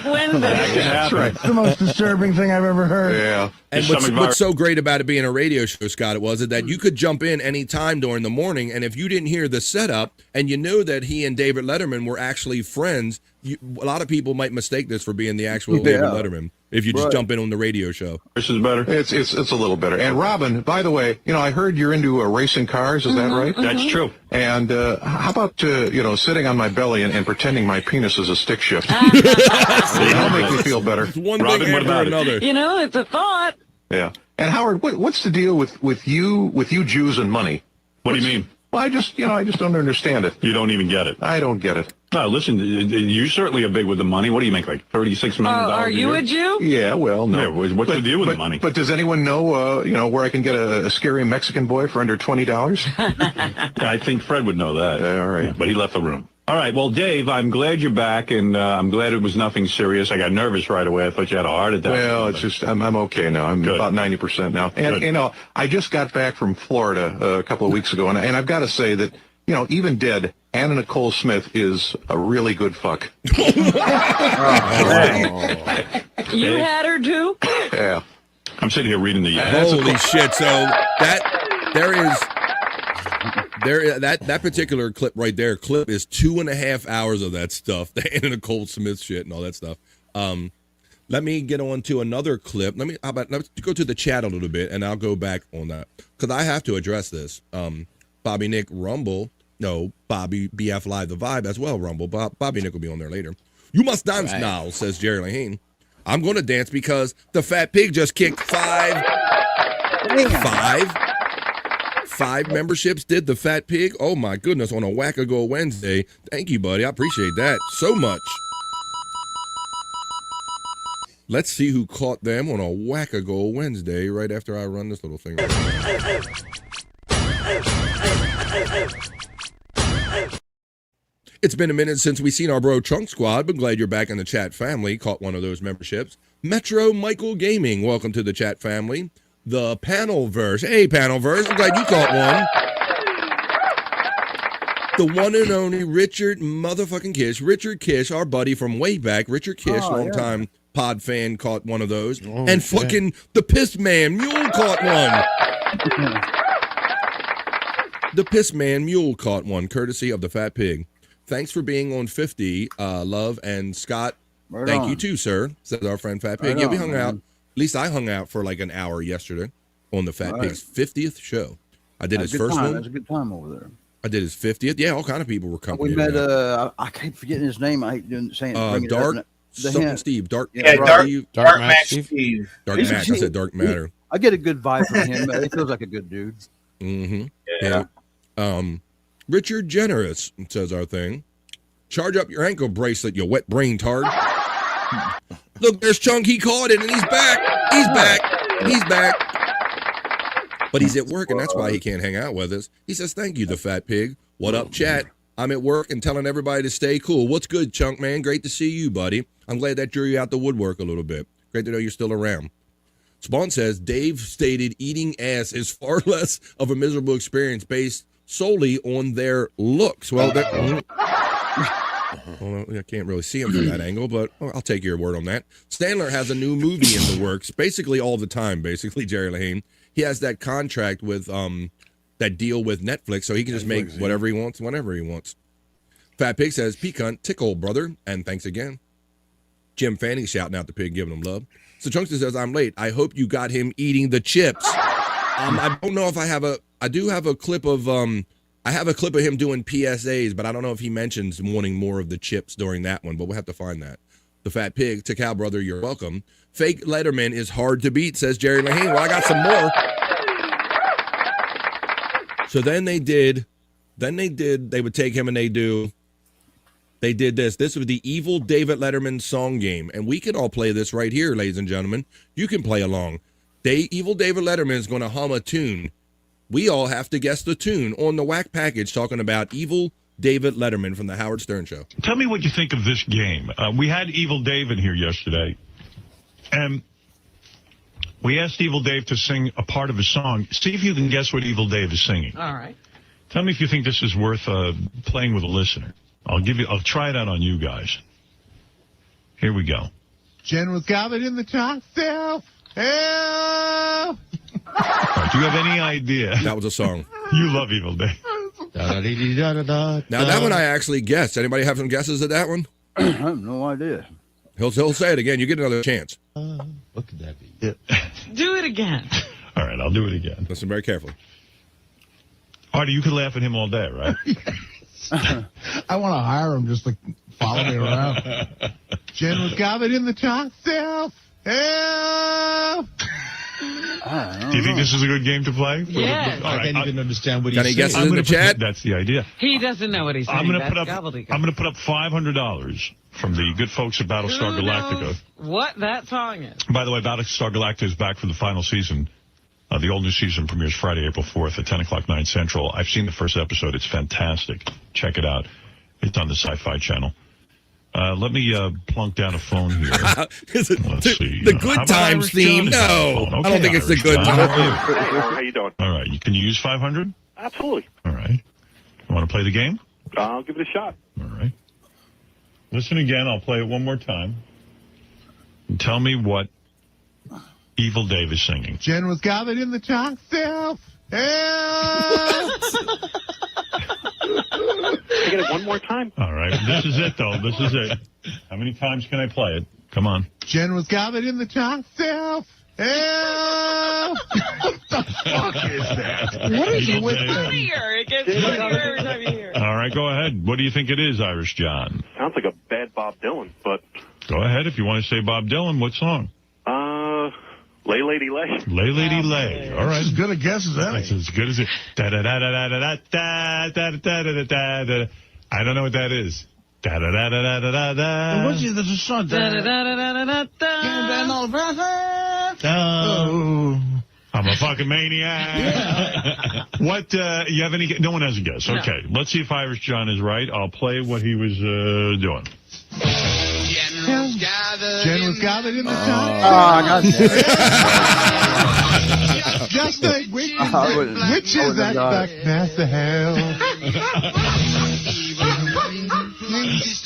Wednesday. That's right. The most disturbing thing I've ever heard. Yeah. And what's so great about it being a radio show, Scott, was that you could jump in any time during the morning, and if you didn't hear the setup, and you knew that he and David Letterman were actually friends, a lot of people might mistake this for being the actual David Letterman. If you just jump in on the radio show. This is better. It's a little better. And Robin, by the way, I heard you're into racing cars. Is that right? That's true. And how about sitting on my belly and pretending my penis is a stick shift? That'll make me feel better. One Robin, thing after another. It's a thought. Yeah. And Howard, what's the deal with you Jews and money? What do you mean? Well, I just don't understand it. You don't even get it. I don't get it. No, listen, you certainly are big with the money. What do you make, like $36 million? Are you a Jew? Yeah, well, no. Yeah, what's the deal with the money? But does anyone know, where I can get a scary Mexican boy for under $20? I think Fred would know that. All right. But he left the room. All right. Well, Dave, I'm glad you're back, and I'm glad it was nothing serious. I got nervous right away. I thought you had a heart attack. Well, it's just I'm okay now. I'm Good. about 90% now. And, Good. I just got back from Florida a couple of weeks ago, and I've got to say that even dead, Anna Nicole Smith is a really good fuck. You had her too? Yeah. I'm sitting here reading the. Holy shit! So that particular clip right there. Clip is 2.5 hours of that stuff. The Anna Nicole Smith shit and all that stuff. Let me get on to another clip. Let's go to the chat a little bit, and I'll go back on that because I have to address this. Bobby Nick Rumble. No, Bobby BF Live the Vibe as well, Rumble. Bobby Nick will be on there later. You must dance now, says Jerry Lahane. I'm going to dance because the fat pig just kicked five memberships. Did the fat pig? Oh my goodness, on a Wackago Wednesday. Thank you, buddy. I appreciate that so much. Let's see who caught them on a Wackago Wednesday right after I run this little thing. It's been a minute since we seen our bro Chunk Squad, but glad you're back in the chat family. Caught one of those memberships. Metro Michael Gaming, welcome to the chat family. The Panelverse. Hey, Panelverse, I'm glad you caught one. The one and only Richard motherfucking Kish. Richard Kish, our buddy from way back. Richard Kish, long-time pod fan, caught one of those. And fucking the Piss Man Mule caught one. The Piss Man Mule caught one, courtesy of the Fat Pig. Thanks for being on 50, Love, and Scott. Right thank on. you too, sir, says our friend Fat Pig. Right We on, hung man. out. At least I hung out for like an hour yesterday on the Fat Pig's 50th show. I did his first one. It was a good time over there. I did his 50th. Yeah, all kind of people were coming. We met, I keep forgetting his name. I hate saying it. Dark something Steve. Dark Steve. Dark Matt Steve. Dark Matt. I said Dark Matter. I get a good vibe from him. He feels like a good dude. Mm-hmm. Yeah. Richard Generous says our thing. Charge up your ankle bracelet, you wet brain tard. Look, there's Chunk. He caught it, and he's back. He's back. He's back. But he's at work, and that's why he can't hang out with us. He says, thank you, the Fat Pig. What up, chat? I'm at work and telling everybody to stay cool. What's good, Chunk, man? Great to see you, buddy. I'm glad that drew you out the woodwork a little bit. Great to know you're still around. Spawn says, Dave stated eating ass is far less of a miserable experience based solely on their looks. Well, I can't really see him from that angle, but I'll take your word on that. Stanler has a new movie in the works, basically all the time, basically, Jerry Lahane. He has that contract with, that deal with Netflix, so he can just make whatever he wants, whenever he wants. Fat Pig says, pecan tickle, brother, and thanks again. Jim Fanning shouting out the pig, giving him love. So Chunkster says, I'm late. I hope you got him eating the chips. I don't know if I do have a clip of, I have a clip of him doing PSAs, but I don't know if he mentions wanting more of the chips during that one, but we'll have to find that. The Fat Pig, Tikal brother, you're welcome. Fake Letterman is hard to beat, says Jerry Lahane. Well, I got some more. So then they would take him and they did this. This was the Evil David Letterman song game. And we can all play this right here, ladies and gentlemen. You can play along. Evil David Letterman is going to hum a tune. We all have to guess the tune on the Wack Package talking about Evil David Letterman from the Howard Stern Show. Tell me what you think of this game. We had Evil Dave in here yesterday, and we asked Evil Dave to sing a part of a song. See if you can guess what Evil Dave is singing. All right. Tell me if you think this is worth playing with a listener. I'll try it out on you guys. Here we go. General gathered in the top cell. Help! Right, do you have any idea? That was a song. You love Evil Dave. Now that one I actually guessed. Anybody have some guesses at that one? I have no idea. He'll say it again. You get another chance. What could that be? Do it again. All right, I'll do it again. Listen very carefully. Artie, you could laugh at him all day, right? I want to hire him just to follow me around. General gathered in the top cell. Help! Do you think this is a good game to play? Yes. All right, I can't even understand what Got any he's saying. guesses in the chat? That's the idea. He doesn't know what he's saying. I'm going to That's put up $500 from the good folks at Battlestar Who Galactica. knows what that song is? By the way, Battlestar Galactica is back for the final season. The all new season premieres Friday, April 4th at 10 o'clock, 9 Central. I've seen the first episode. It's fantastic. Check it out. It's on the Sci-Fi Channel. Let me plunk down a phone here. Let's see. The Good Times theme? No. Okay, I don't think it's the Irish Good John. Times. How you doing? All right. Can you use 500? Absolutely. All right. You want to play the game? I'll give it a shot. All right. Listen again. I'll play it one more time. And tell me what Evil Dave is singing. Jen was gathered in the chalk self. Can I get it one more time? All right. This is it, though. This is it. How many times can I play it? Come on. Jen was gathered in the chalk self. What the fuck is that? What is it with them? It gets funnier every time you hear it. All right, go ahead. What do you think it is, Irish John? Sounds like a bad Bob Dylan, but... Go ahead. If you want to say Bob Dylan, what song? Lay Lady Lay. Lay Lady Lay. All right. That's as good a guess as any. That's as good as it. Da-da-da-da-da-da-da-da-da-da-da-da. I don't know what that is. Da-da-da-da-da-da-da. What's it? There's a song. Oh. I'm a fucking maniac. What, you have any, no one has a guess. No. Okay, let's see if Irish John is right. I'll play what he was doing. Jen was gathered in the chalk. I got that. Just like witches at the NASA hell.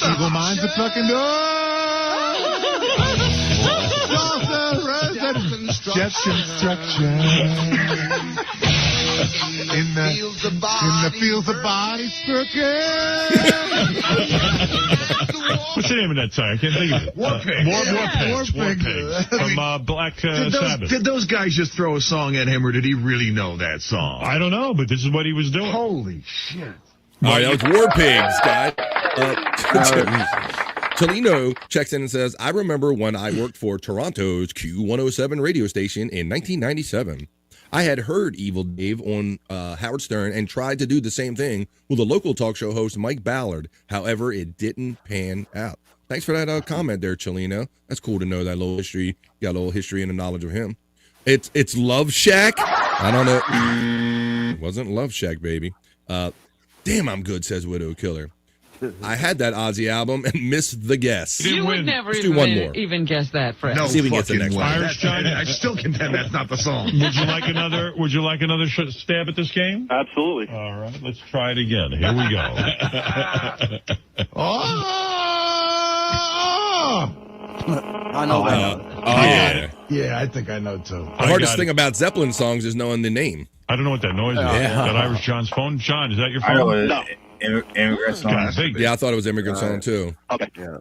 Evil minds are fucking Just construction. In the fields of body What's the name of that song? I can't think of it. War Pigs. War Pigs. From Black Sabbath. Did those guys just throw a song at him, or did he really know that song? I don't know, but this is what he was doing. Holy shit. All right, that was War Pigs, guys. Tolino checks in and says, I remember when I worked for Toronto's Q107 radio station in 1997. I had heard Evil Dave on Howard Stern and tried to do the same thing with a local talk show host, Mike Ballard. However, it didn't pan out. Thanks for that comment there, Chelino. That's cool to know that little history. You got a little history and a knowledge of him. It's Love Shack. I don't know. It wasn't Love Shack, baby. Damn, I'm good, says Widow Killer. I had that Ozzy album and missed the guess. You would never Let's do one more. even guess that, Fred. No, see if we get the fucking next way. one. Irish John? I still contend that's not the song. Would you like another stab at this game? Absolutely. All right, let's try it again. Here we go. I know that. Yeah. Yeah, I think I know too. The hardest thing about Zeppelin songs is knowing the name. I don't know what that noise is. Yeah. Is that Irish John's phone? John, is that your phone? I know it. No. Immigrant song. Yeah, I thought it was Immigrant Song too. Okay. Yeah.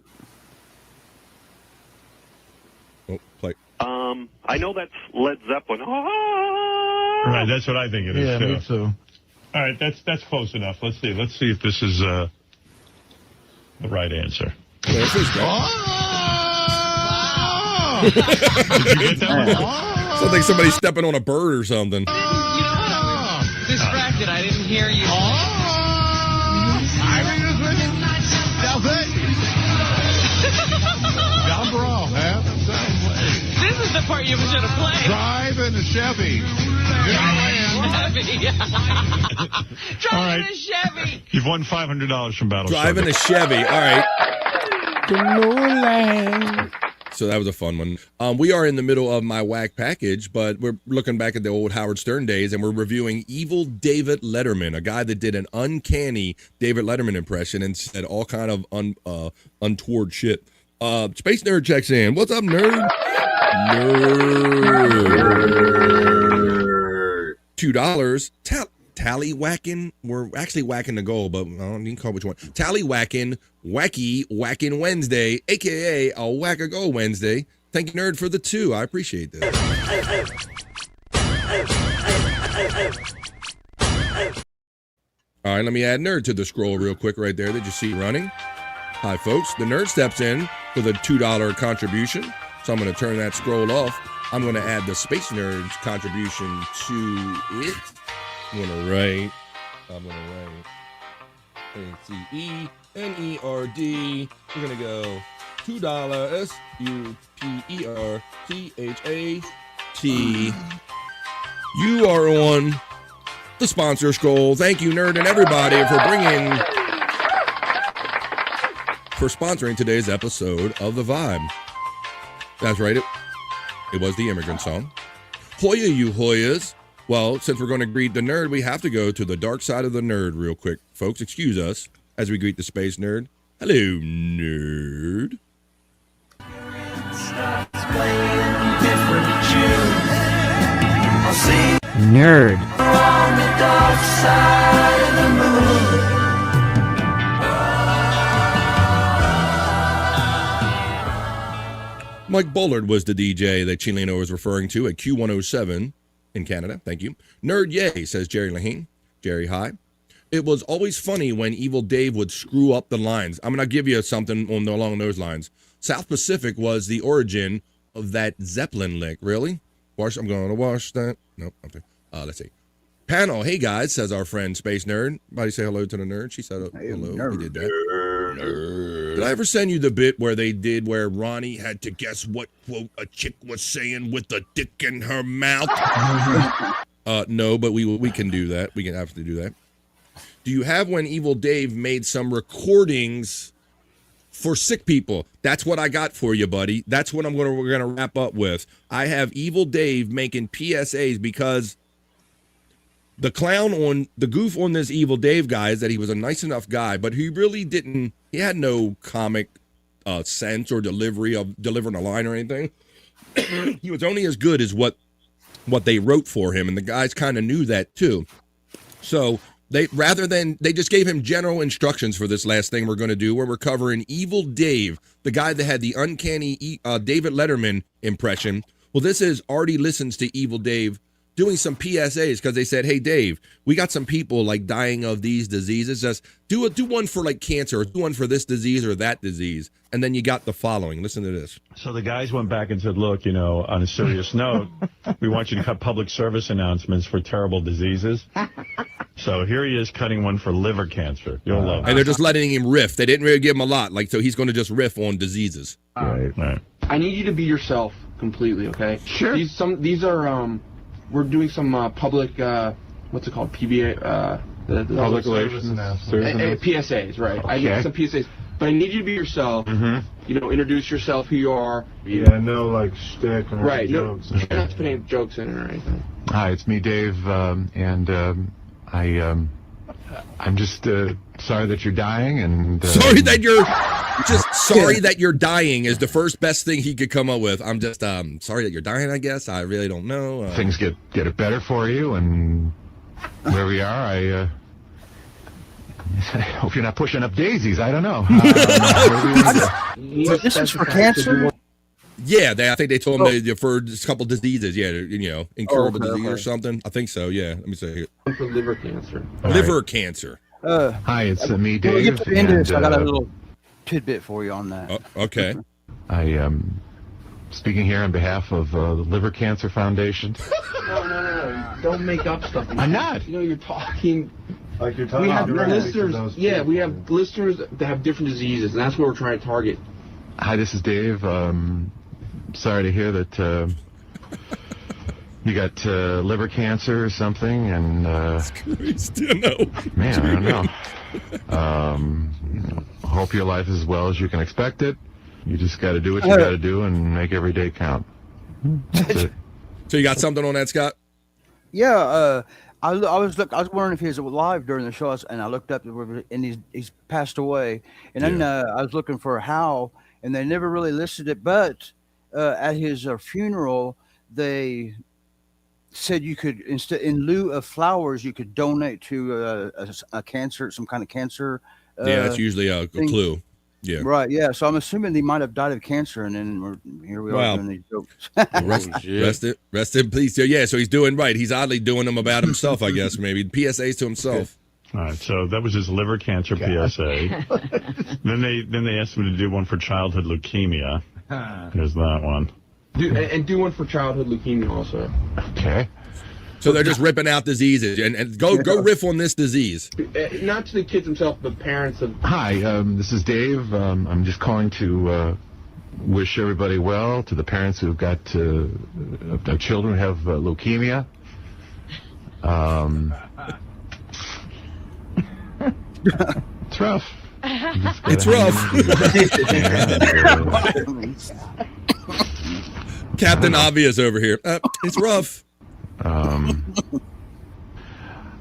Oh, play. I know that's Led Zeppelin. Right, that's what I think it is, Yeah, too. me too. All right, that's close enough. Let's see if this is the right answer. Yeah, this is great. Did you get that one? Sounds like somebody stepping on a bird or something. Distracted, I didn't hear you. This is the part you should have played. Driving a Chevy. Driving a Chevy. You've won $500 from Battle Driving a Chevy. All right. So that was a fun one. We are in the middle of my Wack Package, but we're looking back at the old Howard Stern days, and we're reviewing Evil David Letterman, a guy that did an uncanny David Letterman impression and said all kind of untoward shit. Space Nerd checks in. What's up, nerd? Nerd. $2. Tally whacking. We're actually whacking the goal, but I don't even call which one. Tally whacking, whacking Wednesday, aka a whack a goal Wednesday. Thank you, nerd, for the 2. I appreciate this. All right, let me add nerd to the scroll real quick right there that you see running. Hi, folks. The nerd steps in with a $2 contribution, so I'm going to turn that scroll off. I'm going to add the Space Nerd's contribution to it. I'm going to write SCENERD. We're going to go $2 SUPERCHAT. You are on the sponsor scroll. Thank you, nerd, and everybody for sponsoring today's episode of The Vibe. That's right. It was the Immigrant Song. Hoya, you Hoyas. Well, since we're going to greet the nerd, we have to go to the dark side of the nerd real quick. Folks, excuse us as we greet the space nerd. Hello, nerd. Nerd. Mike Bullard was the DJ that Chileno was referring to at Q107 in Canada. Thank you. Nerd yay, says Jerry Lahine. Jerry, hi. It was always funny when Evil Dave would screw up the lines. I'm going to give you something along those lines. South Pacific was the origin of that Zeppelin lick. Really? I'm going to wash that. Nope. Okay. Let's see. Panel, hey guys, says our friend Space Nerd. Everybody say hello to the nerd. She said hello. Nerd. We did that. Nerd. Did I ever send you the bit where Ronnie had to guess what quote a chick was saying with a dick in her mouth? No, but we can do that. We can absolutely do that. Do you have when Evil Dave made some recordings for sick people? That's what I got for you, buddy. That's what we're gonna wrap up with. I have Evil Dave making PSAs because the goof on this Evil Dave guy is that he was a nice enough guy, but he really didn't. He had no comic sense or delivery of delivering a line or anything. He was only as good as what they wrote for him, and the guys kind of knew that too. So they just gave him general instructions for this last thing we're going to do, where we're covering Evil Dave, the guy that had the uncanny David Letterman impression. Well, this is Artie listens to Evil Dave doing some PSAs because they said, hey, Dave, we got some people like dying of these diseases. Just do one for like cancer, or do one for this disease or that disease. And then you got the following. Listen to this. So the guys went back and said, look, on a serious note, we want you to cut public service announcements for terrible diseases. So here he is cutting one for liver cancer. You'll love it. And they're just letting him riff. They didn't really give him a lot. So he's going to just riff on diseases. Right. I need you to be yourself completely, okay? Sure. These are, we're doing some public, what's it called? PBA, the Public relations PSAs, right? Okay. I need some PSAs. But I need you to be yourself. Mm-hmm. Introduce yourself, who you are. Yeah, no, shtick or right, jokes. No, try not to put any jokes in it or anything. Hi, it's me, Dave, and I'm just sorry that you're dying, and sorry that you're dying is the first best thing he could come up with. I'm just sorry that you're dying. I guess I really don't know. Things get it better for you, and where we are, I hope you're not pushing up daisies. I don't know. This is for cancer. Yeah, I think they told him for a couple diseases. Yeah, incurable disease or something. I think so. Yeah, let me say For liver cancer. Liver cancer. Hi, it's me, Dave. When we get to the end of this, I got a little tidbit for you on that. Okay. I am speaking here on behalf of the Liver Cancer Foundation. No. Don't make up stuff. I'm not. You're talking. Like you're talking we have directly to listeners. those Yeah, people. we have listeners that have different diseases, and that's what we're trying to target. Hi, this is Dave. Sorry to hear that you got liver cancer or something, and man, I don't know. Hope your life is as well as you can expect it. You just got to do what you got to do and make every day count. That's it. So you got something on that, Scott? Yeah, I was wondering if he was alive during the show, and I looked up and he's passed away. And then I was looking for how, and they never really listed it. But at his funeral, they said you could in lieu of flowers, you could donate to a cancer, some kind of cancer. That's usually a clue. Yeah. Right. Yeah. So I'm assuming he might have died of cancer, and then here we are doing these jokes. rest in peace. Yeah. So he's doing right. He's oddly doing them about himself, I guess. Maybe PSAs to himself. All right. So that was his liver cancer PSA. then they asked him to do one for childhood leukemia. Here's that one. Do one for childhood leukemia also. Okay. So they're just ripping out diseases and go riff on this disease. Not to the kids themselves, but parents of. Hi, this is Dave. I'm just calling to wish everybody well. To the parents who've got their children who have leukemia. It's rough. It's rough. Captain Obvious over here. It's rough.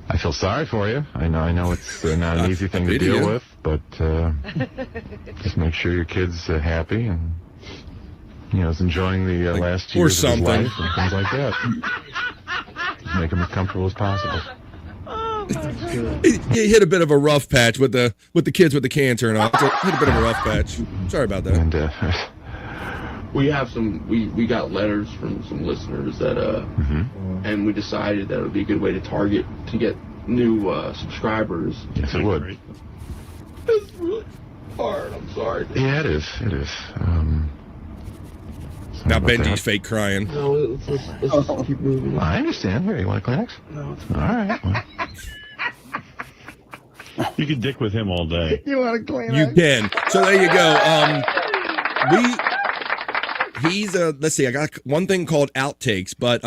I feel sorry for you. I know it's not an easy thing to deal with, but just make sure your kid's happy and is enjoying the last years of his life and things like that. Just make him as comfortable as possible. He hit a bit of a rough patch with the kids with the cancer and all. Hit a bit of a rough patch. Sorry about that. And we have we got letters from some listeners that and we decided that it would be a good way to target to get new subscribers. Yes, it would. It's really hard. I'm sorry. Yeah, it is. It is. Now Benji's fake crying. No, let's just keep moving. I understand. Here, you want a Kleenex? No, it's all right. Well. You can dick with him all day. You want a Kleenex? You can. So there you go. He's let's see. I got one thing called outtakes, but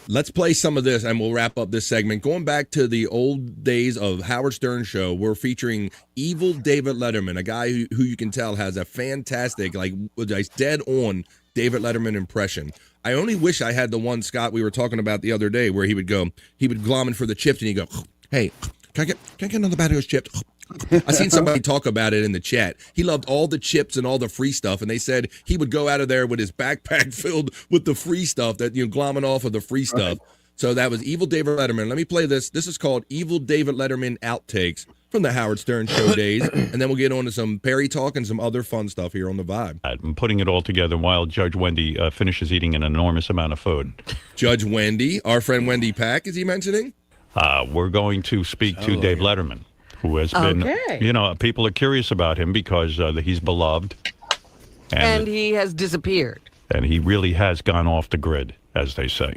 let's play some of this and we'll wrap up this segment. Going back to the old days of Howard Stern show, we're featuring evil David Letterman, a guy who you can tell has a fantastic, like dead on David Letterman impression. I only wish I had the one, Scott, we were talking about the other day where he would glom in for the chips and he'd go, hey, can I get another bag of those chips? I seen somebody talk about it in the chat. He loved all the chips and all the free stuff, and they said he would go out of there with his backpack filled with the free stuff that glomming off of the free stuff. So that was evil David Letterman. Let me play this. This is called Evil David Letterman Outtakes from the Howard Stern show days, and then we'll get on to some Perry talk and some other fun stuff here on the Vibe. I'm putting it all together while Judge Wendy finishes eating an enormous amount of food. Judge Wendy, our friend Wendy Pack, is he mentioning? We're going to speak to Dave Letterman, who has been, people are curious about him because he's beloved. And he has disappeared. And he really has gone off the grid, as they say.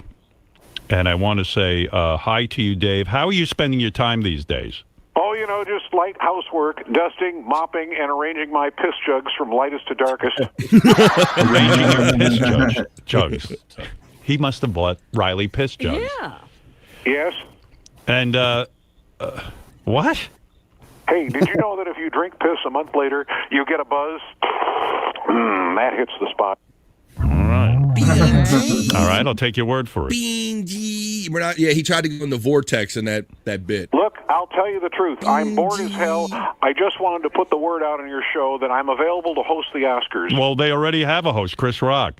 And I want to say hi to you, Dave. How are you spending your time these days? Oh, just light housework, dusting, mopping, and arranging my piss jugs from lightest to darkest. Arranging your piss jugs. He must have bought Riley piss jugs. Yeah. Yes. And, what? Hey, did you know that if you drink piss a month later, you get a buzz? That hits the spot. All right. All right, I'll take your word for it. We're not. Yeah, he tried to go in the vortex in that bit. Look, I'll tell you the truth. I'm bored as hell. I just wanted to put the word out on your show that I'm available to host the Oscars. Well, they already have a host, Chris Rock.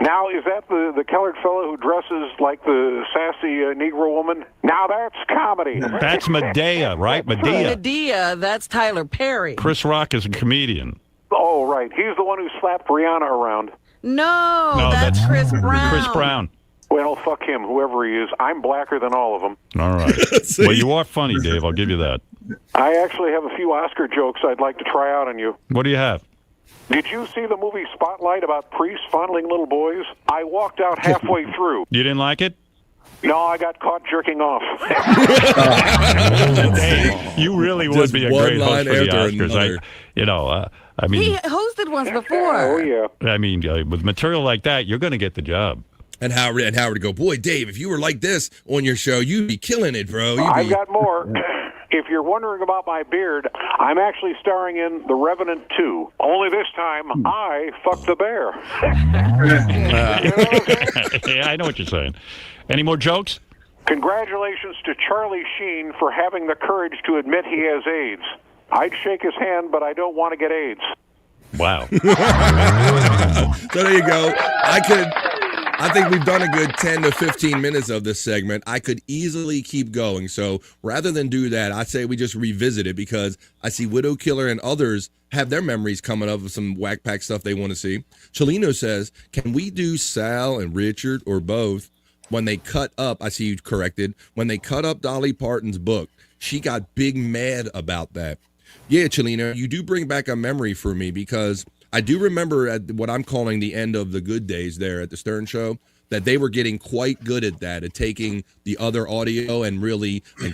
Now, is that the colored fellow who dresses like the sassy Negro woman? Now that's comedy. That's Medea, right? Medea, that's Tyler Perry. Chris Rock is a comedian. Oh, right. He's the one who slapped Rihanna around. No, that's Chris Brown. Chris Brown. Well, fuck him, whoever he is. I'm blacker than all of them. All right. Well, you are funny, Dave. I'll give you that. I actually have a few Oscar jokes I'd like to try out on you. What do you have? Did you see the movie Spotlight about priests fondling little boys? I walked out halfway through. You didn't like it? No, I got caught jerking off. Dave, you really would be a great host for the Oscars. I mean, he hosted once before. Oh, yeah. I mean, with material like that, you're going to get the job. And Howard would go, boy, Dave, if you were like this on your show, you'd be killing it, bro. I've got more. If you're wondering about my beard, I'm actually starring in The Revenant 2. Only this time, I fucked the bear. Yeah, I know what you're saying. Any more jokes? Congratulations to Charlie Sheen for having the courage to admit he has AIDS. I'd shake his hand, but I don't want to get AIDS. Wow. So there you go. I think we've done a good 10 to 15 minutes of this segment. I could easily keep going. So rather than do that, I say we just revisit it because I see Widow Killer and others have their memories coming up of some Wack Pack stuff they want to see. Chelino says, can we do Sal and Richard or both when they cut up, I see you corrected, when they cut up Dolly Parton's book? She got big mad about that. Yeah, Chelino, you do bring back a memory for me because I do remember at what I'm calling the end of the good days there at the Stern Show that they were getting quite good at that, at taking the other audio and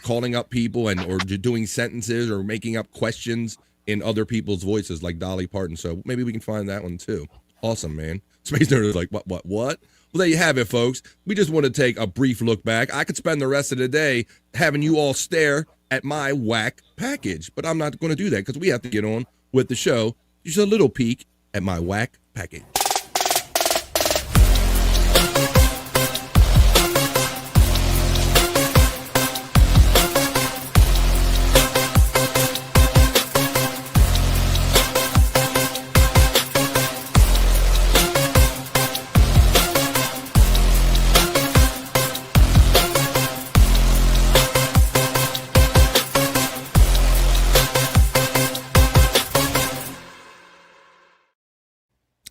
calling up people or doing sentences or making up questions in other people's voices like Dolly Parton. So maybe we can find that one too. Awesome, man. Space Nerd is like, what? Well, there you have it, folks. We just want to take a brief look back. I could spend the rest of the day having you all stare at my Wack Package, but I'm not going to do that because we have to get on with the show. Just a little peek at my Wack Package.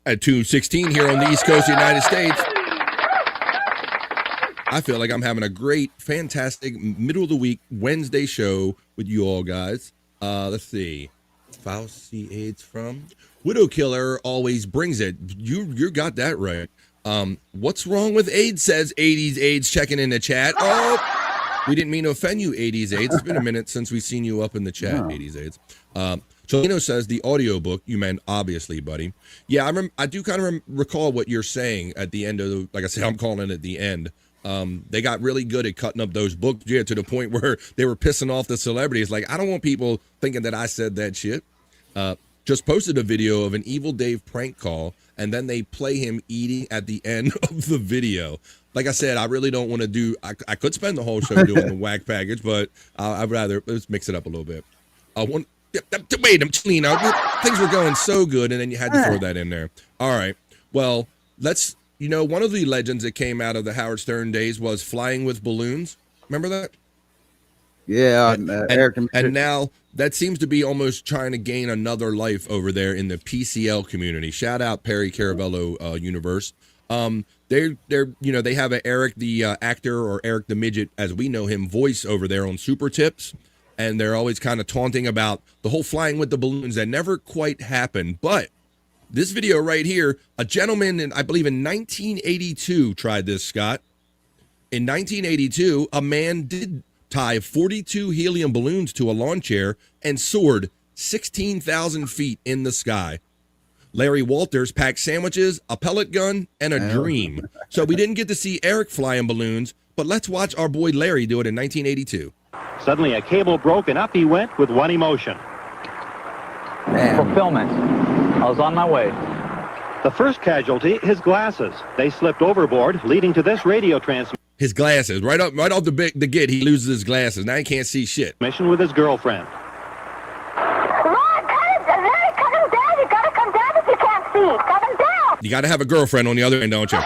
At 2:16 here on the East Coast of the United States. I feel like I'm having a great, fantastic middle of the week Wednesday show with you all guys. Let's see. Fauci AIDS from Widow Killer always brings it. You got that right. What's wrong with AIDS? Says 80s AIDS checking in the chat. Oh, we didn't mean to offend you, 80s AIDS. It's been a minute since we've seen you up in the chat, 80s AIDS. Cholino says the audiobook, you meant obviously, buddy. Yeah, I do kind of recall what you're saying at the end of the, like I said, I'm calling it at the end. They got really good at cutting up those books, yeah, to the point where they were pissing off the celebrities. Like, I don't want people thinking that I said that shit. Just posted a video of an Evil Dave prank call, and then they play him eating at the end of the video. Like I said, I really don't want to do, I could spend the whole show doing the Wack Package, but I'd rather, let's mix it up a little bit. Wait, things were going so good, and then you had to throw that in there. All right. Well, let's, one of the legends that came out of the Howard Stern days was flying with balloons. Remember that? Yeah. Eric. And now that seems to be almost trying to gain another life over there in the PCL community. Shout out Perry Caravello universe. They have a Eric the actor, or Eric the midget as we know him, voice over there on Super Tips. And they're always kind of taunting about the whole flying with the balloons that never quite happened. But this video right here, a gentleman, I believe in 1982 tried this, Scott. In 1982, a man did tie 42 helium balloons to a lawn chair and soared 16,000 feet in the sky. Larry Walters packed sandwiches, a pellet gun, and a dream. So we didn't get to see Eric flying balloons, but let's watch our boy Larry do it in 1982. Suddenly a cable broke and up he went with one emotion. Fulfillment. I was on my way. The first casualty, his glasses. They slipped overboard, leading to this radio transmission. His glasses. Right off the get, he loses his glasses. Now he can't see shit. Mission with his girlfriend. Ron, cut him down. You gotta come down if you can't see. Cut him down. You gotta have a girlfriend on the other end, don't you?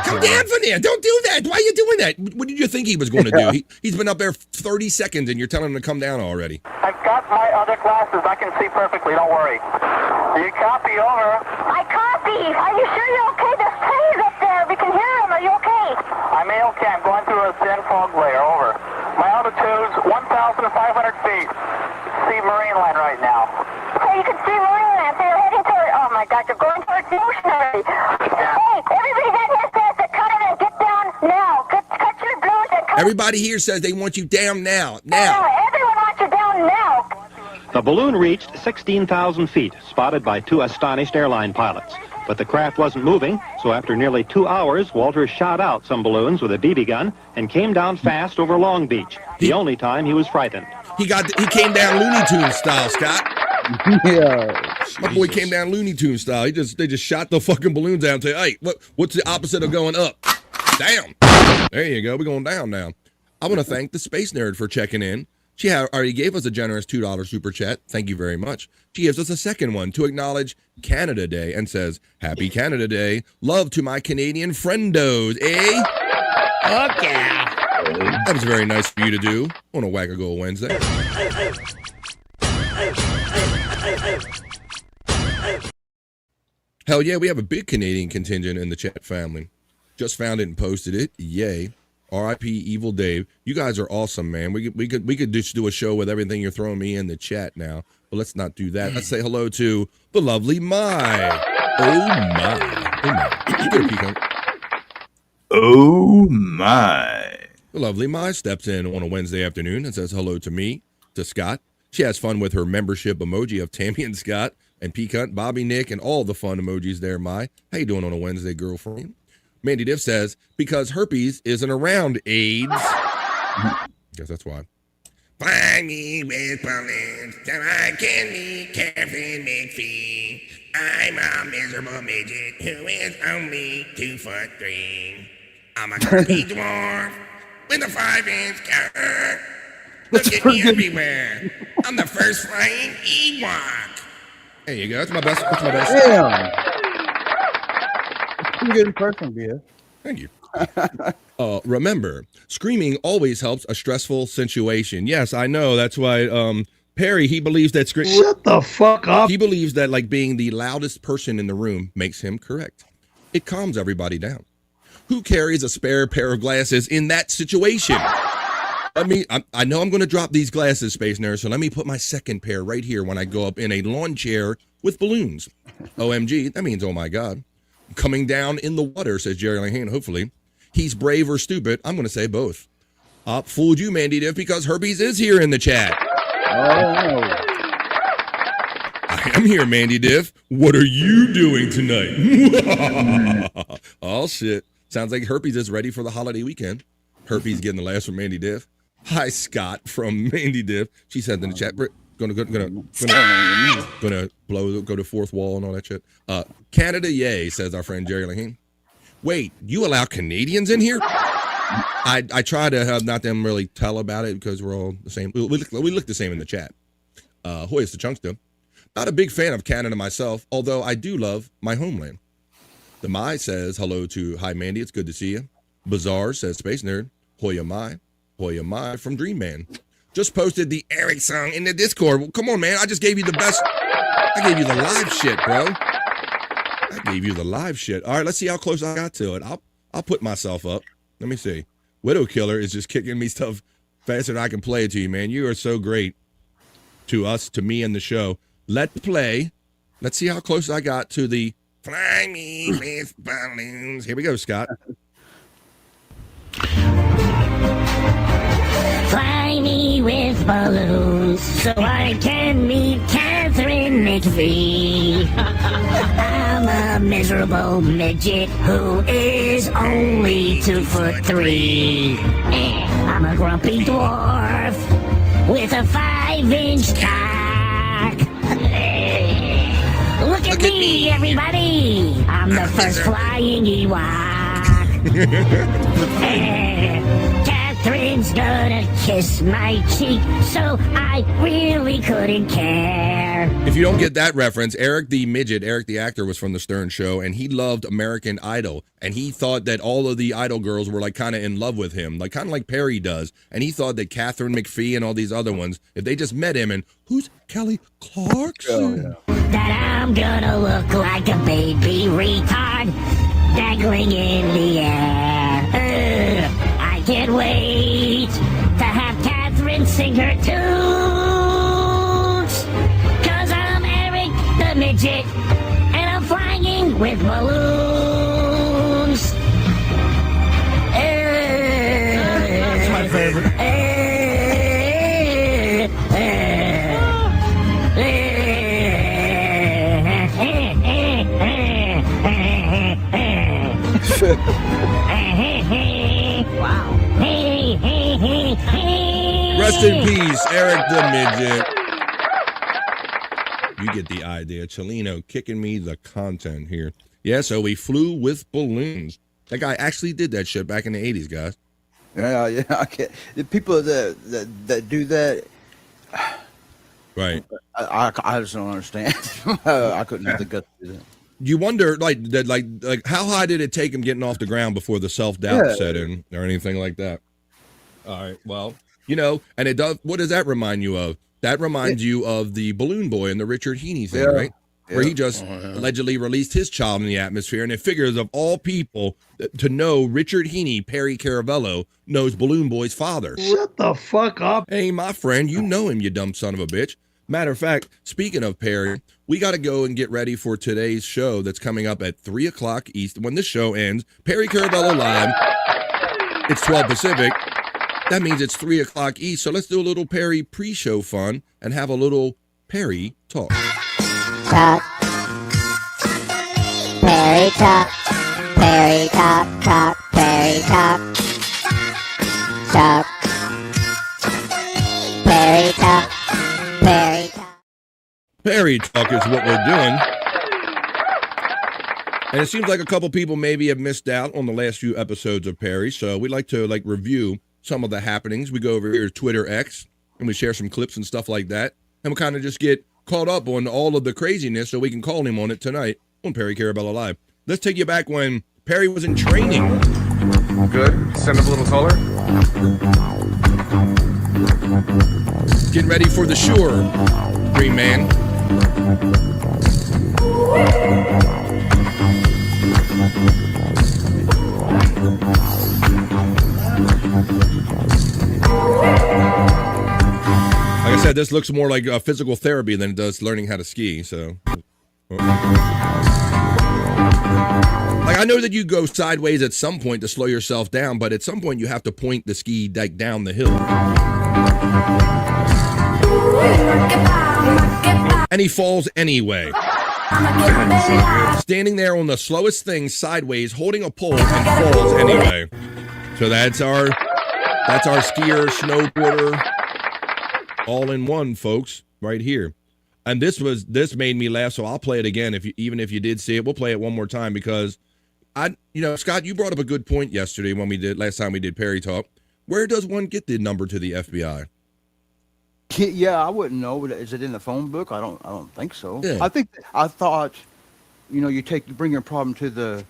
Come down from there. Don't do that. Why are you doing that? What did you think he was going to do? He's been up there 30 seconds, and you're telling him to come down already. I've got my other glasses. I can see perfectly. Don't worry. You copy, over. I copy. Are you sure you're okay? There's planes up there. We can hear them. Are you okay? I'm okay. I'm going through a thin fog layer. Over. My altitude's 1,500 feet. See marine land right now. Okay, you can see marine land. So you're heading toward, oh my God, you're going towards the ocean already. Hey, everybody down here says to cut it and get down now. Cut your balloons and cut. Everybody here says they want you down now. Everyone wants you down now. The balloon reached 16,000 feet, spotted by two astonished airline pilots. But the craft wasn't moving, so after nearly 2 hours, Walter shot out some balloons with a BB gun and came down fast over Long Beach, the only time he was frightened. He came down Looney Tunes style, Scott. Yeah. My boy came down Looney Tunes style. They just shot the fucking balloons down and say, hey, what's the opposite of going up? Down. There you go. We're going down now. I want to thank the Space Nerd for checking in. She already gave us a generous $2 super chat. Thank you very much. She gives us a second one to acknowledge Canada Day and says, Happy Canada Day. Love to my Canadian friendos, eh? Okay. That was very nice for you to do on a Wackago Wednesday. Hell yeah, we have a big Canadian contingent in the chat family. Just found it and posted it. Yay. R.I.P. Evil Dave. You guys are awesome, man. We could just do a show with everything you're throwing me in the chat now. But let's not do that. Let's say hello to the lovely Mai. Oh my. Oh my. Get a peek on. Oh my. The lovely Mai steps in on a Wednesday afternoon and says hello to me, to Scott. She has fun with her membership emoji of Tammy and Scott and Peacunt, Bobby, Nick, and all the fun emojis there, Mai. How you doing on a Wednesday, girlfriend? Mandy Diff says, because herpes isn't around, AIDS. Guess that's why. Find me with balloons till I can be Kevin McPhee. I'm a miserable midget who is only 2'3". I'm a curvy dwarf with a 5-inch cock. Look at me everywhere. I'm the first flying Ewok. There you go. That's my best. Damn. Pretty good impression, BS. Thank you. Remember, screaming always helps a stressful situation. Yes, I know. That's why Perry, he believes that Shut the fuck up. He believes that like being the loudest person in the room makes him correct. It calms everybody down. Who carries a spare pair of glasses in that situation? I know I'm going to drop these glasses, Space Nerd, so let me put my second pair right here when I go up in a lawn chair with balloons. OMG, that means oh my God. Coming down in the water, says Jerry Lahane, hopefully. He's brave or stupid. I'm going to say both. Fooled you, Mandy Diff, because Herpes is here in the chat. Oh. I am here, Mandy Diff. What are you doing tonight? Oh, shit. Sounds like Herpes is ready for the holiday weekend. Herpes getting the last from Mandy Diff. Hi, Scott from Mandy Diff. She said in the chat, gonna go to fourth wall and all that shit. Canada, yay, says our friend Jerry Lahane. Wait, you allow Canadians in here? I try to have not them really tell about it because we're all the same. We look the same in the chat. Hoyas the Chunkster. Not a big fan of Canada myself, although I do love my homeland. The Mai says hello to hi Mandy, it's good to see you. Bazaar says Space Nerd. Hoya Mai from Dream Man. Just posted the Eric song in the Discord. Well, come on, man. I just gave you the best. I gave you the live shit, bro. I gave you the live shit. All right, let's see how close I got to it. I'll put myself up. Let me see. Widow Killer is just kicking me stuff faster than I can play it to you, man. You are so great to us, to me, and the show. Let's play. Let's see how close I got to the Fly Me with Balloons. Here we go, Scott. Fly me with balloons so I can meet Catherine McPhee. I'm a miserable midget who is only 2'3". I'm a grumpy dwarf with a 5-inch cock. Look at me, everybody! I'm the first flying Ewok. Catherine's gonna kiss my cheek, so I really couldn't care. If you don't get that reference, Eric the midget, Eric the actor, was from the Stern Show, and he loved American Idol, and he thought that all of the Idol girls were like kind of in love with him, like kind of like Perry does, and he thought that Catherine McPhee and all these other ones, if they just met him and who's Kelly Clarkson? That I'm gonna look like a baby retard dangling in the air. I can't wait to have Catherine sing her tunes. 'Cause I'm Eric the midget and I'm flying with balloons. That's my favorite. Wow. Rest in peace, Eric the midget. You get the idea. Chelino kicking me the content here. Yeah, so we flew with balloons. That guy actually did that shit back in the 80s, guys. Yeah. I can't. The people that do that. Right. I just don't understand. I couldn't have the guts to do that. You wonder, like how high did it take him getting off the ground before the self-doubt set in, or anything like that? All right, well, and it does. What does that remind you of? That reminds you of the Balloon Boy and the Richard Heaney thing, right? Where he just allegedly released his child in the atmosphere, and it figures of all people to know Richard Heaney, Perry Caravello, knows Balloon Boy's father. Shut the fuck up. Hey, my friend, you know him, you dumb son of a bitch. Matter of fact, speaking of Perry, we got to go and get ready for today's show that's coming up at 3 o'clock East. When this show ends, Perry Caravello Live, it's 12 Pacific. That means it's 3 o'clock East. So let's do a little Perry pre-show fun and have a little Perry talk. Talk. Perry talk. Perry talk. Talk. Perry talk. Talk. Perry talk. Perry talk. Perry talk is what we're doing. And it seems like a couple people maybe have missed out on the last few episodes of Perry. So we'd like to review some of the happenings. We go over here to Twitter X and we share some clips and stuff like that. And we kind of just get caught up on all of the craziness so we can call him on it tonight on Perry Caravello Live. Let's take you back when Perry was in training. Good. Stand up a little taller. Getting ready for the shore, Green Man. Like I said, this looks more like physical therapy than it does learning how to ski. So, like I know that you go sideways at some point to slow yourself down, but at some point you have to point the ski deck down the hill. And he falls anyway. Standing there on the slowest thing sideways, holding a pole, and falls anyway. So that's our skier, snowboarder, all in one, folks, right here. And this made me laugh, so I'll play it again. Even if you did see it, we'll play it one more time because Scott, you brought up a good point yesterday last time we did Perry Talk. Where does one get the number to the FBI? Yeah, I wouldn't know. Is it in the phone book? I don't think so. Yeah. I thought, you bring your problem to the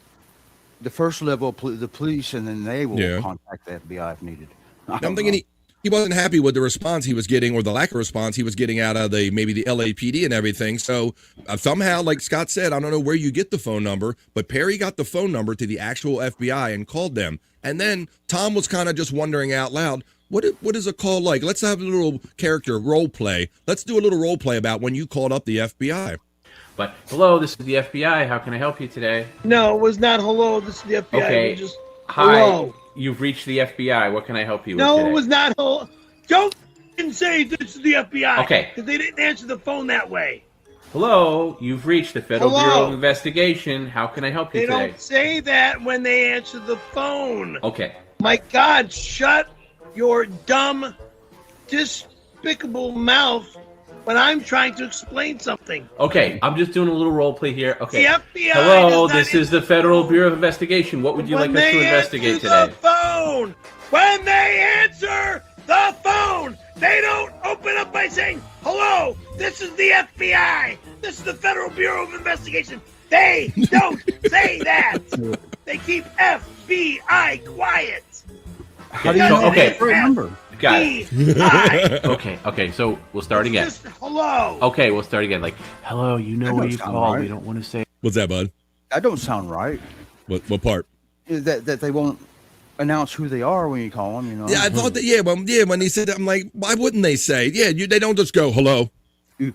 first level, the police, and then they will contact the FBI if needed. I'm thinking he wasn't happy with the response he was getting, or the lack of response he was getting out of maybe the LAPD and everything. So somehow, like Scott said, I don't know where you get the phone number, but Perry got the phone number to the actual FBI and called them. And then Tom was kind of just wondering out loud, what is a call like? Let's have a little character role play. Let's do a little role play about when you called up the FBI. But hello, this is the FBI. How can I help you today? No, it was not hello. This is the FBI. Okay. Hi. Hello. You've reached the FBI. What can I help you with No, today? it was not hello. Don't say this is the FBI. Okay. Because they didn't answer the phone that way. Hello, you've reached the Federal Hello. Bureau of Investigation. How can I help you They today? don't say that when they answer the phone. Okay. My God, shut your dumb, despicable mouth when I'm trying to explain something. Okay, I'm just doing a little role play here. Okay. The FBI Hello, does not this is the Federal Bureau of Investigation. What would you like us to investigate today? The phone. When they answer the phone, they don't open up by saying, hello, this is the FBI. This is the Federal Bureau of Investigation. They don't say that. They keep FBI quiet. How do you know the right number? Got it. Okay, so we'll start again. Just hello. Okay, we'll start again. Like, hello, you know where you called. Right. We don't want to say. What's that, bud? That don't sound right. What part? That they won't announce who they are when you call them. Yeah, I thought that. When he said that, I'm like, why wouldn't they say? Yeah, they don't just go hello. You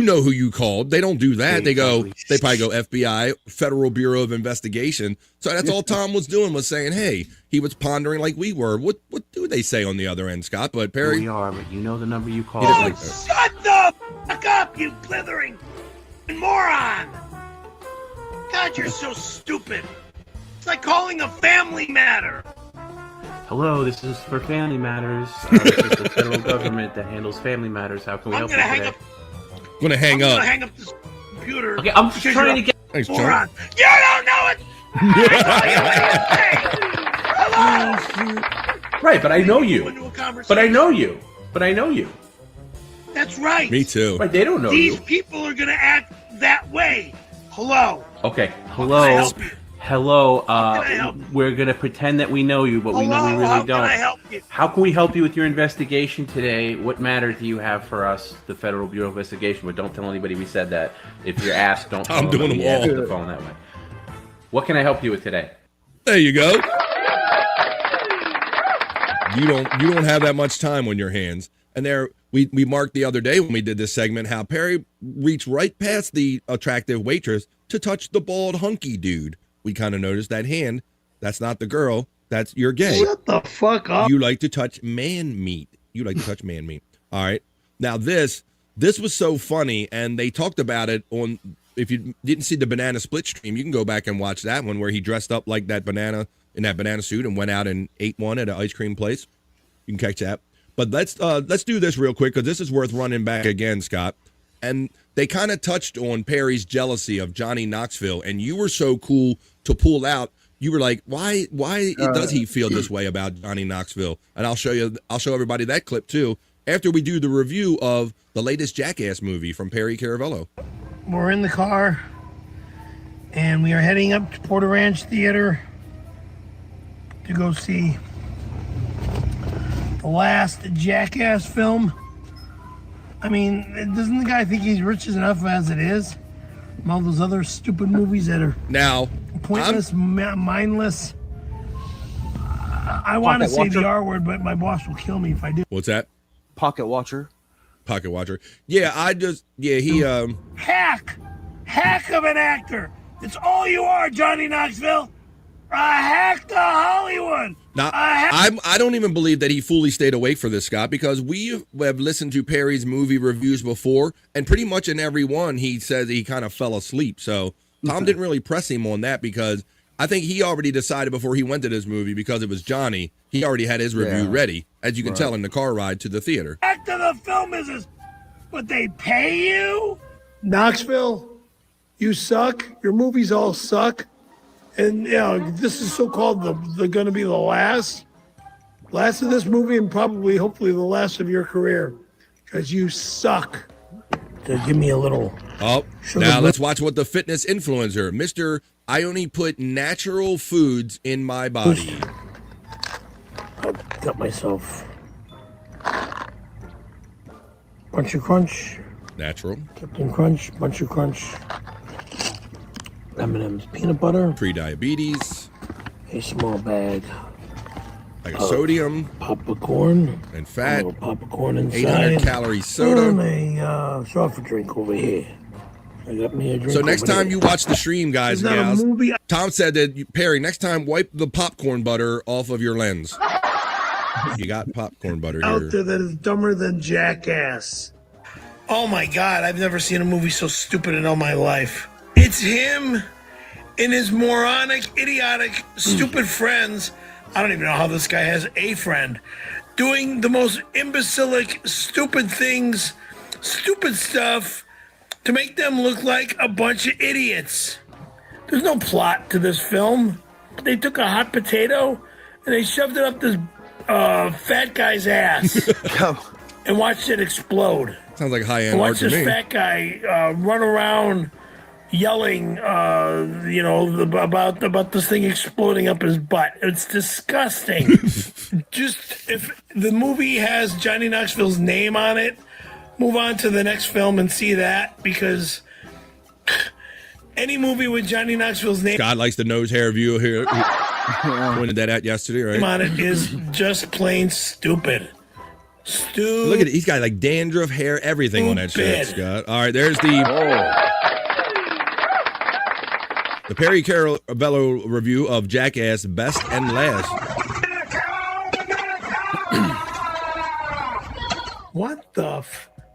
know who you called. They don't do that. They probably go FBI, Federal Bureau of Investigation. So that's all Tom was doing, was saying, hey, he was pondering like we were. What do they say on the other end, Scott? But Perry, We are, but you know the number you called. Shut the fuck up, you blithering moron! God, you're so stupid. It's like calling a family matter. Hello, this is for Family Matters. This is the federal government that handles family matters. How can we help you today? I'm gonna I'm gonna hang up this computer. Okay, I'm just trying to get. Thanks, moron. You don't know it. Hello. Right, but I know you. But I know you. That's right. Me too. Right, they don't know These you. people are gonna act that way. Hello. Okay, How can I hello. help you? Hello, can I help you? we're gonna pretend that we know you, but we know we really How don't. can I help you? How can we help you with your investigation today? What matter do you have for us, the Federal Bureau of Investigation? But don't tell anybody we said that. If you're asked, don't tell I'm doing them we them all. answered the phone that way. What can I help you with today? There you go. You don't have that much time on your hands. And there we marked the other day when we did this segment how Perry reached right past the attractive waitress to touch the bald hunky dude. We kind of noticed that hand. That's not the girl. You're gay. Shut the fuck up. You like to touch man meat. All right. Now this was so funny, and they talked about it on. If you didn't see the banana split stream, you can go back and watch that one where he dressed up like that banana in that banana suit and went out and ate one at an ice cream place. You can catch that. But let's do this real quick because this is worth running back again, Scott. And they kind of touched on Perry's jealousy of Johnny Knoxville, and you were so cool to pull out. You were like, why does he feel this way about Johnny Knoxville? And I'll show everybody that clip too after we do the review of the latest Jackass movie from Perry Caravello. We're in the car, and we are heading up to Porter Ranch Theater to go see the last Jackass film. I mean, doesn't the guy think he's rich enough as it is? And all those other stupid movies that are now pointless, mindless. I want to say the R word, but my boss will kill me if I do. What's that? Pocket Watcher. Pocket Watcher. Yeah, he Hack of an actor. It's all you are, Johnny Knoxville. A hack to Hollywood. Now, I don't even believe that he fully stayed awake for this, Scott, because we have listened to Perry's movie reviews before, and pretty much in every one he says he kind of fell asleep. So Tom didn't really press him on that because I think he already decided before he went to this movie, because it was Johnny, he already had his review ready, as you can tell in the car ride to the theater. Back to the film business. But they pay you? Knoxville, you suck. Your movies all suck. And, this is so-called the going to be the last of this movie and probably, hopefully, the last of your career. Because you suck. So give me a little... Oh, now let's watch what the fitness influencer, Mr. I only put natural foods in my body. I got myself Bunch of Crunch. Natural. Captain Crunch, Bunch of Crunch. M&M's peanut butter. Pre-diabetes. A small bag. Like a sodium. Popcorn. And fat. A little popcorn inside. 800 calorie soda. And a soft drink over here. I got me a drink. So next time you watch the stream, guys and gals, Tom said that, Perry, next time wipe the popcorn butter off of your lens. You got popcorn butter here. Out there that is dumber than Jackass. Oh my God, I've never seen a movie so stupid in all my life. It's him and his moronic, idiotic, stupid friends. I don't even know how this guy has a friend. Doing the most imbecilic, stupid things, stupid stuff to make them look like a bunch of idiots. There's no plot to this film. They took a hot potato and they shoved it up this fat guy's ass and watched it explode. Sounds like high-end watch art to this me. fat guy run around yelling, about this thing exploding up his butt. It's disgusting. Just if the movie has Johnny Knoxville's name on it, move on to the next film and see that, because any movie with Johnny Knoxville's name Scott likes the nose hair view here. Pointed that out yesterday, right? on it is just plain stupid. Stupid. Look at it. He's got like dandruff, hair, everything on that shit, Scott. All right, there's the Perry Carabello review of Jackass Best and Last. What the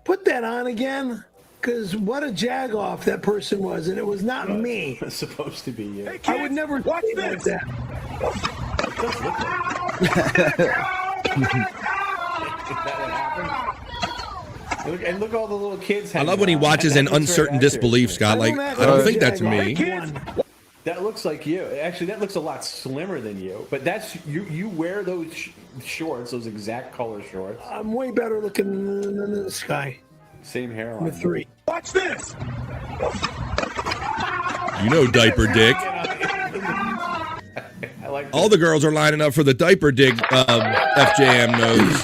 put that on again? Because what a jag-off that person was, and it was not me. It's supposed to be you. Hey, I would never watch like that. And look at all the little kids. I love when he watches in uncertain disbelief, Scott. Like, I don't think that's me. That looks like you. Actually, that looks a lot slimmer than you. But that's you. You wear those shorts, those exact color shorts. I'm way better looking than this guy. Same hairline. With 3. Watch this. You know, diaper dick. I like all the girls are lining up for the diaper dick FJM nose.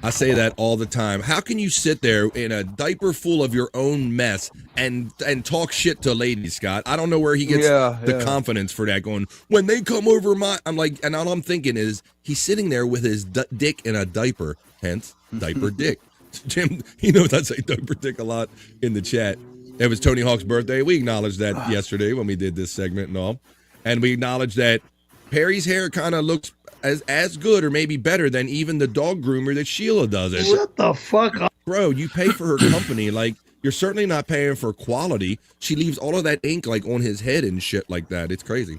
I say that all the time. How can you sit there in a diaper full of your own mess and talk shit to ladies, Scott? I don't know where he gets the confidence for that. Going, when they come over I'm like, and all I'm thinking is he's sitting there with his dick in a diaper, hence diaper dick. Jim, he knows I say diaper dick a lot in the chat. It was Tony Hawk's birthday. We acknowledged that yesterday when we did this segment and all. And we acknowledged that Perry's hair kind of looks as good or maybe better than even the dog groomer that Sheila does it. Shut the fuck up. Bro, you pay for her company. Like, you're certainly not paying for quality. She leaves all of that ink like on his head and shit like that. It's crazy.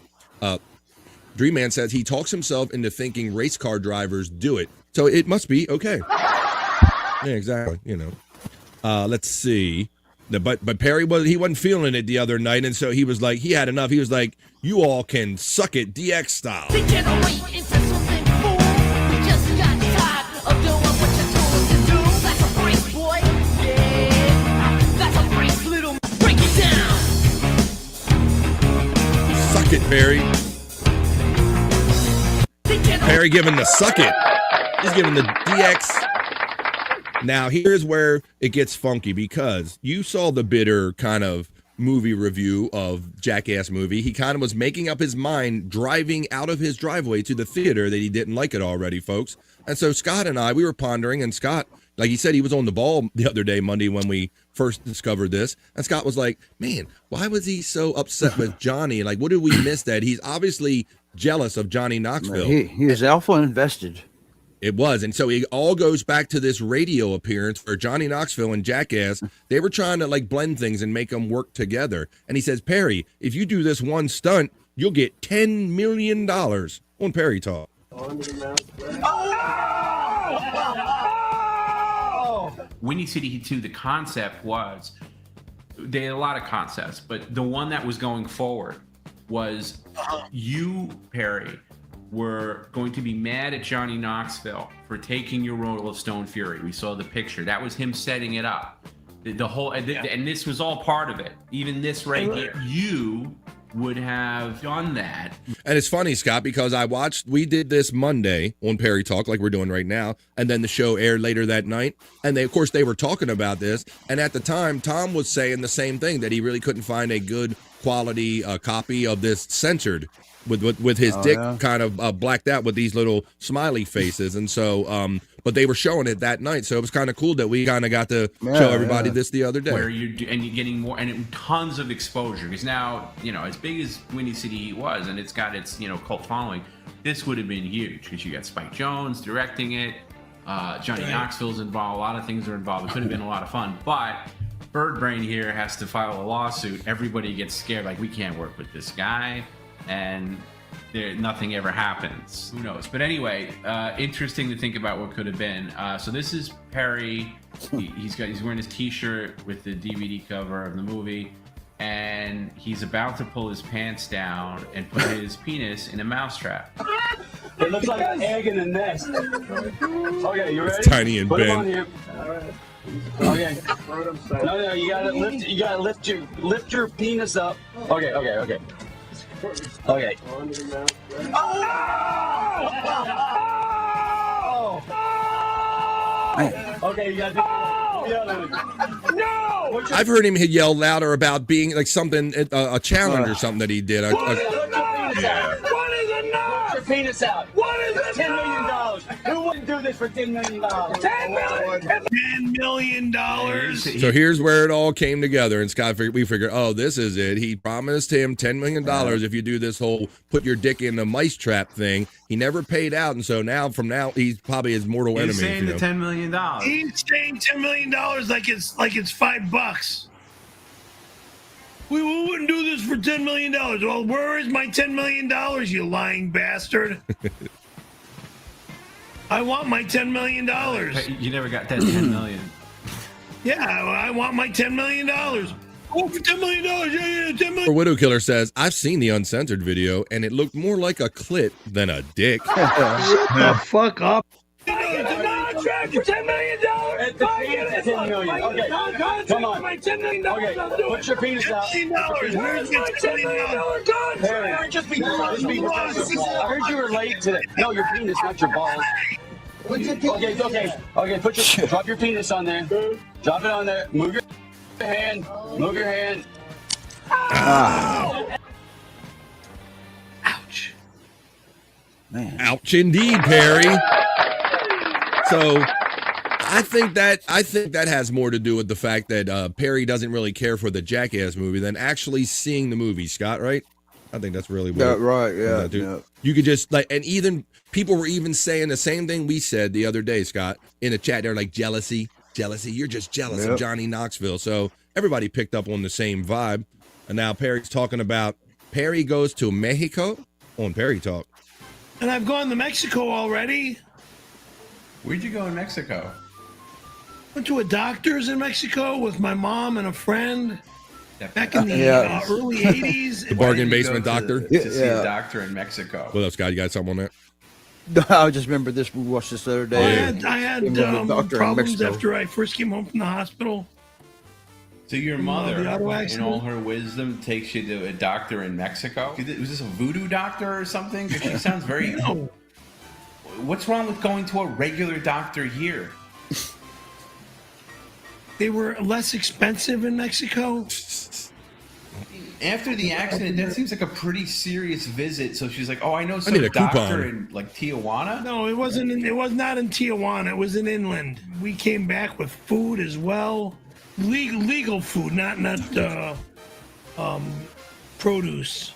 Dream Man says he talks himself into thinking race car drivers do it. So it must be okay. Yeah, exactly. You know. Let's see. But Perry wasn't feeling it the other night, and so he was like, he had enough. He was like, you all can suck it DX style. Suck it, Perry. Perry giving the suck it. He's giving the DX. Now, here's where it gets funky, because you saw the bitter kind of movie review of Jackass movie. He kind of was making up his mind driving out of his driveway to the theater that he didn't like it already, folks. And so Scott and I, we were pondering, and Scott, like he said, he was on the ball the other day, Monday, when we first discovered this. And Scott was like, man, why was he so upset with Johnny? Like, what did we miss that? He's obviously jealous of Johnny Knoxville. He is alpha invested. It was. And so it all goes back to this radio appearance where Johnny Knoxville and Jackass, they were trying to like blend things and make them work together. And he says, Perry, if you do this one stunt, you'll get $10 million on Perry Talk. Windy City Heat 2, the concept was, they had a lot of concepts, but the one that was going forward was you, Perry, were going to be mad at Johnny Knoxville for taking your role of Stone Fury. We saw the picture. That was him setting it up. The whole, and this was all part of it. Even this right here, you would have done that. And it's funny, Scott, because we did this Monday on Perry Talk, like we're doing right now, and then the show aired later that night. And of course, they were talking about this. And at the time, Tom was saying the same thing, that he really couldn't find a good quality copy of this censored, with his dick kind of blacked out with these little smiley faces. And so, but they were showing it that night, so it was kind of cool that we kind of got to show everybody this the other day. Where you're getting more, and tons of exposure, because now, as big as Windy City Heat was, and it's got its cult following, this would have been huge, because you got Spike Jonze directing it, Johnny Knoxville's involved, a lot of things are involved. It could have been a lot of fun, but Bird Brain here has to file a lawsuit. Everybody gets scared, like, we can't work with this guy, and nothing ever happens. Who knows? But anyway, interesting to think about what could have been. So this is Perry. He's wearing his T-shirt with the DVD cover of the movie, and he's about to pull his pants down and put his penis in a mousetrap. It looks like an egg in a nest. Okay, you ready? It's tiny and Put bent. him on here. Okay. No, you gotta lift your penis up. Okay. Okay. Okay, you gotta do No! I've heard him yell louder about being like something, a challenge or something that he did. What is enough? Put your penis out. What is enough? $10 million. Who wouldn't do this for $10 million? $10 million. So here's where it all came together, and Scott, we figured, oh, this is it. He promised him $10 million if you do this whole put your dick in a mice trap thing. He never paid out, and so from now, he's probably his mortal enemy. He's saying the $10 million. He's saying $10 million like it's $5. We wouldn't do this for $10 million. Well, where is my $10 million, you lying bastard? I want my $10 million. You never got that $10 million. Yeah, I want my $10 million. Oh, for $10 million. Yeah, $10 million. Or Widow Killer says, I've seen the uncensored video, and it looked more like a clit than a dick. Shut the fuck up. Contract for $10 million. At the $10 million. Okay, come on. My $10 million. Okay, put your penis out. $10 million. Where's my $10 million contract? Just be professional. I heard you were late today. No, your penis, not your balls. Okay. Drop your penis on there. Drop it on there. Move your hand. Ouch. Man. Ouch indeed, Perry. So I think that has more to do with the fact that Perry doesn't really care for the Jackass movie than actually seeing the movie, Scott, right? I think that's really what right, yeah. Dude. You could just and even people were even saying the same thing we said the other day, Scott, in the chat. They're like, jealousy. You're just jealous of Johnny Knoxville. So everybody picked up on the same vibe. And now Perry's talking about Perry goes to Mexico on Perry Talk. And I've gone to Mexico already. Where'd you go in Mexico? Went to a doctor's in Mexico with my mom and a friend back in the early 80s. The bargain basement doctor? To see a doctor in Mexico. What else, Scott? You got something on that? I just remember this. We watched this the other day. I had problems after I first came home from the hospital. So your mother, in all her wisdom, takes you to a doctor in Mexico? Was this a voodoo doctor or something? Because she sounds very... what's wrong with going to a regular doctor here? They were less expensive in Mexico. After the accident, that seems like a pretty serious visit. So she's like, "Oh, I know some need a doctor coupon. in like Tijuana." No, it wasn't. It was not in Tijuana. It was in inland. We came back with food as well, legal food, not produce.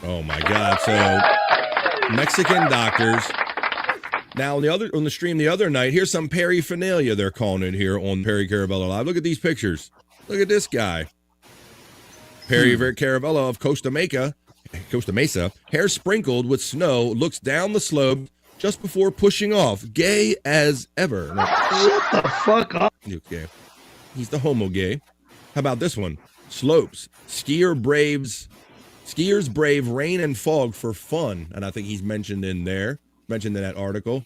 Oh my God! So Mexican doctors. Now on the stream the other night, here's some paraphernalia they're calling it here on Perry Caravello Live. Look at these pictures. Look at this guy. Perry Caravello of Costa Mesa, hair sprinkled with snow, looks down the slope just before pushing off. Gay as ever. Shut the fuck up. Okay. He's the homo gay. How about this one? Slopes. Skiers brave rain and fog for fun. And I think he's mentioned in that article.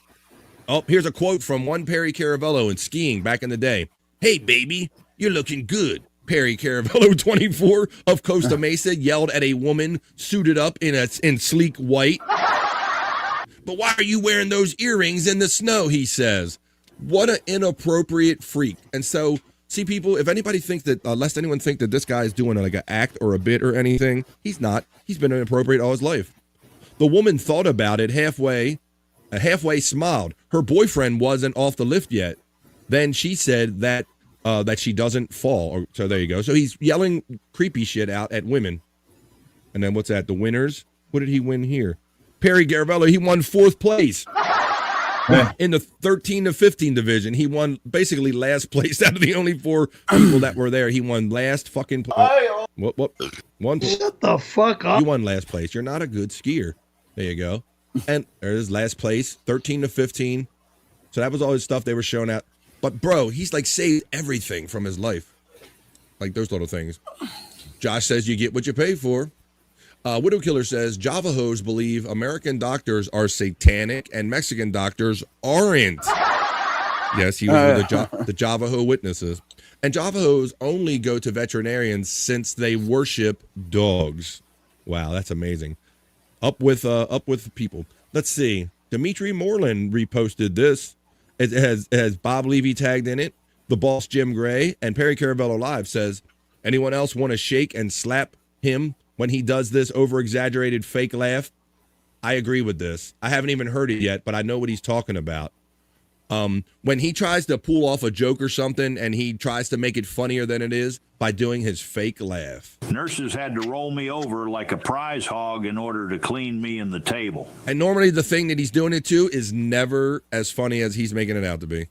Oh, here's a quote from one Perry Caravello in skiing back in the day. "Hey, baby, you're looking good." Perry Caravello, 24, of Costa Mesa, yelled at a woman suited up in sleek white. "But why are you wearing those earrings in the snow?" he says. What an inappropriate freak. And so, see, people, if anybody thinks that, lest anyone think that this guy is doing like an act or a bit or anything, he's not. He's been inappropriate all his life. The woman thought about it halfway smiled. Her boyfriend wasn't off the lift yet. Then she said that she doesn't fall. So there you go. So he's yelling creepy shit out at women. And then what's that? The winners? What did he win here? Perry Caravello, he won 4th place. In the 13 to 15 division. He won basically last place out of the only 4 people that were there. He won last fucking place. What? Shut the fuck up. You won last place. You're not a good skier. There you go. And there's last place, 13 to 15. So that was all his stuff they were showing out. But, bro, he's, like, saved everything from his life. Like, those little things. Josh says you get what you pay for. Widow Killer says, Javajos believe American doctors are satanic and Mexican doctors aren't. Yes, he was with the Javajo witnesses. And Javajos only go to veterinarians since they worship dogs. Wow, that's amazing. Up with people. Let's see. Dimitri Moreland reposted this. It has Bob Levy tagged in it, the boss Jim Gray, and Perry Caravello Live says, anyone else want to shake and slap him when he does this over-exaggerated fake laugh? I agree with this. I haven't even heard it yet, but I know what he's talking about. When he tries to pull off a joke or something and he tries to make it funnier than it is by doing his fake laugh. Nurses had to roll me over like a prize hog in order to clean me in the table. And normally the thing that he's doing it to is never as funny as he's making it out to be.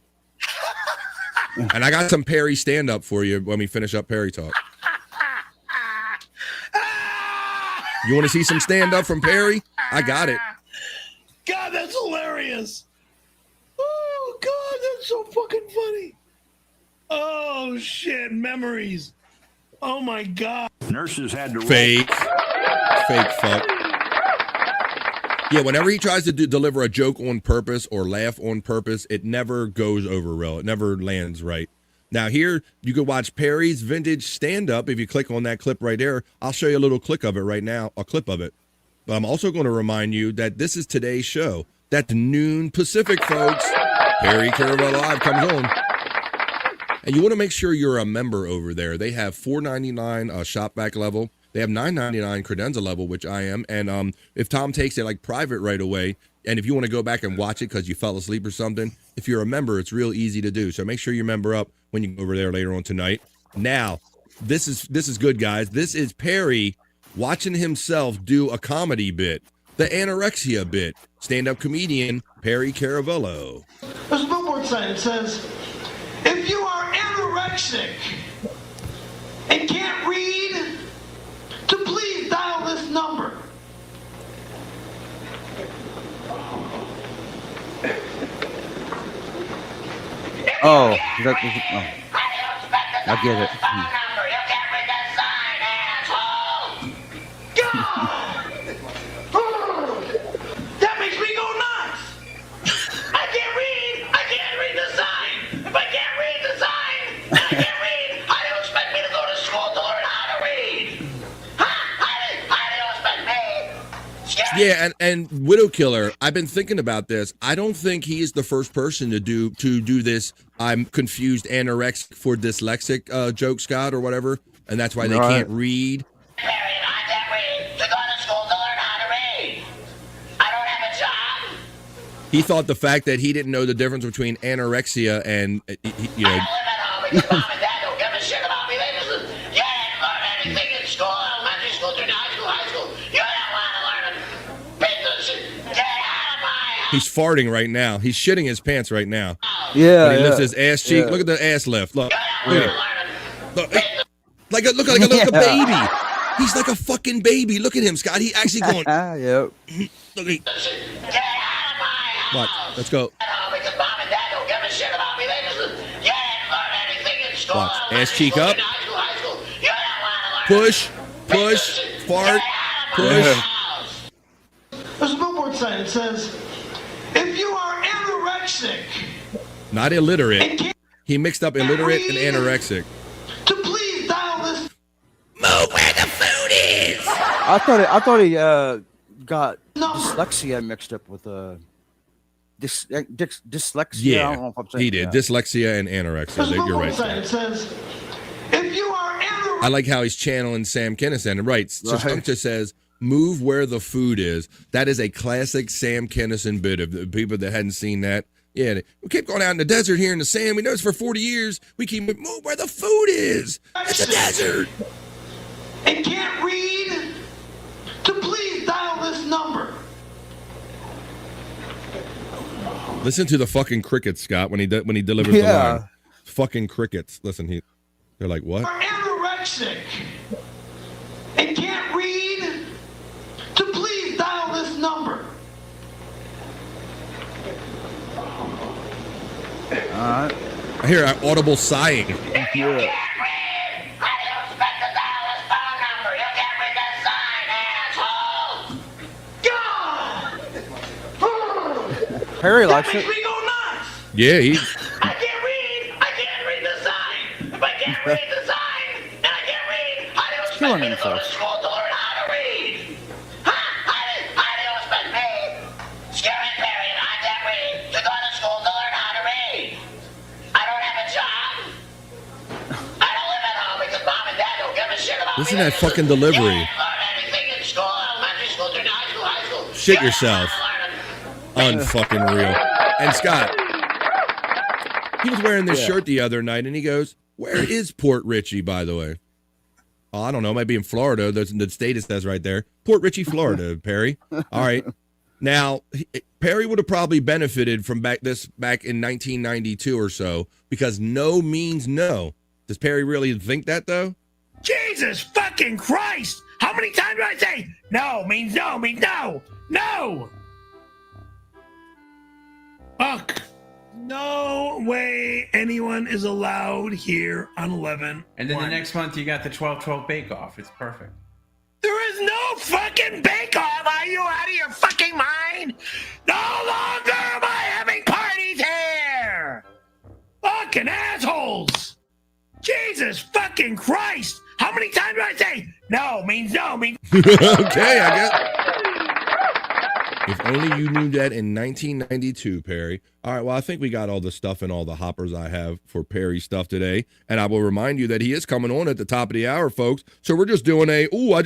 And I got some Perry stand-up for you when we finish up Perry Talk. You want to see some stand-up from Perry? I got it. God, that's hilarious. Oh, God, that's so fucking funny. Oh, shit, memories. Oh, my God. Nurses had to Fake fuck. Yeah, whenever he tries to deliver a joke on purpose or laugh on purpose, it never goes over well. It never lands right. Now here, you can watch Perry's vintage stand-up. If you click on that clip right there, I'll show you a little clip of it right now, a clip of it. But I'm also going to remind you that this is today's show. That's noon Pacific, folks. Perry Caravello Live comes on. And you want to make sure you're a member over there. They have $4.99 shop back level. They have $9.99 credenza level, which I am. And if Tom takes it like private right away, and if you want to go back and watch it because you fell asleep or something, if you're a member, it's real easy to do. So make sure you member up when you go over there later on tonight. Now, this is good, guys. This is Perry watching himself do a comedy bit, the anorexia bit. Stand-up comedian Perry Caravello. There's a billboard sign that says, if you are anorexic and can't read, to please dial this number. Oh, I get it. That makes me go nuts. I can't read the sign. If I can't read the sign, I can't read. How do you expect me to go to school to learn how to read? How do you expect me? Yeah, and Widow Killer, I've been thinking about this. I don't think he is the first person to do this. I'm confused anorexic for dyslexic joke, Scott, or whatever, and that's why they can't read. He thought the fact that he didn't know the difference between anorexia and, you know. He's farting right now. He's shitting his pants right now. Yeah. When he lifts his ass cheek. Yeah. Look at the ass lift. Look. Look at it. Like a baby. He's like a fucking baby. Look at him, Scott. He actually going. Yep. Look at him. Watch. Let's go. Watch. Ass cheek up. Push. Push. Fart. Push. There's a billboard sign that says, if you are anorexic. Not illiterate. He mixed up illiterate and anorexic. To please dial this. Move where the food is. I thought he got dyslexia mixed up with dyslexia. Yeah, I don't know if I'm saying he did. Dyslexia and anorexia. You're right. It says, if you are anorexic. I like how he's channeling Sam Kinison. Right. Just says, move where the food is. That is a classic Sam Kinison bit. Of the people that hadn't seen that. Yeah, we keep going out in the desert here in the sand. We know it's for 40 years. We keep move where the food is. It's a desert. And can't read. To please dial this number. Listen to the fucking crickets, Scott, when he delivers the line. Fucking crickets. Listen, they're like, what? Are anorexic and can't read. To please dial this number. I hear an audible sighing. Yeah. Perry likes it. Yeah, I can't read the sign. If I can't read the sign, and I can't read, how do you expect me to go to school to learn how to read? Huh? How do you expect me, Scary Perry, and I can't read, to go to school to learn how to read? I don't have a job. I don't live at home because mom and dad don't give a shit about Listen me. to that fucking delivery. Learn anything in school, elementary school, junior high school, high school. Shit yourself. Unfucking real. And Scott, he was wearing this shirt the other night, and he goes, "Where is Port Richey, by the way?" Oh, I don't know. Might be in Florida. There's the state it says right there. Port Richey, Florida, Perry. All right. Now, Perry would have probably benefited from back in 1992 or so, because no means no. Does Perry really think that, though? Jesus fucking Christ! How many times do I say no means no means no? No! Fuck. No way anyone is allowed here on 11. And then the next month you got the 12-12 Bake Off. It's perfect. There is no fucking bake-off! Are you out of your fucking mind? No longer am I having parties here! Fucking assholes! Jesus fucking Christ! How many times do I say no means no means... Okay, I guess. If only you knew that in 1992, Perry. All right, well, I think we got all the stuff and all the hoppers I have for Perry stuff today. And I will remind you that he is coming on at the top of the hour, folks. So we're just doing we're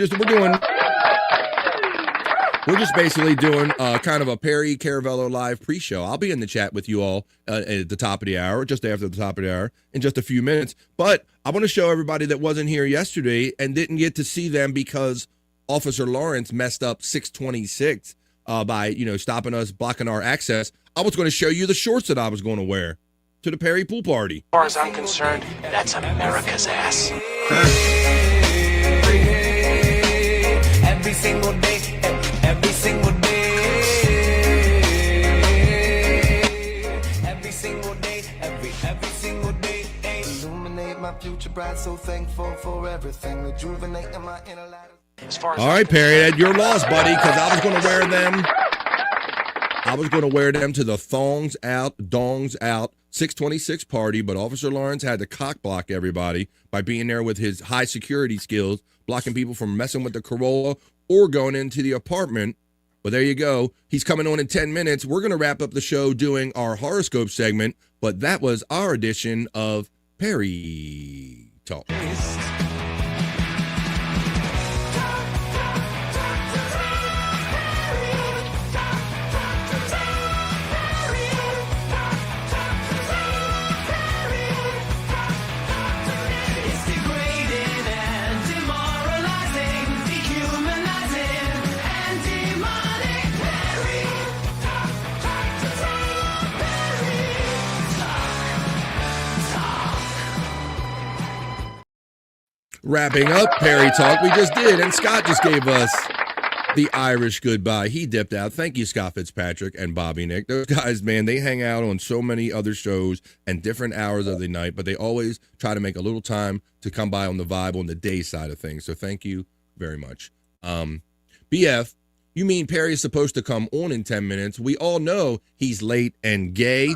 just basically doing kind of a Perry Caravello live pre-show. I'll be in the chat with you all at the top of the hour, just after the top of the hour, in just a few minutes. But I want to show everybody that wasn't here yesterday and didn't get to see them because Officer Lawrence messed up 626. By stopping us, blocking our access. I was going to show you the shorts that I was going to wear to the Perry pool party. As far as I'm concerned, that's America's ass. Every single day, every single day, every single day, every single day. Illuminate my future bright, so thankful for everything. Rejuvenating my inner light. All right, Perry, you're lost, buddy, because I was going to wear them. I was going to wear them to the thongs out, dongs out 626 party, but Officer Lawrence had to cock block everybody by being there with his high security skills, blocking people from messing with the Corolla or going into the apartment But there you go. He's coming on in 10 minutes. We're going to wrap up the show doing our horoscope segment, but that was our edition of Perry Talk. Wrapping up Perry Talk, we just did, and Scott just gave us the Irish goodbye. He dipped out. Thank you, Scott Fitzpatrick and Bobby Nick. Those guys, man, they hang out on so many other shows and different hours of the night, but they always try to make a little time to come by on the vibe on the day side of things. So thank you very much. BF, you mean Perry's supposed to come on in 10 minutes? We all know he's late and gay.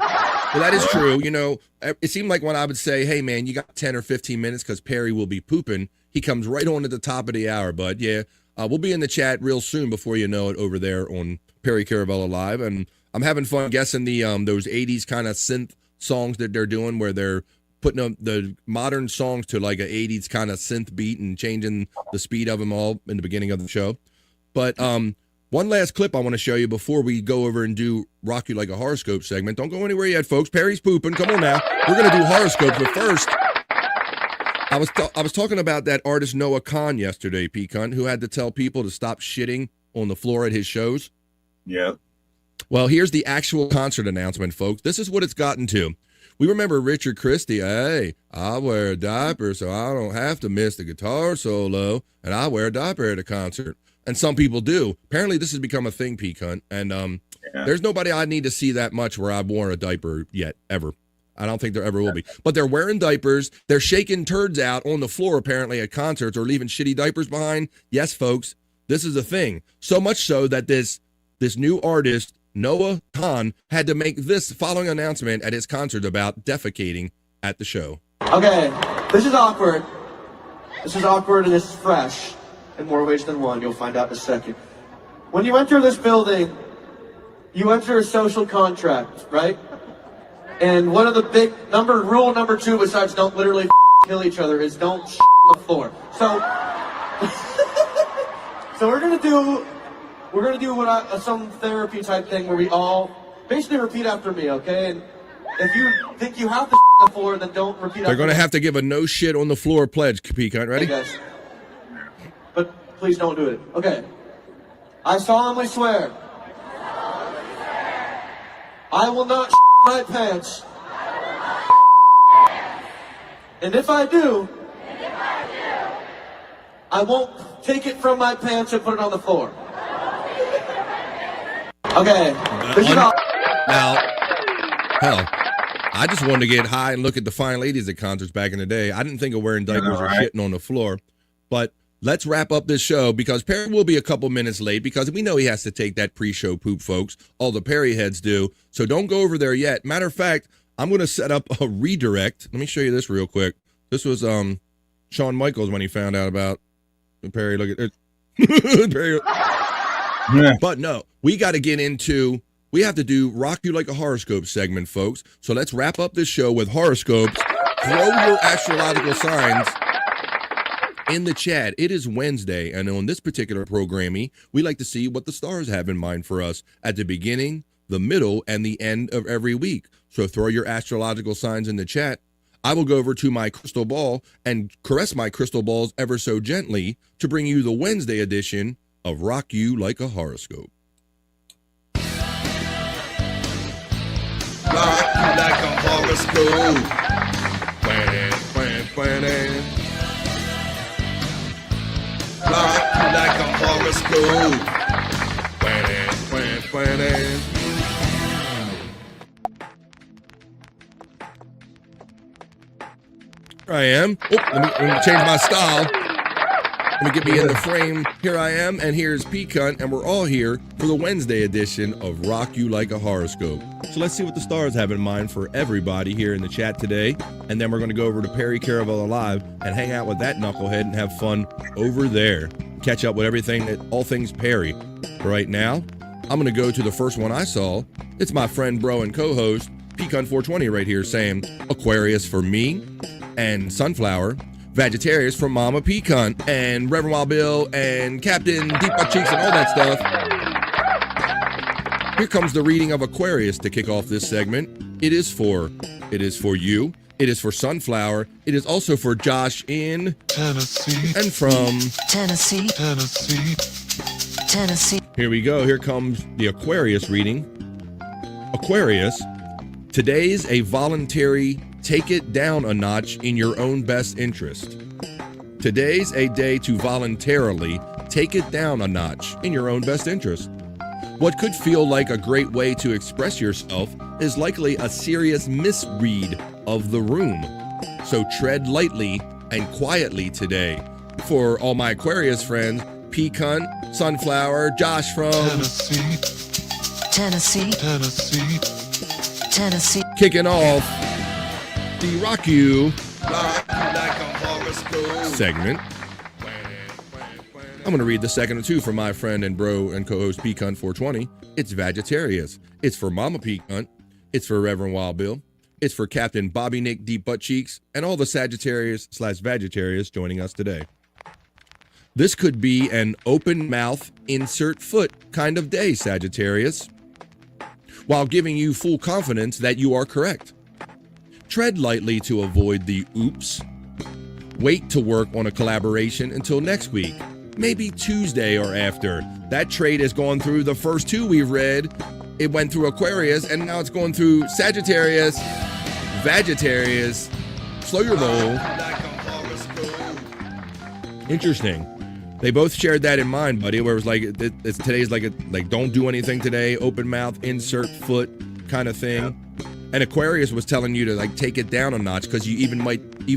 Well, that is true. You know, it seemed like when I would say, hey, man, you got 10 or 15 minutes because Perry will be pooping, he comes right on at the top of the hour. But, yeah, we'll be in the chat real soon before you know it over there on Perry Caravella Live. And I'm having fun guessing the those 80s kind of synth songs that they're doing where they're putting up the modern songs to like an 80s kind of synth beat and changing the speed of them all in the beginning of the show. But one last clip I want to show you before we go over and do Rock You Like a Horoscope segment. Don't go anywhere yet, folks. Perry's pooping. Come on now. We're going to do horoscopes, but first, I was talking about that artist Noah Khan yesterday, P-Cunt, who had to tell people to stop shitting on the floor at his shows. Yep. Well, here's the actual concert announcement, folks. This is what it's gotten to. We remember Richard Christie. Hey, I wear a diaper so I don't have to miss the guitar solo, and I wear a diaper at a concert. And some people do. Apparently, this has become a thing, P-Cunt. And there's nobody I need to see that much where I've worn a diaper yet, ever. I don't think there ever will be. But they're wearing diapers. They're shaking turds out on the floor, apparently, at concerts or leaving shitty diapers behind. Yes, folks, this is a thing. So much so that this new artist, Noah Khan, had to make this following announcement at his concert about defecating at the show. Okay, this is awkward. This is awkward and this is fresh. In more ways than one, you'll find out in a second. When you enter this building, you enter a social contract, right? And one of the big rule number 2, besides don't literally kill each other, is don't on the floor. So, so we're gonna do what some therapy type thing where we all basically repeat after me, okay? And if you think you have to on the floor, then don't repeat. They're gonna have to give a no shit on the floor pledge, P-Cunt. Ready? Hey guys. But please don't do it. Okay. I solemnly swear. I will not my pants. And if I do, I won't take it from my pants and put it on the floor. Okay. Now, hell, I just wanted to get high and look at the fine ladies at concerts back in the day. I didn't think of wearing diapers or shitting on the floor. But let's wrap up this show because Perry will be a couple minutes late because we know he has to take that pre-show poop, folks. All the Perry heads do. So don't go over there yet. Matter of fact, I'm going to set up a redirect. Let me show you this real quick. This was Shawn Michaels when he found out about Perry. Look at it. Perry. But no, we got to get into, we have to do Rock You Like a Horoscope segment, folks. So let's wrap up this show with horoscopes. Throw your astrological signs in the chat. It is Wednesday, and on this particular programming, we like to see what the stars have in mind for us at the beginning, the middle, and the end of every week. So throw your astrological signs in the chat. I will go over to my crystal ball and caress my crystal balls ever so gently to bring you the Wednesday edition of Rock You Like a Horoscope. Rock you like a horoscope. Rock you like a horoscope. Here I am. Oh, let me change my style. Let me get me in the frame. Here I am, and here's P-Cunt, and we're all here for the Wednesday edition of Rock You Like a Horoscope. So let's see what the stars have in mind for everybody here in the chat today, and then we're going to go over to Perry Caravella Live and hang out with that knucklehead and have fun over there. Catch up with everything, all things Perry. But right now, I'm going to go to the first one I saw. It's my friend, bro, and co-host, Pecan420 right here saying Aquarius for me and Sunflower, Vegetarius from Mama Pecan, and Reverend Wild Bill, and Captain Deep Butt Cheeks, and all that stuff. Here comes the reading of Aquarius to kick off this segment. It is for you. It is for Sunflower. It is also for Josh in Tennessee and from Tennessee. Here we go. Here comes the Aquarius reading. Aquarius, today's a voluntary take it down a notch in your own best interest. Today's a day to voluntarily take it down a notch in your own best interest. What could feel like a great way to express yourself is likely a serious misread of the room. So tread lightly and quietly today. For all my Aquarius friends, Pecan, Sunflower, Josh from Tennessee. Kicking off the Rock You segment. I'm going to read the second of two from my friend and bro and co-host Pecan420. It's Vegetarius. It's for Mama Pecan. It's for Reverend Wild Bill. It's for Captain Bobby Nick Deep Butt Cheeks and all the Sagittarius/Vegetarius joining us today. This could be an open mouth, insert foot kind of day, Sagittarius, while giving you full confidence that you are correct. Tread lightly to avoid the oops. Wait to work on a collaboration until next week, maybe Tuesday or after. That trait has gone through the first two we've read. It went through Aquarius, and now it's going through Sagittarius, Vegetarius. Slow your roll. Interesting. They both shared that in mind, buddy, where it was like, today's like don't do anything today, open mouth, insert foot kind of thing. Yep. And Aquarius was telling you to like take it down a notch because you even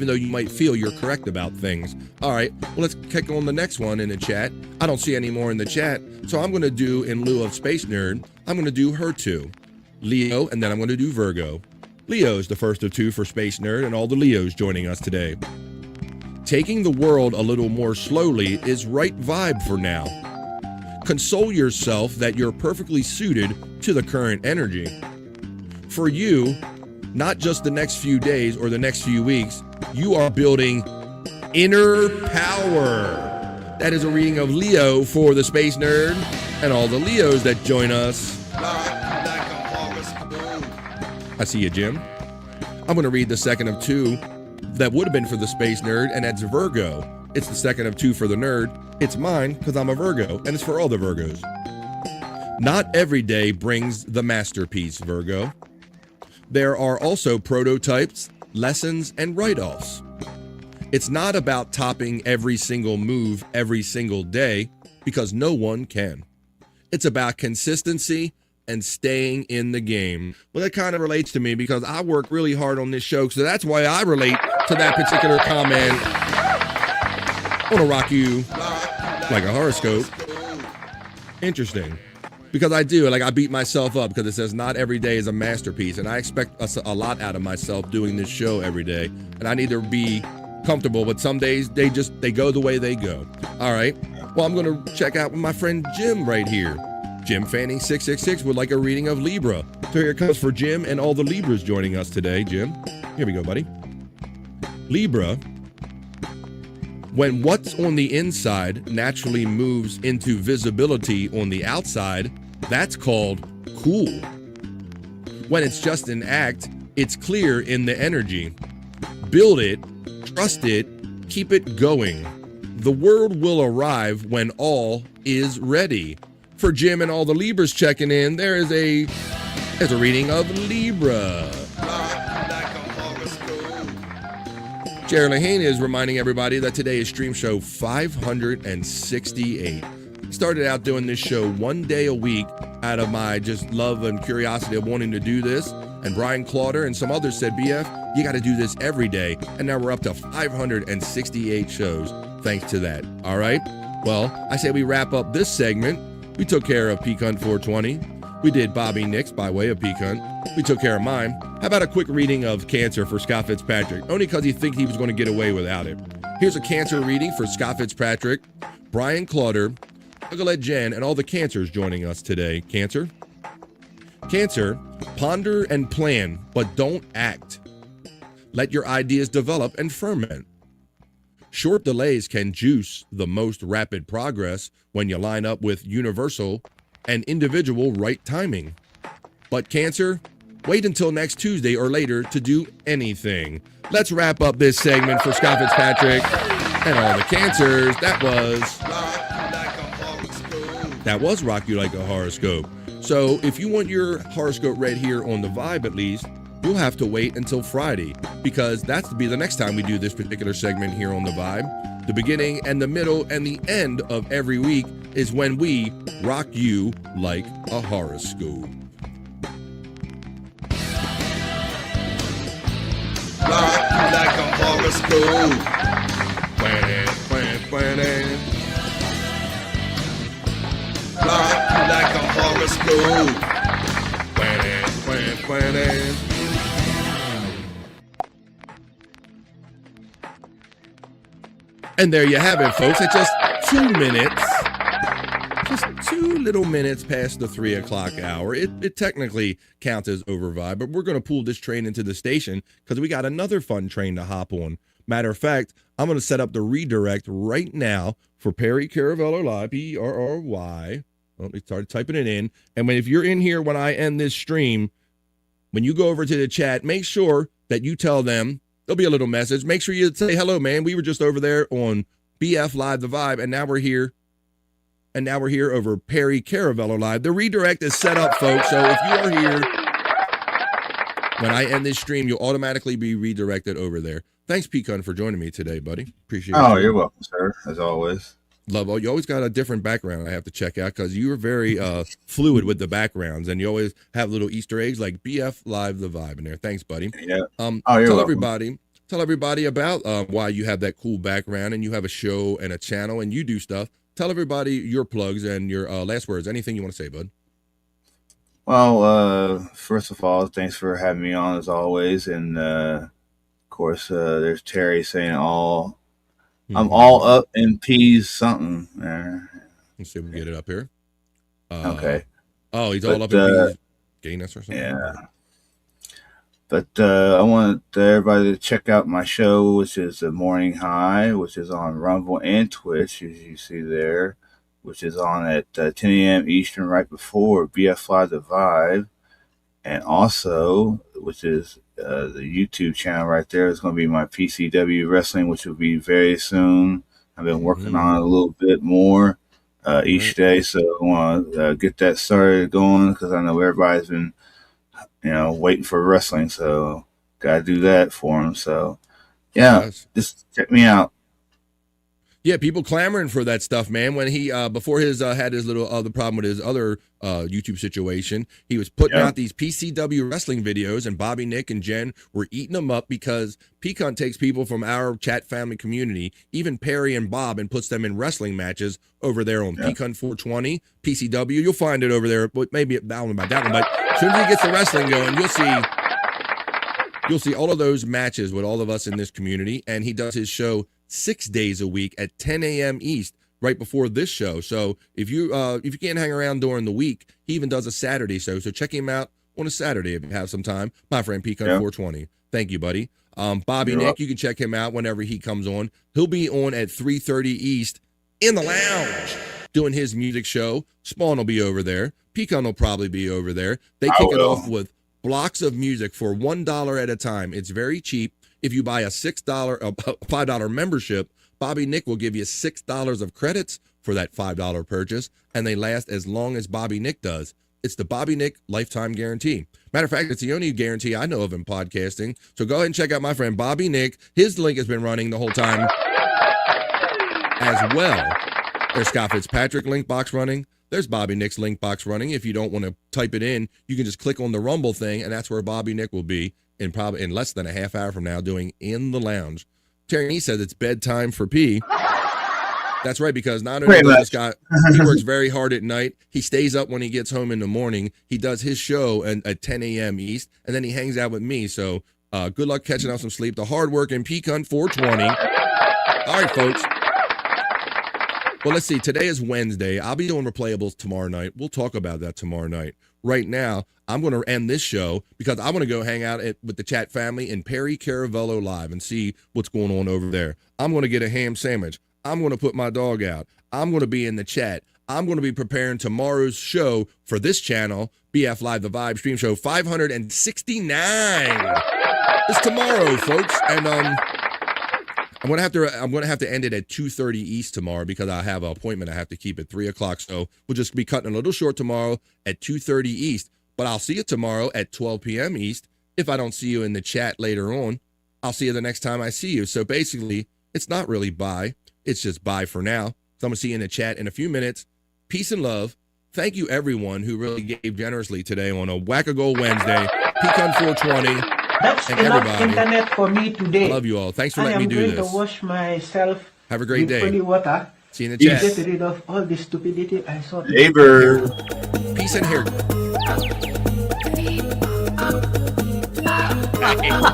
though you might feel you're correct about things. All right, well, let's kick on the next one in the chat. I don't see any more in the chat, so I'm going to do, in lieu of Space Nerd, I'm going to do her two, Leo, and then I'm going to do Virgo. Leo's the first of two for Space Nerd, and all the Leos joining us today. Taking the world a little more slowly is right vibe for now. Console yourself that you're perfectly suited to the current energy. For you, not just the next few days or the next few weeks, you are building inner power. That is a reading of Leo for the Space Nerd and all the Leos that join us. I see you, Jim. I'm going to read the second of two that would have been for the Space Nerd, and that's Virgo. It's the second of two for the nerd. It's mine because I'm a Virgo, and it's for all the Virgos. Not every day brings the masterpiece, Virgo. There are also prototypes, lessons, and write-offs. It's not about topping every single move every single day, because no one can. It's about consistency and staying in the game. Well, that kind of relates to me because I work really hard on this show, so that's why I relate to that particular comment. I want to rock you like a horoscope. Interesting. Because I do, like I beat myself up because it says not every day is a masterpiece, and I expect a lot out of myself doing this show every day, and I need to be comfortable, but some days they go the way they go. All right, well, I'm going to check out with my friend Jim right here. Jim Fanning 666 would like a reading of Libra. So here it comes for Jim and all the Libras joining us today. Jim, here we go, buddy. Libra, when what's on the inside naturally moves into visibility on the outside, that's called cool. When it's just an act, it's clear in the energy. Build it, trust it, keep it going. The world will arrive when all is ready. For Jim and all the Libras checking in, there's a reading of Libra. Jerry Lahane is reminding everybody that today is stream show 568. Started out doing this show one day a week out of my just love and curiosity of wanting to do this. And Brian Clauder and some others said, BF, you got to do this every day. And now we're up to 568 shows thanks to that. All right. Well, I say we wrap up this segment. We took care of Pecan420. We did Bobby Nix by way of Pecan. We took care of mine. How about a quick reading of Cancer for Scott Fitzpatrick? Only because he thinks he was going to get away without it. Here's a Cancer reading for Scott Fitzpatrick, Brian Clauder, Look at Jen and all the Cancers joining us today. Cancer, ponder and plan, but don't act. Let your ideas develop and ferment. Short delays can juice the most rapid progress when you line up with universal and individual right timing. But Cancer, wait until next Tuesday or later to do anything. Let's wrap up this segment for Scott Fitzpatrick and all the Cancers. That was Rock You Like a Horoscope. So if you want your horoscope read here on The Vibe at least, you'll have to wait until Friday, because that's to be the next time we do this particular segment here on The Vibe. The beginning and the middle and the end of every week is when we rock you like a horoscope. Rock you like a horoscope. Rock you like a horoscope. And there you have it, folks. It's just 2 minutes. Just 2 little minutes past the 3 o'clock hour. It technically counts as over vibe, but we're going to pull this train into the station because we got another fun train to hop on. Matter of fact, I'm going to set up the redirect right now for Perry Caravello Live, Perry. Let me start typing it in. And if you're in here when I end this stream, when you go over to the chat, make sure that you tell them, there'll be a little message. Make sure you say, hello, man. We were just over there on BF Live The Vibe, and now we're here. And now we're here over Perry Caravello Live. The redirect is set up, folks. So if you are here when I end this stream, you'll automatically be redirected over there. Thanks, Pecan, for joining me today, buddy. Appreciate it. Oh, you're welcome, sir, as always. Love. You always got a different background I have to check out because you are very fluid with the backgrounds, and you always have little Easter eggs like BF Live The Vibe in there. Thanks, buddy. Yeah. Tell everybody about why you have that cool background and you have a show and a channel and you do stuff. Tell everybody your plugs and your last words. Anything you want to say, bud? Well, first of all, thanks for having me on as always, and of course, there's Terry saying I'm all up in peas something. Let's see if we can get it up here. Okay. Oh, he's all up in peas. Gayness or something? Yeah. But I want everybody to check out my show, which is The Morning High, which is on Rumble and Twitch, as you see there, which is on at 10 a.m. Eastern right before BF Live The Vibe. And also, which is the YouTube channel right there, is going to be my PCW Wrestling, which will be very soon. I've been working on it a little bit more each day, so I want to get that started going because I know everybody's been, waiting for wrestling, so got to do that for them. So, yeah, just check me out. Yeah, people clamoring for that stuff, man. When he before his had his little other problem with his other YouTube situation, he was putting out these PCW wrestling videos, and Bobby, Nick, and Jen were eating them up because Pecan takes people from our chat family community, even Perry and Bob, and puts them in wrestling matches over there on Pecan 420 PCW. You'll find it over there, but maybe that one by that one. But as soon as he gets the wrestling going, you'll see all of those matches with all of us in this community, and he does his show 6 days a week at 10 a.m. East, right before this show. So if you can't hang around during the week, he even does a Saturday show. So check him out on a Saturday if you have some time. My friend Pecan 420. Thank you, buddy. Bobby Nick, you can check him out whenever he comes on. He'll be on at 3:30 East in the lounge doing his music show. Spawn will be over there. Pecan will probably be over there. They kick it off with blocks of music for $1 at a time. It's very cheap. If you buy a $5 membership, Bobby Nick will give you $6 of credits for that $5 purchase, and they last as long as Bobby Nick does. It's the Bobby Nick lifetime guarantee. Matter of fact, it's the only guarantee I know of in podcasting. So go ahead and check out my friend Bobby Nick. His link has been running the whole time as well. There's Scott Fitzpatrick link box running. There's Bobby Nick's link box running. If you don't want to type it in, you can just click on the Rumble thing, and that's where Bobby Nick will be in less than a half hour from now doing In the Lounge. Terry says it's bedtime for P. That's right, because not only does Scott, he works very hard at night. He stays up when he gets home in the morning. He does his show at 10 a.m. East, and then he hangs out with me. So good luck catching up some sleep. The hard work in Pecan 420. All right, folks. Well, let's see. Today is Wednesday. I'll be doing replayables tomorrow night. We'll talk about that tomorrow night. Right now, I'm going to end this show because I want to go hang out with the chat family in Perry Caravello Live and see what's going on over there. I'm going to get a ham sandwich. I'm going to put my dog out. I'm going to be in the chat. I'm going to be preparing tomorrow's show for this channel, BF Live, the Vibe Stream Show 569. It's tomorrow, folks, and I'm gonna have to end it at 2:30 East tomorrow because I have an appointment I have to keep at 3 o'clock. So we'll just be cutting a little short tomorrow at 2:30 East. But I'll see you tomorrow at 12 p.m. East. If I don't see you in the chat later on, I'll see you the next time I see you. So basically, it's not really bye. It's just bye for now. So I'm gonna see you in the chat in a few minutes. Peace and love. Thank you everyone who really gave generously today on a Whack-A-Go Wednesday. Pecan 420. That's and enough everybody. internet for me today. I love you all. Thanks for letting me do this. I am going to wash myself Have a great with day. holy water. See you in the chat. To get rid of all the stupidity I saw. Neighbor. Peace and hair.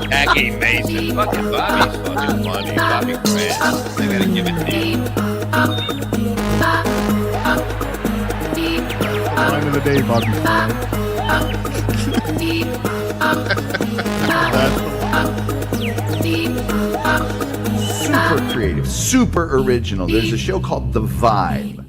Jackie Mason. Fucking Bobby's fucking funny. Bobby Grant. I gotta give it to you. Line of the day, Bobby. Super creative, super original. There's a show called The Vibe.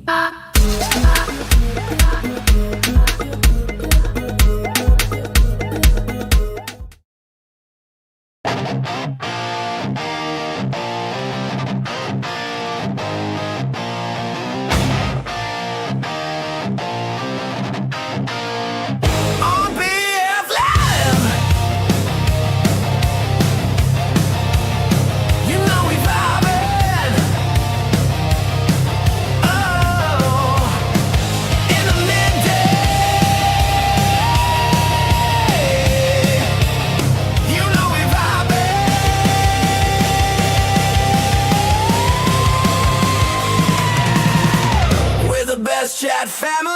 On BF Live. You know we vibing. Oh, in the midday. You know we vibing. We're the best chat family.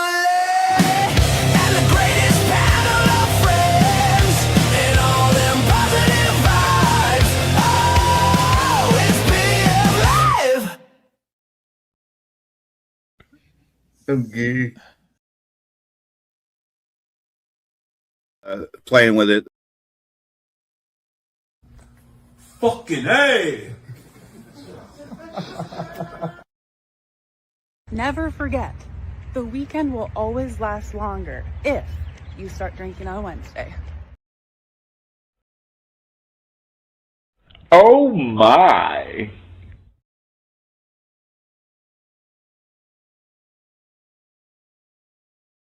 Okay. Playing with it. Fucking A! Never forget, the weekend will always last longer if you start drinking on Wednesday. Oh my.